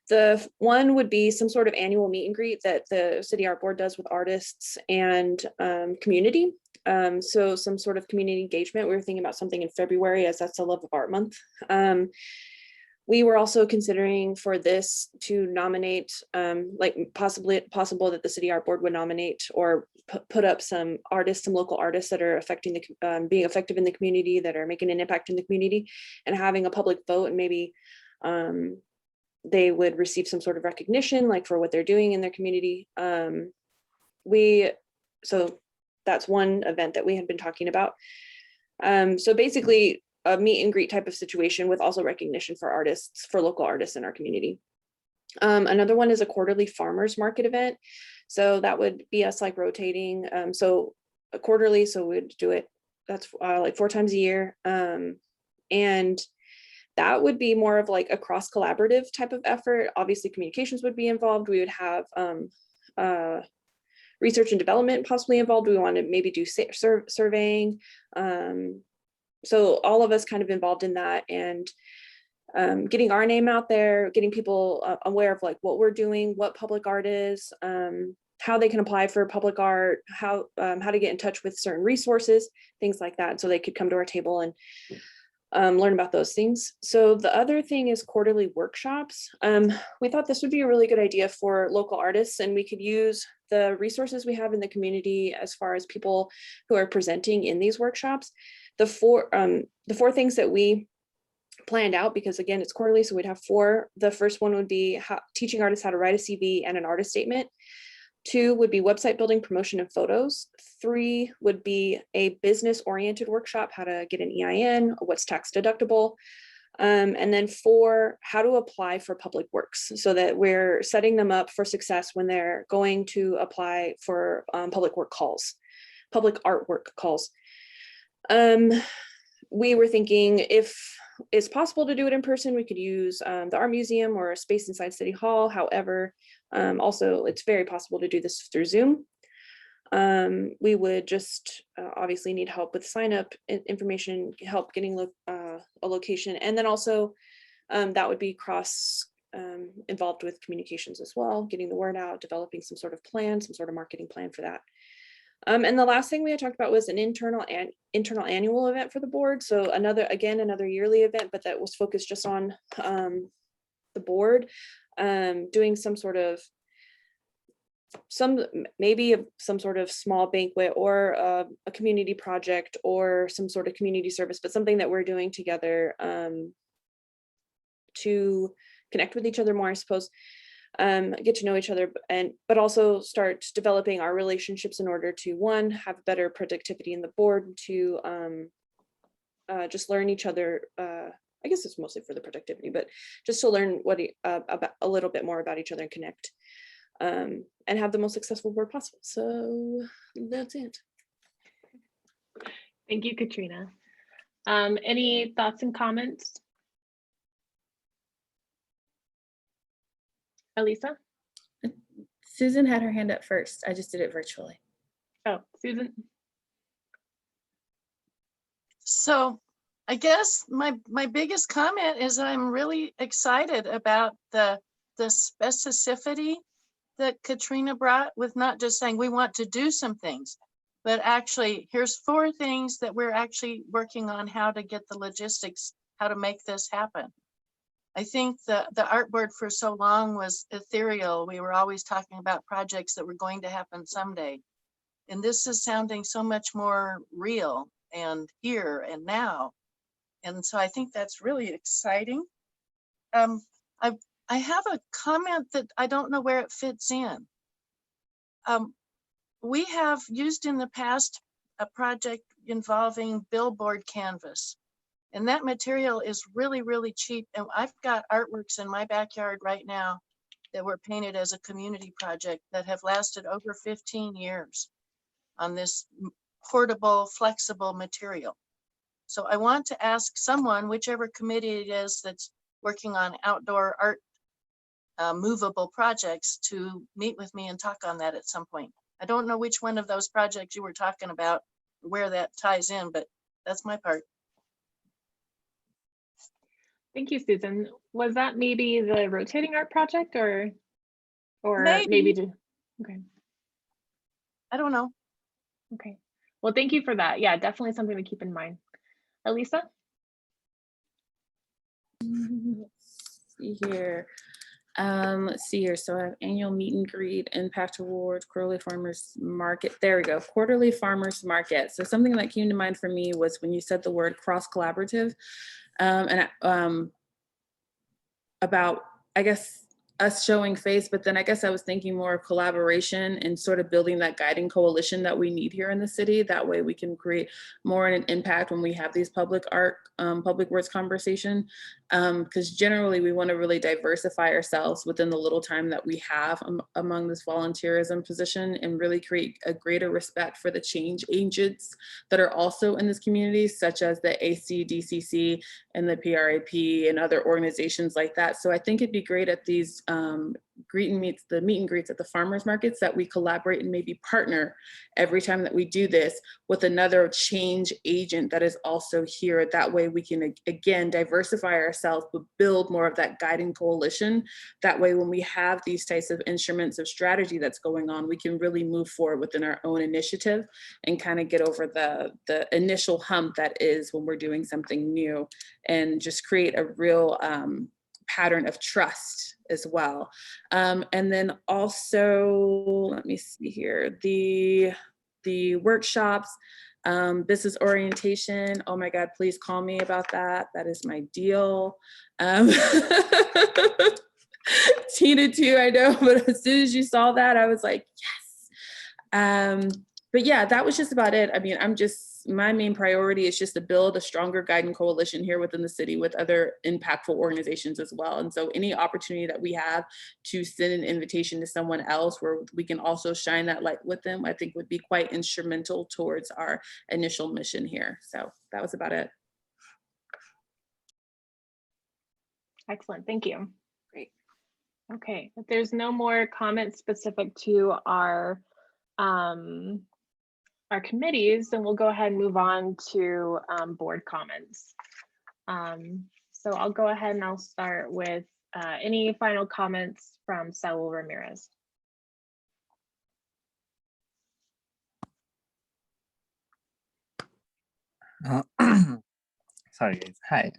the one would be some sort of annual meet and greet that the city art board does with artists and community. So some sort of community engagement. We were thinking about something in February, as that's the Love of Art month. We were also considering for this to nominate, like possible that the city art board would nominate or put up some artists, some local artists that are affecting the, being effective in the community, that are making an impact in the community, and having a public vote, and maybe they would receive some sort of recognition, like for what they're doing in their community. So that's one event that we had been talking about. So basically, a meet and greet type of situation with also recognition for artists, for local artists in our community. Another one is a quarterly farmers market event. So that would be us like rotating. So a quarterly, so we'd do it, that's like 4 times a year. And that would be more of like a cross collaborative type of effort. Obviously communications would be involved. We would have research and development possibly involved. We want to maybe do surveying. So all of us kind of involved in that, and getting our name out there, getting people aware of like what we're doing, what public art is, how they can apply for public art, how to get in touch with certain resources, things like that. So they could come to our table and learn about those things. So the other thing is quarterly workshops. We thought this would be a really good idea for local artists, and we could use the resources we have in the community as far as people who are presenting in these workshops. The four things that we planned out, because again, it's quarterly, so we'd have 4. The first one would be teaching artists how to write a CV and an artist statement. 2 would be website building, promotion, and photos. 3 would be a business-oriented workshop, how to get an EIN, what's tax deductible. And then 4, how to apply for public works, so that we're setting them up for success when they're going to apply for public artwork calls. We were thinking if it's possible to do it in person, we could use the art museum or a space inside City Hall. However, also it's very possible to do this through Zoom. We would just obviously need help with sign up information, help getting a location, and then also that would be cross involved with communications as well, getting the word out, developing some sort of plan, some sort of marketing plan for that. And the last thing we had talked about was an internal annual event for the board. So another yearly event, but that was focused just on the board, doing some sort of some sort of small banquet or a community project or some sort of community service, but something that we're doing together to connect with each other more, I suppose. Get to know each other, but also start developing our relationships in order to, 1, have better productivity in the board, 2, just learn each other. I guess it's mostly for the productivity, but just to learn about a little bit more about each other and connect, and have the most successful board possible. So that's it. Thank you, Katrina. Any thoughts and comments? Elisa? Susan had her hand up first. I just did it virtually. Oh, Susan. So I guess my biggest comment is I'm really excited about the specificity that Katrina brought, with not just saying we want to do some things, but actually here's 4 things that we're actually working on, how to get the logistics, how to make this happen. I think the art board for so long was ethereal. We were always talking about projects that were going to happen someday. And this is sounding so much more real and here and now. And so I think that's really exciting. I have a comment that I don't know where it fits in. We have used in the past a project involving billboard canvas. And that material is really, really cheap. And I've got artworks in my backyard right now that were painted as a community project that have lasted over 15 years on this portable, flexible material. So I want to ask someone, whichever committee it is that's working on outdoor art, movable projects, to meet with me and talk on that at some point. I don't know which one of those projects you were talking about, where that ties in, but that's my part. Thank you, Susan. Was that maybe the rotating art project, or Maybe. Okay. I don't know. Okay. Well, thank you for that. Yeah, definitely something to keep in mind. Elisa? Let's see here. Let's see here. So I have annual meet and greet, impact awards, quarterly farmers market. There we go. Quarterly farmers market. So something that came to mind for me was when you said the word cross collaborative, about, I guess, us showing face, but then I guess I was thinking more of collaboration and sort of building that guiding coalition that we need here in the city. That way we can create more an impact when we have these public art, public works conversation. Because generally we want to really diversify ourselves within the little time that we have among this volunteerism position, and really create a greater respect for the change agents that are also in this community, such as the ACDCC and the PRAP and other organizations like that. So I think it'd be great at these the meet and greets at the farmers markets that we collaborate and maybe partner every time that we do this with another change agent that is also here. That way we can, again, diversify ourselves, but build more of that guiding coalition. That way, when we have these types of instruments of strategy that's going on, we can really move forward within our own initiative and kind of get over the initial hump that is when we're doing something new, and just create a real pattern of trust as well. And then also, let me see here, the workshops, business orientation. Oh my God, please call me about that. That is my deal. Tina too, I know, but as soon as you saw that, I was like, yes. But yeah, that was just about it. I mean, my main priority is just to build a stronger guiding coalition here within the city with other impactful organizations as well. And so any opportunity that we have to send an invitation to someone else where we can also shine that light with them, I think would be quite instrumental towards our initial mission here. So that was about it. Excellent, thank you. Great. Okay, if there's no more comments specific to our committees, then we'll go ahead and move on to board comments. So I'll go ahead and I'll start with any final comments from Saul Ramirez. Sorry guys. Hi.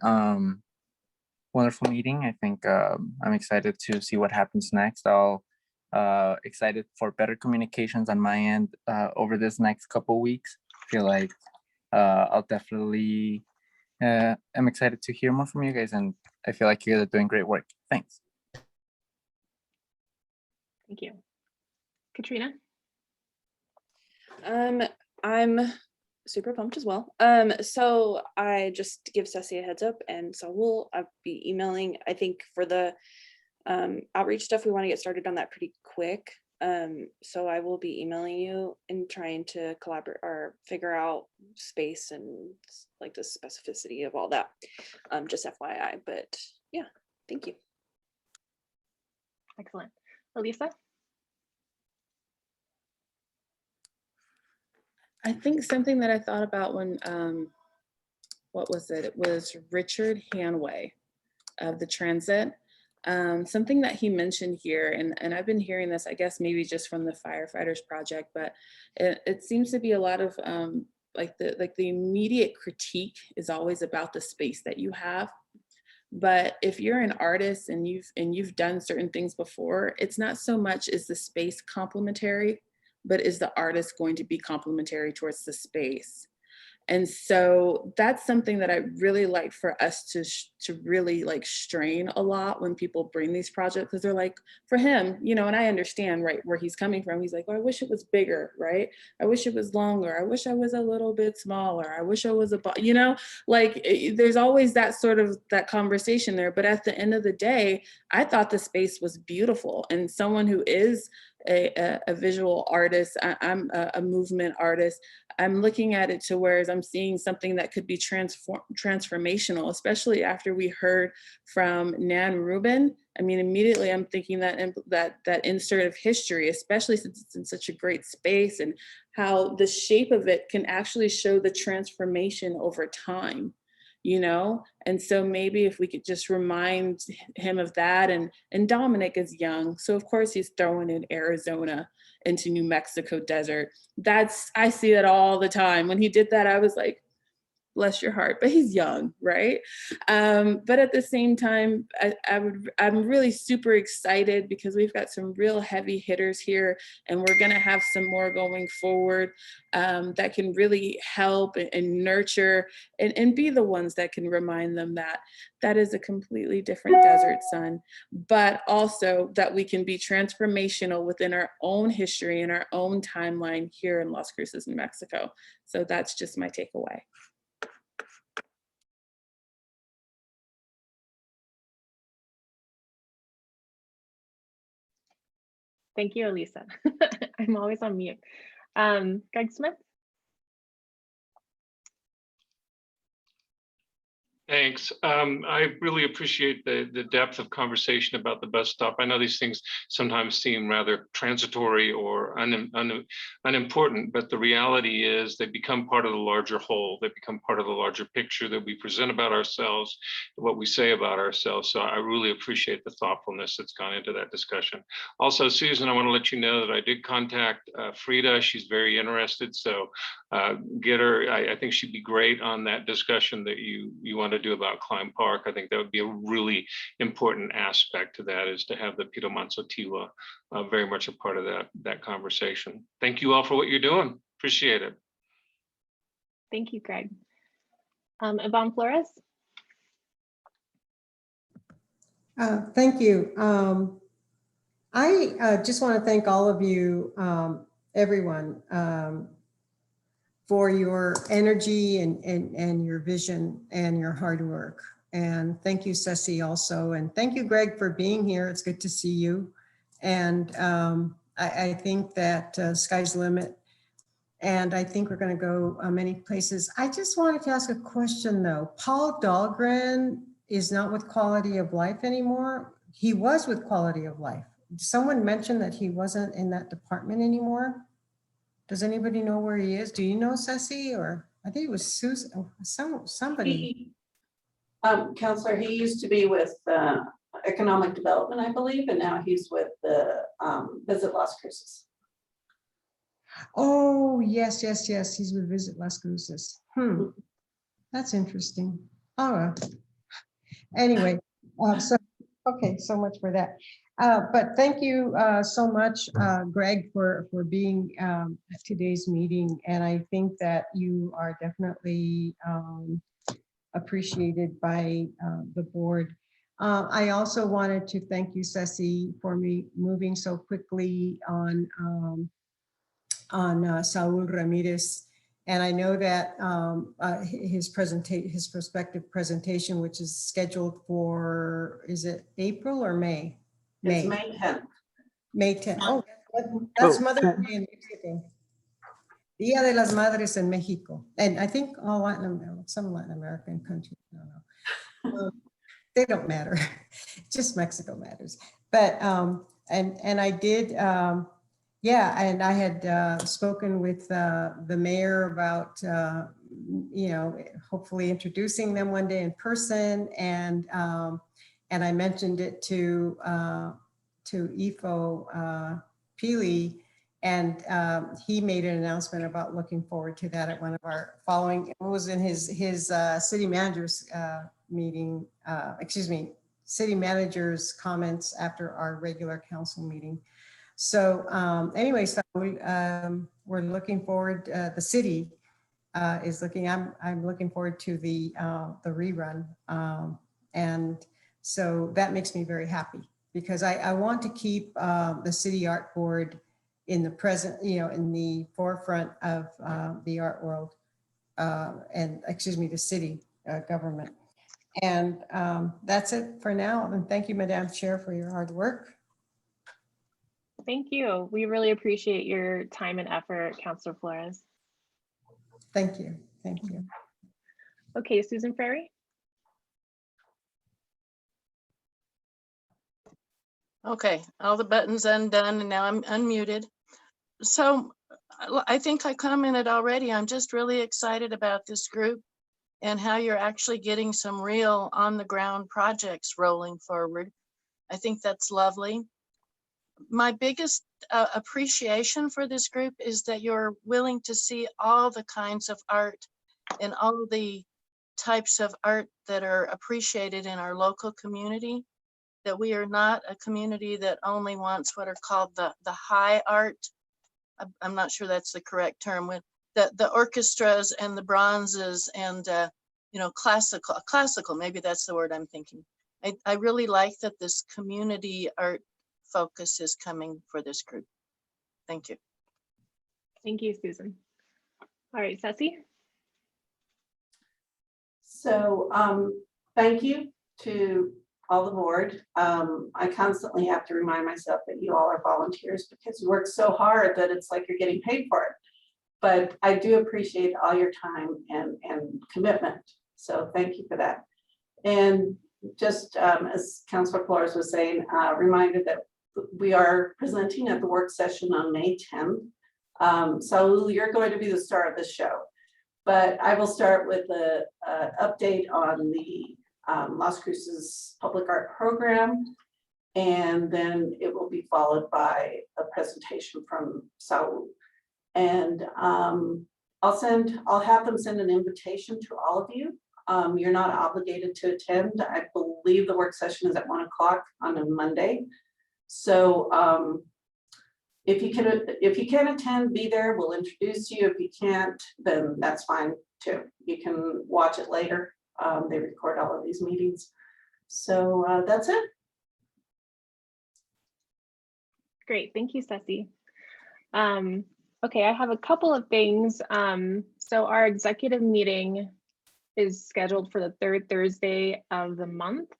Wonderful meeting. I think I'm excited to see what happens next. I'll excited for better communications on my end over this next couple weeks. Feel like I'll definitely I'm excited to hear more from you guys, and I feel like you guys are doing great work. Thanks. Thank you. Katrina? I'm super pumped as well. So I just give Ceci a heads up, and so I'll be emailing, I think for the outreach stuff, we want to get started on that pretty quick. So I will be emailing you and trying to collaborate or figure out space and like the specificity of all that. Just FYI, but yeah, thank you. Excellent. Elisa? I think something that I thought about when, what was it? It was Richard Hanway of the Transit. Something that he mentioned here, and I've been hearing this, I guess maybe just from the firefighters project, but it seems to be a lot of like the immediate critique is always about the space that you have. But if you're an artist and you've done certain things before, it's not so much is the space complementary, but is the artist going to be complementary towards the space? And so that's something that I really like for us to really like strain a lot when people bring these projects, because they're like, for him, you know, and I understand right where he's coming from. He's like, oh, I wish it was bigger, right? I wish it was longer. I wish I was a little bit smaller. I wish I was you know, like there's always that sort of that conversation there. But at the end of the day, I thought the space was beautiful, and someone who is a visual artist, I'm a movement artist, I'm looking at it to whereas I'm seeing something that could be transformational, especially after we heard from Nan Rubin. I mean, immediately I'm thinking that insert of history, especially since it's in such a great space, and how the shape of it can actually show the transformation over time, you know? And so maybe if we could just remind him of that, and Dominic is young, so of course he's throwing in Arizona into New Mexico desert. I see that all the time. When he did that, I was like, bless your heart, but he's young, right? But at the same time, I'm really super excited because we've got some real heavy hitters here, and we're gonna have some more going forward that can really help and nurture and be the ones that can remind them that that is a completely different desert sun, but also that we can be transformational within our own history and our own timeline here in Las Cruces, New Mexico. So that's just my takeaway. Thank you, Elisa. I'm always on mute. Greg Smith? Thanks. I really appreciate the depth of conversation about the bus stop. I know these things sometimes seem rather transitory or unimportant, but the reality is they become part of the larger whole. They become part of the larger picture that we present about ourselves, what we say about ourselves. So I really appreciate the thoughtfulness that's gone into that discussion. Also, Susan, I want to let you know that I did contact Frida. She's very interested. So get her. I think she'd be great on that discussion that you want to do about Climb Park. I think that would be a really important aspect to that, is to have the Pito Manzotiwa very much a part of that conversation. Thank you all for what you're doing. Appreciate it. Thank you, Greg. Yvonne Flores? Thank you. I just want to thank all of you, everyone, for your energy and your vision and your hard work. And thank you, Ceci, also. And thank you, Greg, for being here. It's good to see you. And I think that sky's the limit. And I think we're going to go many places. I just wanted to ask a question, though. Paul Dahlgren is not with Quality of Life anymore. He was with Quality of Life. Someone mentioned that he wasn't in that department anymore. Does anybody know where he is? Do you know, Ceci? Or I think it was Susan, somebody. Counselor, he used to be with Economic Development, I believe, and now he's with the Visit Las Cruces. Oh, yes. He's with Visit Las Cruces. That's interesting. All right. Anyway, so much for that. But thank you so much, Greg, for being at today's meeting. And I think that you are definitely appreciated by the board. I also wanted to thank you, Ceci, for me moving so quickly on Saul Ramirez. And I know that his prospective presentation, which is scheduled for, is it April or May? It's May 10th. May 10th. Oh, that's Mother's Day in Mexico. Dia de las Madres in Mexico. And I think all some Latin American countries, I don't know. They don't matter. Just Mexico matters. But, and I did, yeah, and I had spoken with the mayor about, hopefully introducing them one day in person, and I mentioned it to Ifo Pili, and he made an announcement about looking forward to that at one of our following. It was in his city manager's meeting. City manager's comments after our regular council meeting. So anyway, so we're looking forward. The city is looking. I'm looking forward to the rerun, and so that makes me very happy because I want to keep the city art board in the present, in the forefront of the art world, and the city government. And that's it for now. And thank you, Madam Chair, for your hard work. Thank you. We really appreciate your time and effort, Councilor Flores. Thank you. Thank you. Okay, Susan Ferry. Okay, all the buttons undone and now I'm unmuted. So I think I commented already, I'm just really excited about this group and how you're actually getting some real on the ground projects rolling forward. I think that's lovely. My biggest appreciation for this group is that you're willing to see all the kinds of art and all the types of art that are appreciated in our local community, that we are not a community that only wants what are called the high art. I'm not sure that's the correct term, with the orchestras and the bronzes and you know, classical, maybe that's the word I'm thinking. I really like that this community art focus is coming for this group. Thank you. Thank you, Susan. All right, Ceci. So thank you to all the board. I constantly have to remind myself that you all are volunteers because you work so hard that it's like you're getting paid for it. But I do appreciate all your time and commitment. So thank you for that. And just as Councilor Flores was saying, reminder that we are presenting at the work session on May 10th. So you're going to be the star of this show. But I will start with an update on the Las Cruces Public Art Program, and then it will be followed by a presentation from Saul. And I'll have them send an invitation to all of you. You're not obligated to attend. I believe the work session is at 1 o'clock on a Monday. So if you can attend, be there, we'll introduce you. If you can't, then that's fine too. You can watch it later. They record all of these meetings. So that's it. Great, thank you, Ceci. Okay, I have a couple of things. So our executive meeting is scheduled for the third Thursday of the month.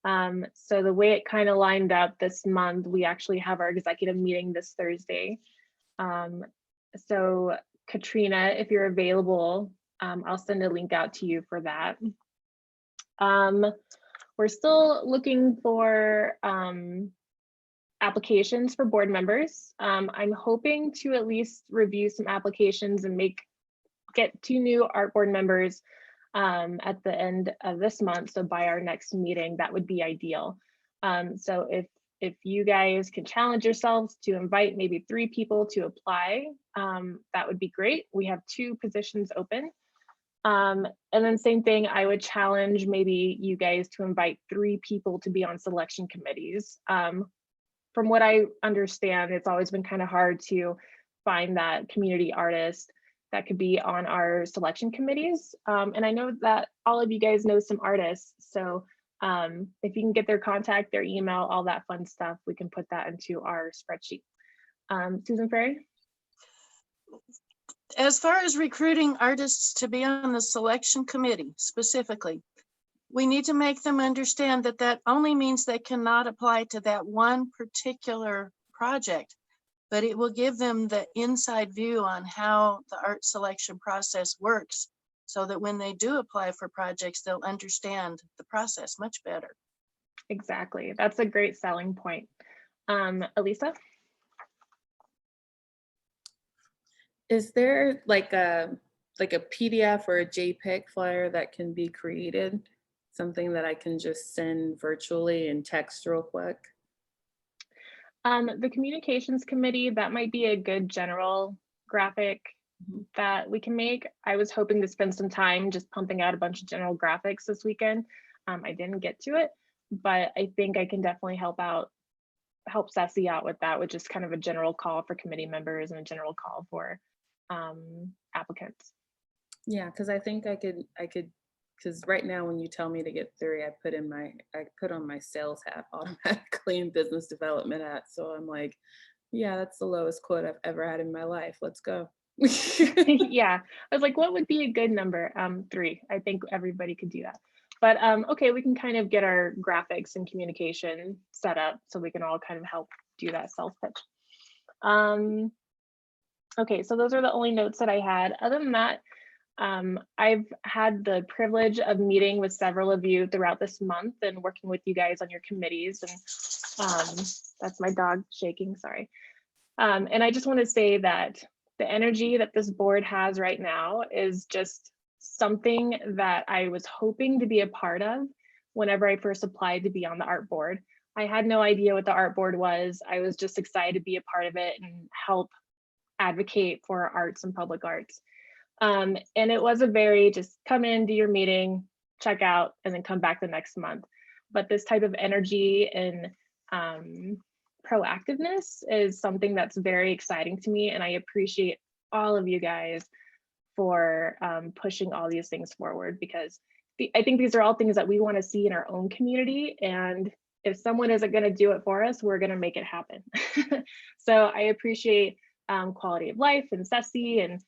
So the way it kind of lined up this month, we actually have our executive meeting this Thursday. So Katrina, if you're available, I'll send a link out to you for that. We're still looking for applications for board members. I'm hoping to at least review some applications and get 2 new art board members at the end of this month. So by our next meeting, that would be ideal. So if you guys can challenge yourselves to invite maybe 3 people to apply, that would be great. We have 2 positions open. And then same thing, I would challenge maybe you guys to invite 3 people to be on selection committees. From what I understand, it's always been kind of hard to find that community artist that could be on our selection committees. And I know that all of you guys know some artists. So if you can get their contact, their email, all that fun stuff, we can put that into our spreadsheet. Susan Ferry? As far as recruiting artists to be on the selection committee specifically, we need to make them understand that that only means they cannot apply to that one particular project, but it will give them the inside view on how the art selection process works, so that when they do apply for projects, they'll understand the process much better. Exactly, that's a great selling point. Elisa? Is there like a PDF or a JPEG flyer that can be created? Something that I can just send virtually and text real quick? The communications committee, that might be a good general graphic that we can make. I was hoping to spend some time just pumping out a bunch of general graphics this weekend. I didn't get to it, but I think I can definitely help Ceci out with that, with just kind of a general call for committee members and a general call for applicants. Yeah, because I think I could, because right now when you tell me to get 3, I put on my sales hat automatically and business development hat. So I'm like, yeah, that's the lowest quote I've ever had in my life. Let's go. Yeah, I was like, what would be a good number? 3. I think everybody could do that. But okay, we can kind of get our graphics and communication set up so we can all kind of help do that sales pitch. Okay, so those are the only notes that I had. Other than that, I've had the privilege of meeting with several of you throughout this month and working with you guys on your committees. And that's my dog shaking, sorry. And I just want to say that the energy that this board has right now is just something that I was hoping to be a part of whenever I first applied to be on the art board. I had no idea what the art board was. I was just excited to be a part of it and help advocate for arts and public arts. And it was a very just come in, do your meeting, check out, and then come back the next month. But this type of energy and proactiveness is something that's very exciting to me. And I appreciate all of you guys for pushing all these things forward, because I think these are all things that we want to see in our own community. And if someone isn't going to do it for us, we're going to make it happen. So I appreciate Quality of Life and Ceci and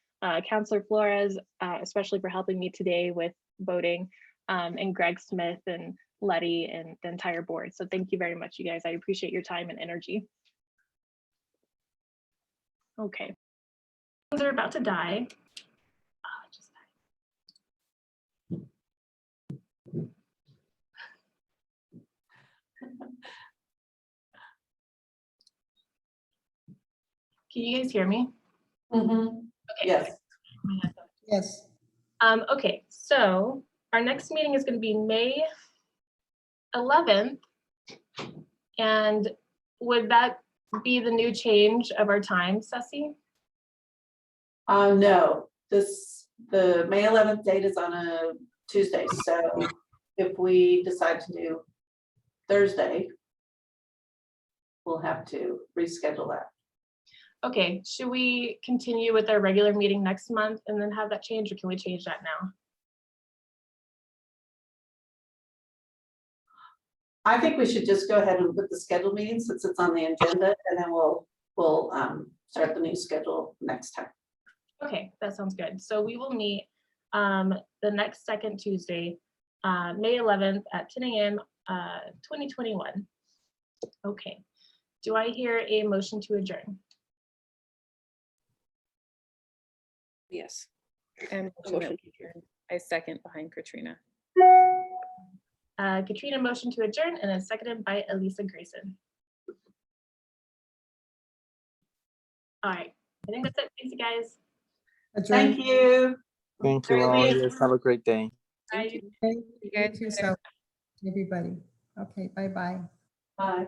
Councillor Flores, especially for helping me today with voting, and Greg Smith and Letty and the entire board. So thank you very much, you guys. I appreciate your time and energy. Okay. They're about to die. Can you guys hear me? Mhm. Okay. Yes. Yes. Okay, so our next meeting is going to be May 11th. And would that be the new change of our time, Ceci? No, the May 11th date is on a Tuesday, so if we decide to do Thursday, we'll have to reschedule that. Okay, should we continue with our regular meeting next month and then have that change, or can we change that now? I think we should just go ahead and put the scheduled meeting since it's on the agenda, and then we'll start the new schedule next time. Okay, that sounds good. So we will meet the next second Tuesday, May 11th at 10 a.m. 2021. Okay, do I hear a motion to adjourn? Yes. And Motion. I second behind Katrina. Katrina motion to adjourn, and then seconded by Elisa Grayson. All right, I think that's it. Thanks, you guys. Thank you. Thank you all. You guys have a great day. Bye. Thank you, so everybody. Okay, bye-bye. Bye.